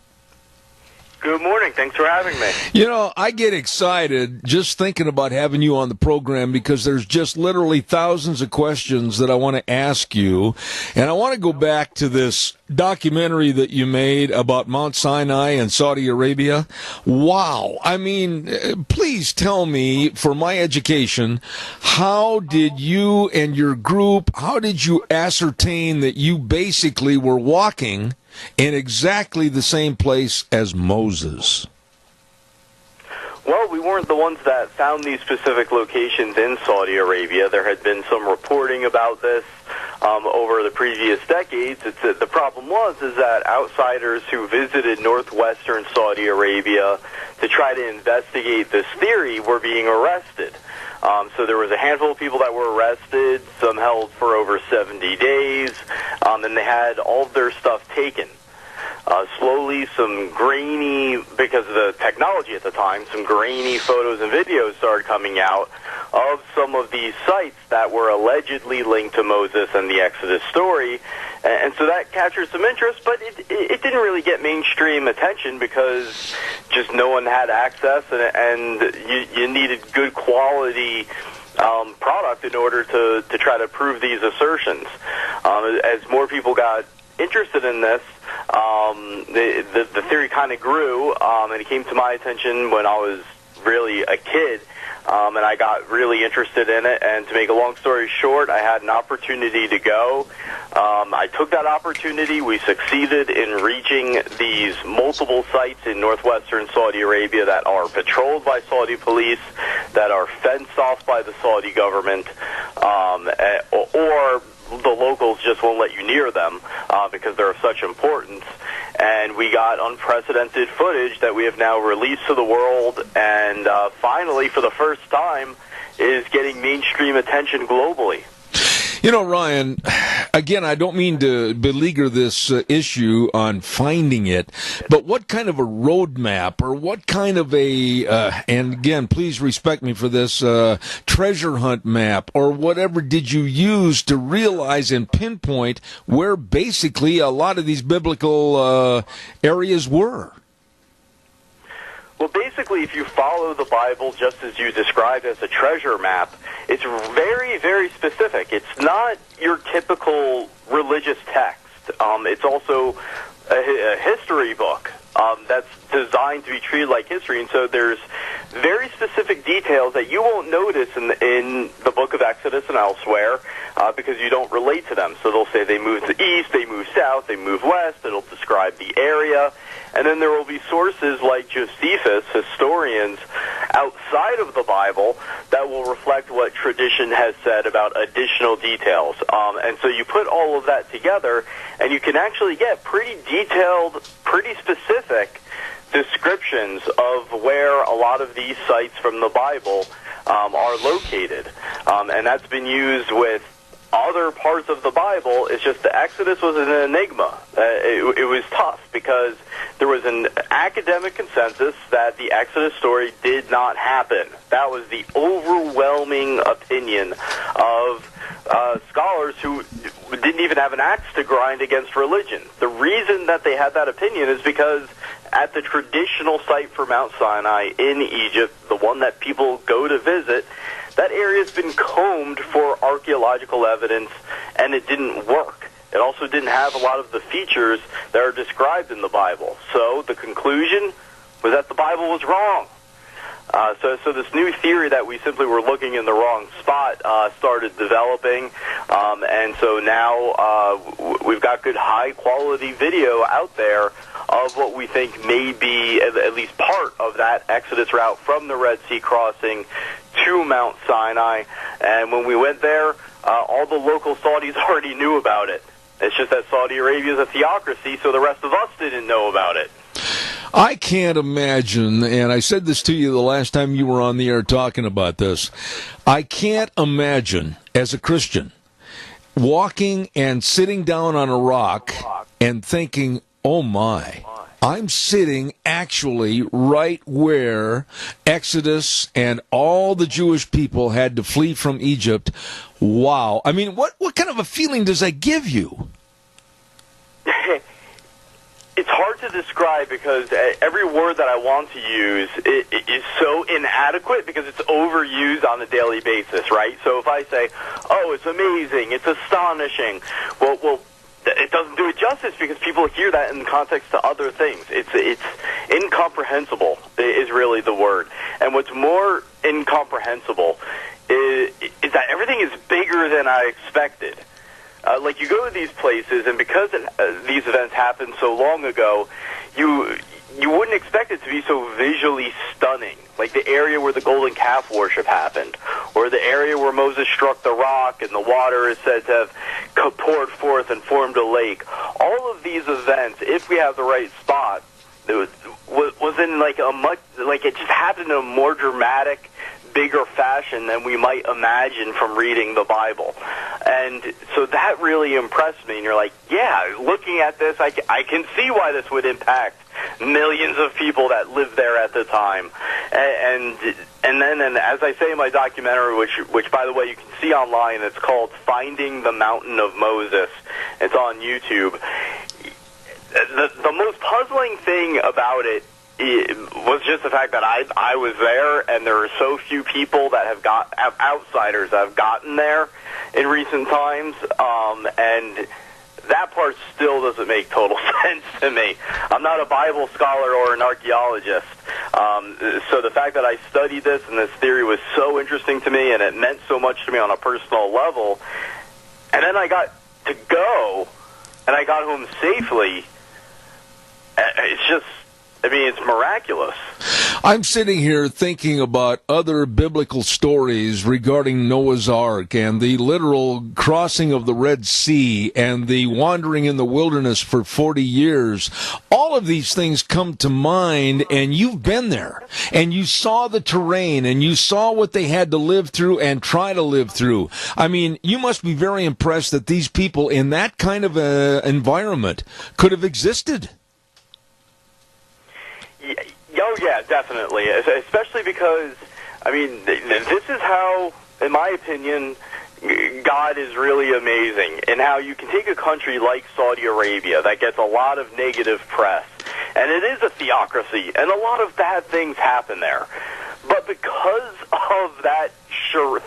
Good morning. Thanks for having me. You know, I get excited just thinking about having you on the program, because there's just literally thousands of questions that I want to ask you. And I want to go back to this documentary that you made about Mount Sinai and Saudi Arabia. Wow. I mean, please tell me, for my education, how did you and your group, how did you ascertain that you basically were walking in exactly the same place as Moses? Well, we weren't the ones that found these specific locations in Saudi Arabia. There had been some reporting about this over the previous decades. The problem is that outsiders who visited northwestern Saudi Arabia to try to investigate this theory were being arrested. So there was a handful of people that were arrested, some held for over 70 days, and they had all of their stuff taken. Slowly, some grainy, because of the technology at the time, some grainy photos and videos started coming out of some of these sites that were allegedly linked to Moses and the Exodus story. And so that captured some interest, but it didn't really get mainstream attention because just no one had access, and you needed good quality product in order to try to prove these assertions. As more people got interested in this, the theory kind of grew, and it came to my attention when I was really a kid, and I got really interested in it. And to make a long story short, I had an opportunity to go. I took that opportunity. We succeeded in reaching these multiple sites in northwestern Saudi Arabia that are patrolled by Saudi police, that are fenced off by the Saudi government, or the locals just won't let you near them because they're of such importance. And we got unprecedented footage that we have now released to the world, and finally, for the first time, is getting mainstream attention globally. You know, Ryan, again, I don't mean to beleaguer this issue on finding it, but what kind of a roadmap or what kind of a, and again, please respect me for this, treasure hunt map or whatever did you use to realize and pinpoint where basically a lot of these biblical areas were? Well, basically, if you follow the Bible just as you described as a treasure map, it's very, very specific. It's not your typical religious text. It's also a history book that's designed to be treated like history. And so there's very specific details that you won't notice in the book of Exodus and elsewhere because you don't relate to them. So they'll say they moved east, they moved south, they moved west. It'll describe the area. And then there will be sources like Josephus, historians outside of the Bible, that will reflect what tradition has said about additional details. And so you put all of that together, and you can actually get pretty detailed, pretty specific descriptions of where a lot of these sites from the Bible are located. And that's been used with other parts of the Bible. It's just the Exodus was an enigma. It was tough because there was an academic consensus that the Exodus story did not happen. That was the overwhelming opinion of scholars who didn't even have an axe to grind against religion. The reason that they had that opinion is because at the traditional site for Mount Sinai in Egypt, the one that people go to visit, that area's been combed for archaeological evidence, and it didn't work. It also didn't have a lot of the features that are described in the Bible. So the conclusion was that the Bible was wrong. So this new theory that we simply were looking in the wrong spot started developing, and so now we've got good high-quality video out there of what we think may be at least part of that Exodus route from the Red Sea crossing to Mount Sinai. And when we went there, all the local Saudis already knew about it. It's just that Saudi Arabia is a theocracy, so the rest of us didn't know about it. I can't imagine, and I said this to you the last time you were on the air talking about this, I can't imagine, as a Christian, walking and sitting down on a rock and thinking, oh my, I'm sitting actually right where Exodus and all the Jewish people had to flee from Egypt. Wow. I mean, what kind of a feeling does that give you? It's hard to describe because every word that I want to use is so inadequate because it's overused on a daily basis, right? So if I say, oh, it's amazing, it's astonishing, well, it doesn't do it justice because people hear that in context to other things. It's incomprehensible is really the word. And what's more incomprehensible is that everything is bigger than I expected. Like you go to these places, and because these events happened so long ago, you wouldn't expect it to be so visually stunning. Like the area where the golden calf worship happened, or the area where Moses struck the rock and the water is said to have poured forth and formed a lake. All of these events, if we have the right spot, was in like it just happened in a more dramatic, bigger fashion than we might imagine from reading the Bible. And so that really impressed me. And you're like, yeah, looking at this, I can see why this would impact millions of people that lived there at the time. And then as I say in my documentary, which by the way you can see online, it's called Finding the Mountain of Moses. It's on YouTube. The most puzzling thing about it was just the fact that I was there, and there are so few people that have outsiders that have gotten there in recent times, and that part still doesn't make total sense to me. I'm not a Bible scholar or an archaeologist, so the fact that I studied this and this theory was so interesting to me, and it meant so much to me on a personal level, and then I got to go, and I got home safely. It's just I mean, it's miraculous. I'm sitting here thinking about other biblical stories regarding Noah's Ark and the literal crossing of the Red Sea and the wandering in the wilderness for 40 years. All of these things come to mind, and you've been there, and you saw the terrain, and you saw what they had to live through and try to live through. I mean, you must be very impressed that these people in that kind of environment could have existed. Oh, yeah, definitely. Especially because, I mean, this is how, in my opinion, God is really amazing. And how you can take a country like Saudi Arabia that gets a lot of negative press. And it is a theocracy, and a lot of bad things happen there. But because of that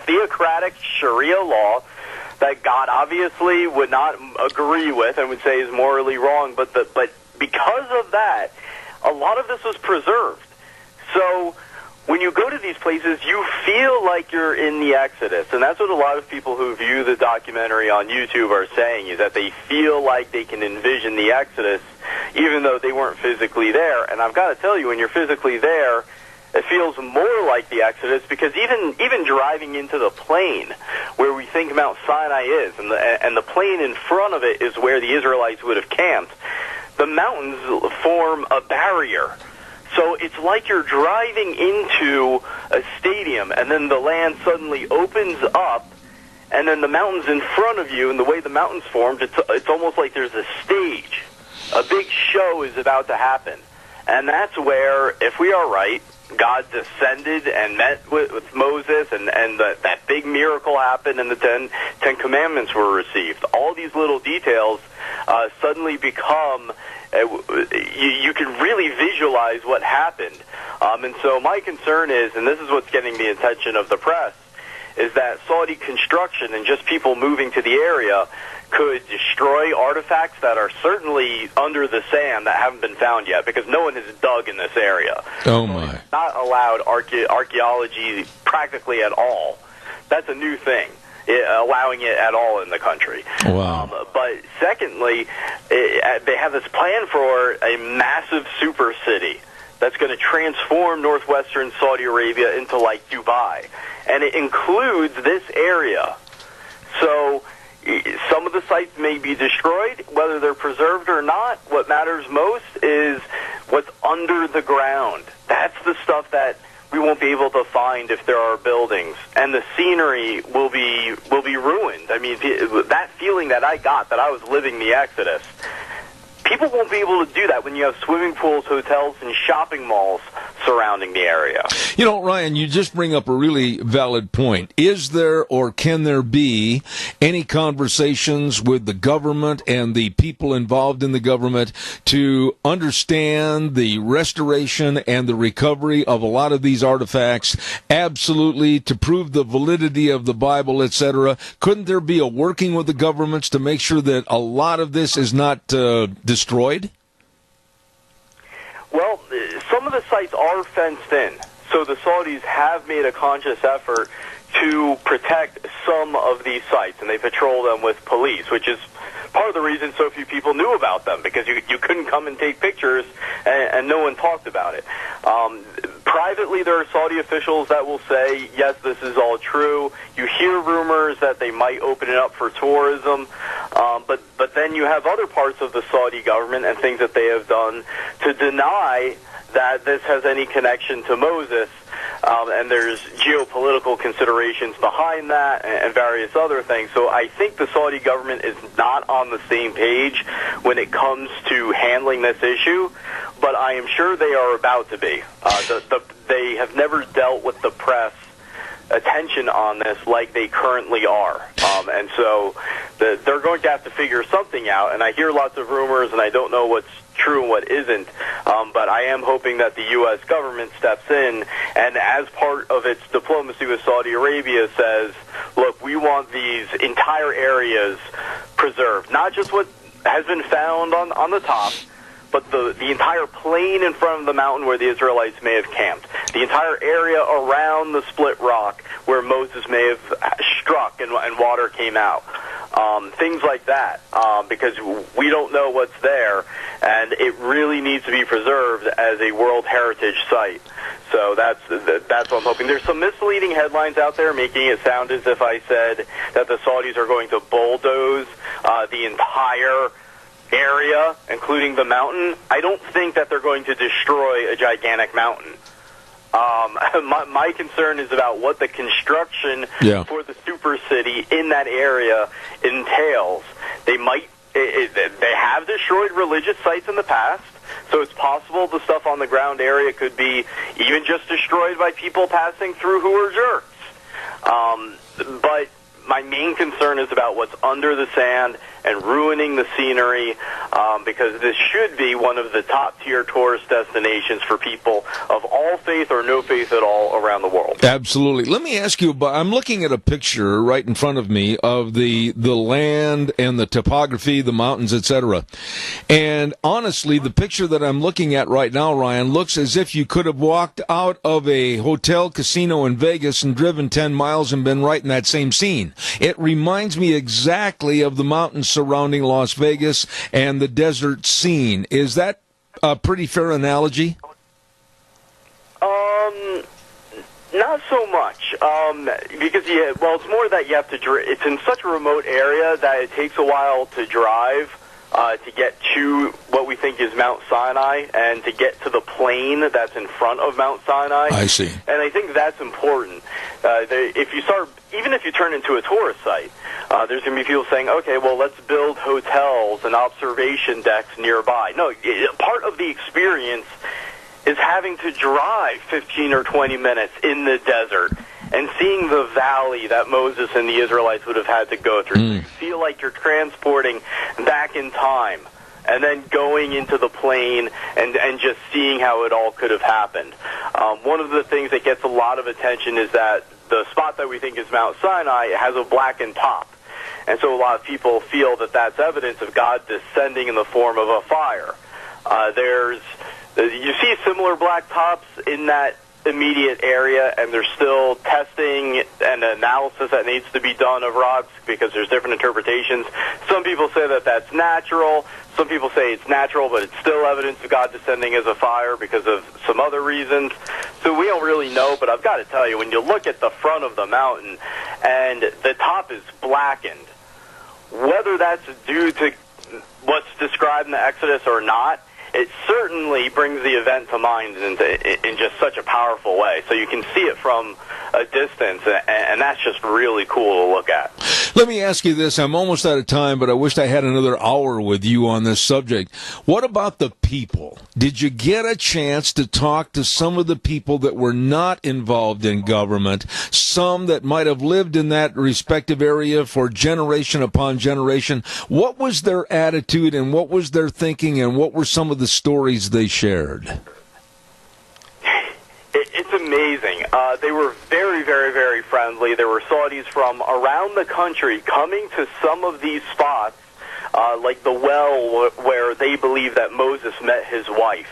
theocratic Sharia law that God obviously would not agree with and would say is morally wrong, but because of that, a lot of this was preserved. So when you go to these places, you feel like you're in the Exodus. And that's what a lot of people who view the documentary on YouTube are saying, is that they feel like they can envision the Exodus, even though they weren't physically there. And I've got to tell you, when you're physically there, it feels more like the Exodus, because even driving into the plain where we think Mount Sinai is, and the plain in front of it is where the Israelites would have camped, the mountains form a barrier. So it's like you're driving into a stadium, and then the land suddenly opens up, and then the mountains in front of you, and the way the mountains formed, it's almost like there's a stage. A big show is about to happen. And that's where, if we are right, God descended and met with Moses, and that big miracle happened, and the Ten Commandments were received. All these little details suddenly become, you can really visualize what happened. And so my concern is, and this is what's getting the attention of the press, is that Saudi construction and just people moving to the area could destroy artifacts that are certainly under the sand that haven't been found yet, because no one has dug in this area. Oh, my. Not allowed archaeology practically at all. That's a new thing, allowing it at all in the country. Wow. But secondly, they have this plan for a massive super city that's going to transform northwestern Saudi Arabia into like Dubai. And it includes this area. So some of the sites may be destroyed, whether they're preserved or not. What matters most is what's under the ground. That's the stuff that we won't be able to find if there are buildings, and the scenery will be ruined. I mean, that feeling that I got, that I was living the Exodus, people won't be able to do that when you have swimming pools, hotels, and shopping malls surrounding the area. You know, Ryan, you just bring up a really valid point. Is there, or can there be, any conversations with the government and the people involved in the government to understand the restoration and the recovery of a lot of these artifacts, absolutely, to prove the validity of the Bible, etc.? Couldn't there be a working with the governments to make sure that a lot of this is not destroyed? Well, some of the sites are fenced in, so the Saudis have made a conscious effort to protect some of these sites, and they patrol them with police, which is part of the reason so few people knew about them, because you couldn't come and take pictures, and no one talked about it. Privately, there are Saudi officials that will say, yes, this is all true. You hear rumors that they might open it up for tourism, but then you have other parts of the Saudi government and things that they have done to deny that this has any connection to Moses, and there's geopolitical considerations behind that and various other things. So I think the Saudi government is not on the same page when it comes to handling this issue, but I am sure they are about to be. They have never dealt with the press attention on this like they currently are. And so they're going to have to figure something out, and I hear lots of rumors, and I don't know what's true and what isn't, but I am hoping that the U.S. government steps in and, as part of its diplomacy with Saudi Arabia, says, look, we want these entire areas preserved, not just what has been found on the top, but the entire plain in front of the mountain where the Israelites may have camped, the entire area around the split rock where Moses may have struck and water came out. things like that, because we don't know what's there, and it really needs to be preserved as a World Heritage Site. So that's what I'm hoping. There's some misleading headlines out there making it sound as if I said that the Saudis are going to bulldoze the entire area, including the mountain. I don't think that they're going to destroy a gigantic mountain. My concern is about what the construction for the super city in that area entails. They have destroyed religious sites in the past, so it's possible the stuff on the ground area could be even just destroyed by people passing through who are jerks. But my main concern is about what's under the sand and ruining the scenery, because this should be one of the top-tier tourist destinations for people of all faith or no faith at all around the world. Absolutely. Let me ask you about, I'm looking at a picture right in front of me of the land and the topography, the mountains, etc. And honestly, the picture that I'm looking at right now, Ryan, looks as if you could have walked out of a hotel casino in Vegas and driven 10 miles and been right in that same scene. It reminds me exactly of the mountains surrounding Las Vegas and the desert scene. Is that a pretty fair analogy? Not so much, because it's more that you have to. It's in such a remote area that it takes a while to drive to get to what we think is Mount Sinai and to get to the plain that's in front of Mount Sinai. I see. And I think that's important. Even if you turn into a tourist site, there's going to be people saying, okay, well, let's build hotels and observation decks nearby. No, part of the experience is having to drive 15 or 20 minutes in the desert and seeing the valley that Moses and the Israelites would have had to go through. You feel like you're transporting back in time and then going into the plain and just seeing how it all could have happened. One of the things that gets a lot of attention is that the spot that we think is Mount Sinai has a blackened top. And so a lot of people feel that that's evidence of God descending in the form of a fire. You see similar black tops in that immediate area, and there's still testing and analysis that needs to be done of rocks because there's different interpretations. Some people say that that's natural. Some people say it's natural, but it's still evidence of God descending as a fire because of some other reasons. So we don't really know, but I've got to tell you, when you look at the front of the mountain and the top is blackened, whether that's due to what's described in the Exodus or not, it certainly brings the event to mind in just such a powerful way. So you can see it from a distance, and that's just really cool to look at. Let me ask you this. I'm almost out of time, but I wished I had another hour with you on this subject. What about the people? Did you get a chance to talk to some of the people that were not involved in government, some that might have lived in that respective area for generation upon generation? What was their attitude, and what was their thinking, and what were some of the stories they shared? It's amazing. They were very, very, very friendly. There were Saudis from around the country coming to some of these spots, like the well where they believe that Moses met his wife,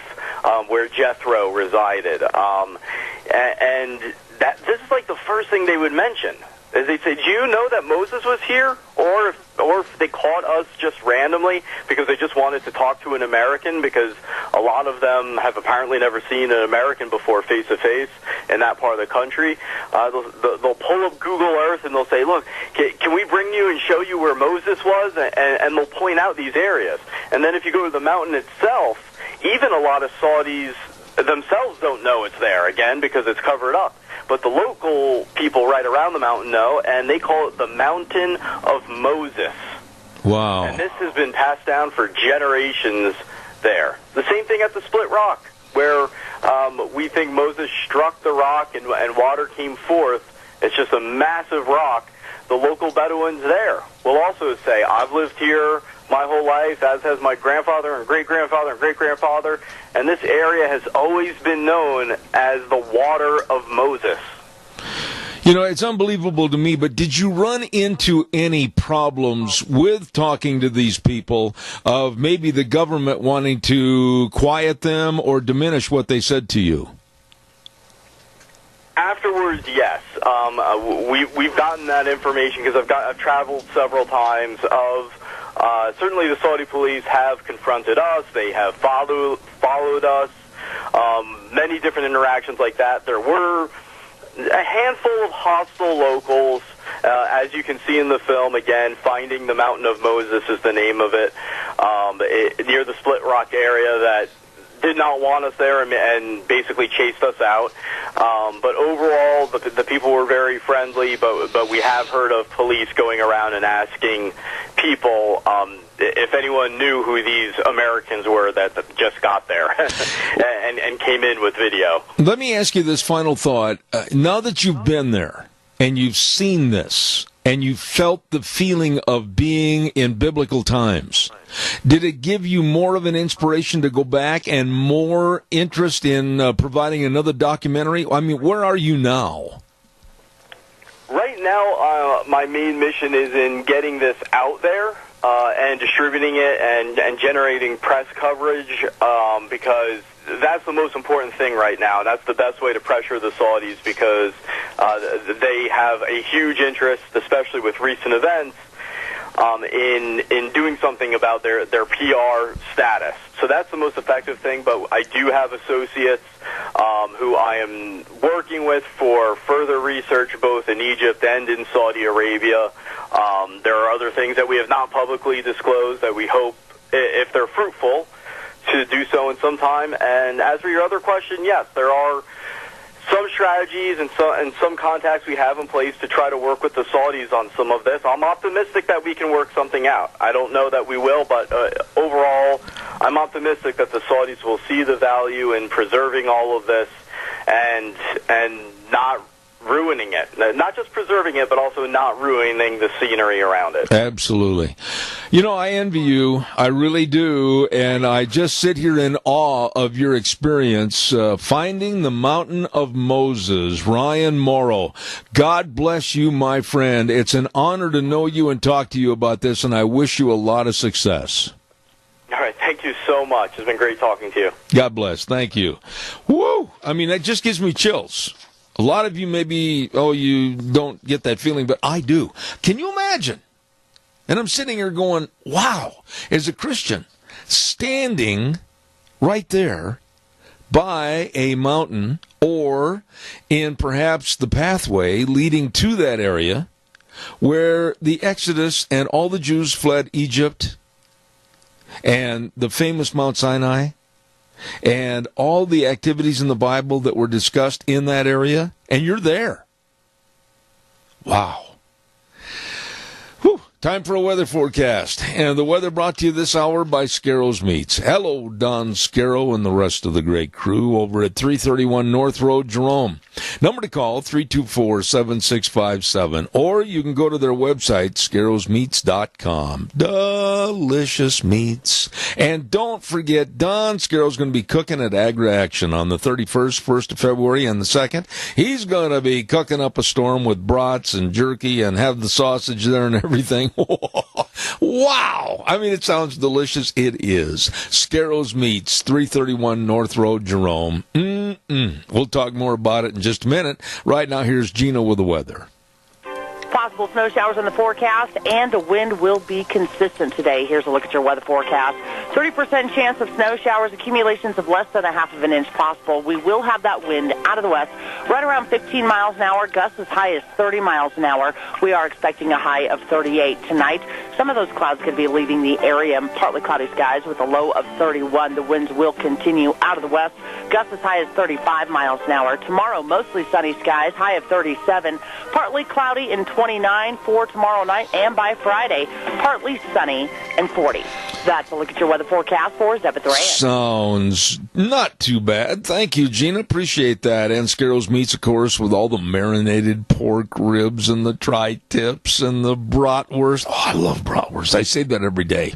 where Jethro resided. And this is like the first thing they would mention. As they say, do you know that Moses was here? Or if they caught us just randomly because they just wanted to talk to an American, because a lot of them have apparently never seen an American before face-to-face in that part of the country. They'll pull up Google Earth and they'll say, look, can we bring you and show you where Moses was? And they'll point out these areas. And then if you go to the mountain itself, even a lot of Saudis themselves don't know it's there, again, because it's covered up. But the local people right around the mountain know, and they call it the Mountain of Moses. Wow. And this has been passed down for generations there. The same thing at the Split Rock, where we think Moses struck the rock and water came forth. It's just a massive rock. The local Bedouins there will also say, I've lived here my whole life, as has my grandfather and great-grandfather and great-grandfather, and this area has always been known as the Water of Moses. You know, it's unbelievable to me, but did you run into any problems with talking to these people of maybe the government wanting to quiet them or diminish what they said to you? Afterwards, yes. We've gotten that information because I've traveled several times. Certainly the Saudi police have confronted us. They have followed us. Many different interactions like that. There were a handful of hostile locals, as you can see in the film. Again, Finding the Mountain of Moses is the name of it, near the Split Rock area, that did not want us there and basically chased us out. But overall, the people were very friendly, but we have heard of police going around and asking people if anyone knew who these Americans were that just got there and came in with video. Let me ask you this final thought. Now that you've been there and you've seen this and you felt the feeling of being in biblical times, did it give you more of an inspiration to go back and more interest in providing another documentary? I mean, where are you now? Right now, my main mission is in getting this out there and distributing it and generating press coverage, because that's the most important thing right now. That's the best way to pressure the Saudis, because they have a huge interest, especially with recent events, in doing something about their PR status. So that's the most effective thing, but I do have associates who I am working with for further research both in Egypt and in Saudi Arabia. There are other things that we have not publicly disclosed that we hope, if they're fruitful, to do so in some time. And as for your other question, yes, there are some strategies and some contacts we have in place to try to work with the Saudis on some of this. I'm optimistic that we can work something out. I don't know that we will, but overall, I'm optimistic that the Saudis will see the value in preserving all of this and not ruining it. Not just preserving it, but also not ruining the scenery around it. Absolutely. You know, I envy you. I really do. And I just sit here in awe of your experience finding the Mountain of Moses. Ryan Morrow, God bless you, my friend. It's an honor to know you and talk to you about this, and I wish you a lot of success. All right. Thank you so much. It's been great talking to you. God bless. Thank you. Woo! I mean, that just gives me chills. A lot of you maybe, you don't get that feeling, but I do. Can you imagine? And I'm sitting here going, wow, as a Christian, standing right there by a mountain or in perhaps the pathway leading to that area where the Exodus and all the Jews fled Egypt and the famous Mount Sinai, and all the activities in the Bible that were discussed in that area, and you're there. Wow. Whew. Time for a weather forecast. And the weather brought to you this hour by Scarro's Meats. Hello, Don Scarrow and the rest of the great crew over at 331 North Road, Jerome. Number to call, 324-7657. Or you can go to their website, scarrowsmeats.com. Delicious meats. And don't forget, Don Scarrow's going to be cooking at Agra Action on the 31st, 1st of February, and the 2nd. He's going to be cooking up a storm with brats and jerky and have the sausage there and everything. Wow! I mean, it sounds delicious. It is. Scarrow's Meats, 331 North Road, Jerome. We'll talk more about it in just a minute. Right now, here's Gina with the weather. Possible snow showers in the forecast, and the wind will be consistent today. Here's a look at your weather forecast. 30% chance of snow showers, accumulations of less than a half of an inch possible. We will have that wind out of the west, right around 15 miles an hour, gusts as high as 30 miles an hour. We are expecting a high of 38 tonight. Some of those clouds could be leaving the area, partly cloudy skies with a low of 31. The winds will continue out of the west, gusts as high as 35 miles an hour. Tomorrow, mostly sunny skies, high of 37, partly cloudy and 29 for tomorrow night, and by Friday, partly sunny and 40. That's a look at your weather forecast for Zeb at the Ranch. Sounds not too bad. Thank you, Gina. Appreciate that. And Scarrow's Meats, of course, with all the marinated pork ribs and the tri-tips and the bratwurst. Oh, I love bratwurst. I say that every day.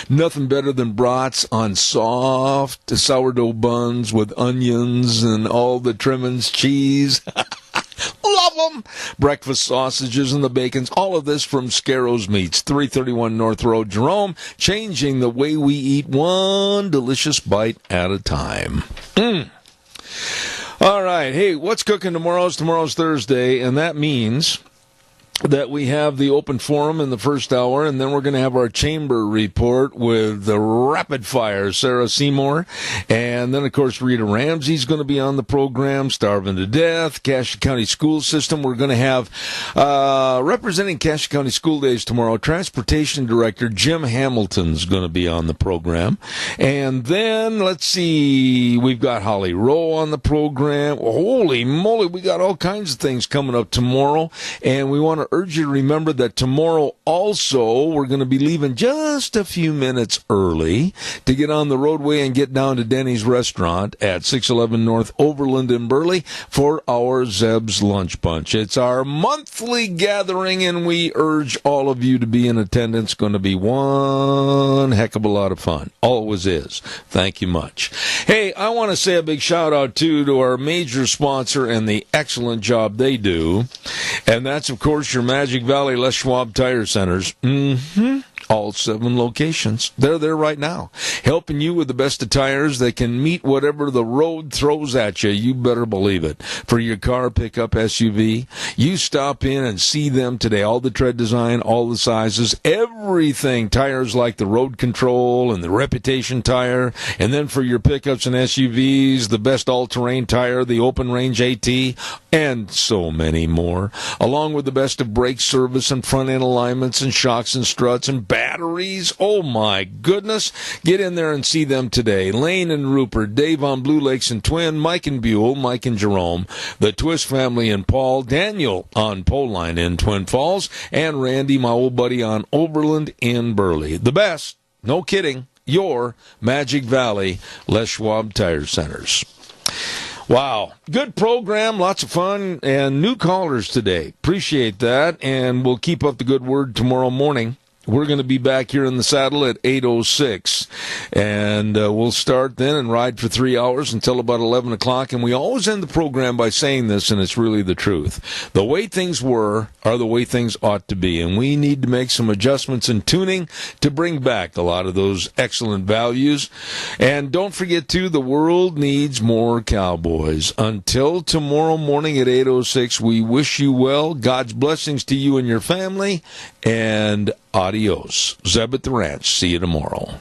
Nothing better than brats on soft sourdough buns with onions and all the trimmings, cheese. Love them. Breakfast sausages and the bacons. All of this from Scarrow's Meats, 331 North Road, Jerome. Changing the way we eat, one delicious bite at a time. All right. Hey, what's cooking tomorrow? Tomorrow's Thursday, and that means that we have the open forum in the first hour, and then we're going to have our chamber report with the rapid fire Sarah Seymour, and then of course Rita Ramsey's going to be on the program, Starving to Death, Cassia County School System. We're going to have representing Cassia County School Days tomorrow, Transportation Director Jim Hamilton's going to be on the program, and then let's see, we've got Holly Rowe on the program. Holy moly, we got all kinds of things coming up tomorrow, and we want to urge you to remember that tomorrow also we're going to be leaving just a few minutes early to get on the roadway and get down to Denny's Restaurant at 611 North Overland in Burley for our Zeb's Lunch Bunch. It's our monthly gathering, and we urge all of you to be in attendance. Going to be one heck of a lot of fun. Always is. Thank you much. Hey, I want to say a big shout out too to our major sponsor and the excellent job they do, and that's of course your Magic Valley Les Schwab Tire Centers. All 7 locations. They're there right now, helping you with the best of tires that can meet whatever the road throws at you. You better believe it. For your car, pickup, SUV, you stop in and see them today. All the tread design, all the sizes, everything. Tires like the Road Control and the Reputation tire. And then for your pickups and SUVs, the best all-terrain tire, the Open Range AT, and so many more. Along with the best of brake service and front-end alignments and shocks and struts and batteries. Oh my goodness. Get in there and see them today. Lane and Rupert, Dave on Blue Lakes and Twin, Mike and Buell, Mike and Jerome, the Twist family and Paul, Daniel on Pole Line in Twin Falls, and Randy, my old buddy, on Overland in Burley. The best, no kidding, your Magic Valley Les Schwab Tire Centers. Wow. Good program, lots of fun, and new callers today. Appreciate that, and we'll keep up the good word tomorrow morning. We're going to be back here in the saddle at 8:06, and we'll start then and ride for 3 hours until about 11 o'clock, and we always end the program by saying this, and it's really the truth. The way things were are the way things ought to be, and we need to make some adjustments in tuning to bring back a lot of those excellent values. And don't forget, too, the world needs more cowboys. Until tomorrow morning at 8:06, we wish you well. God's blessings to you and your family, and adios. Zeb at the Ranch. See you tomorrow.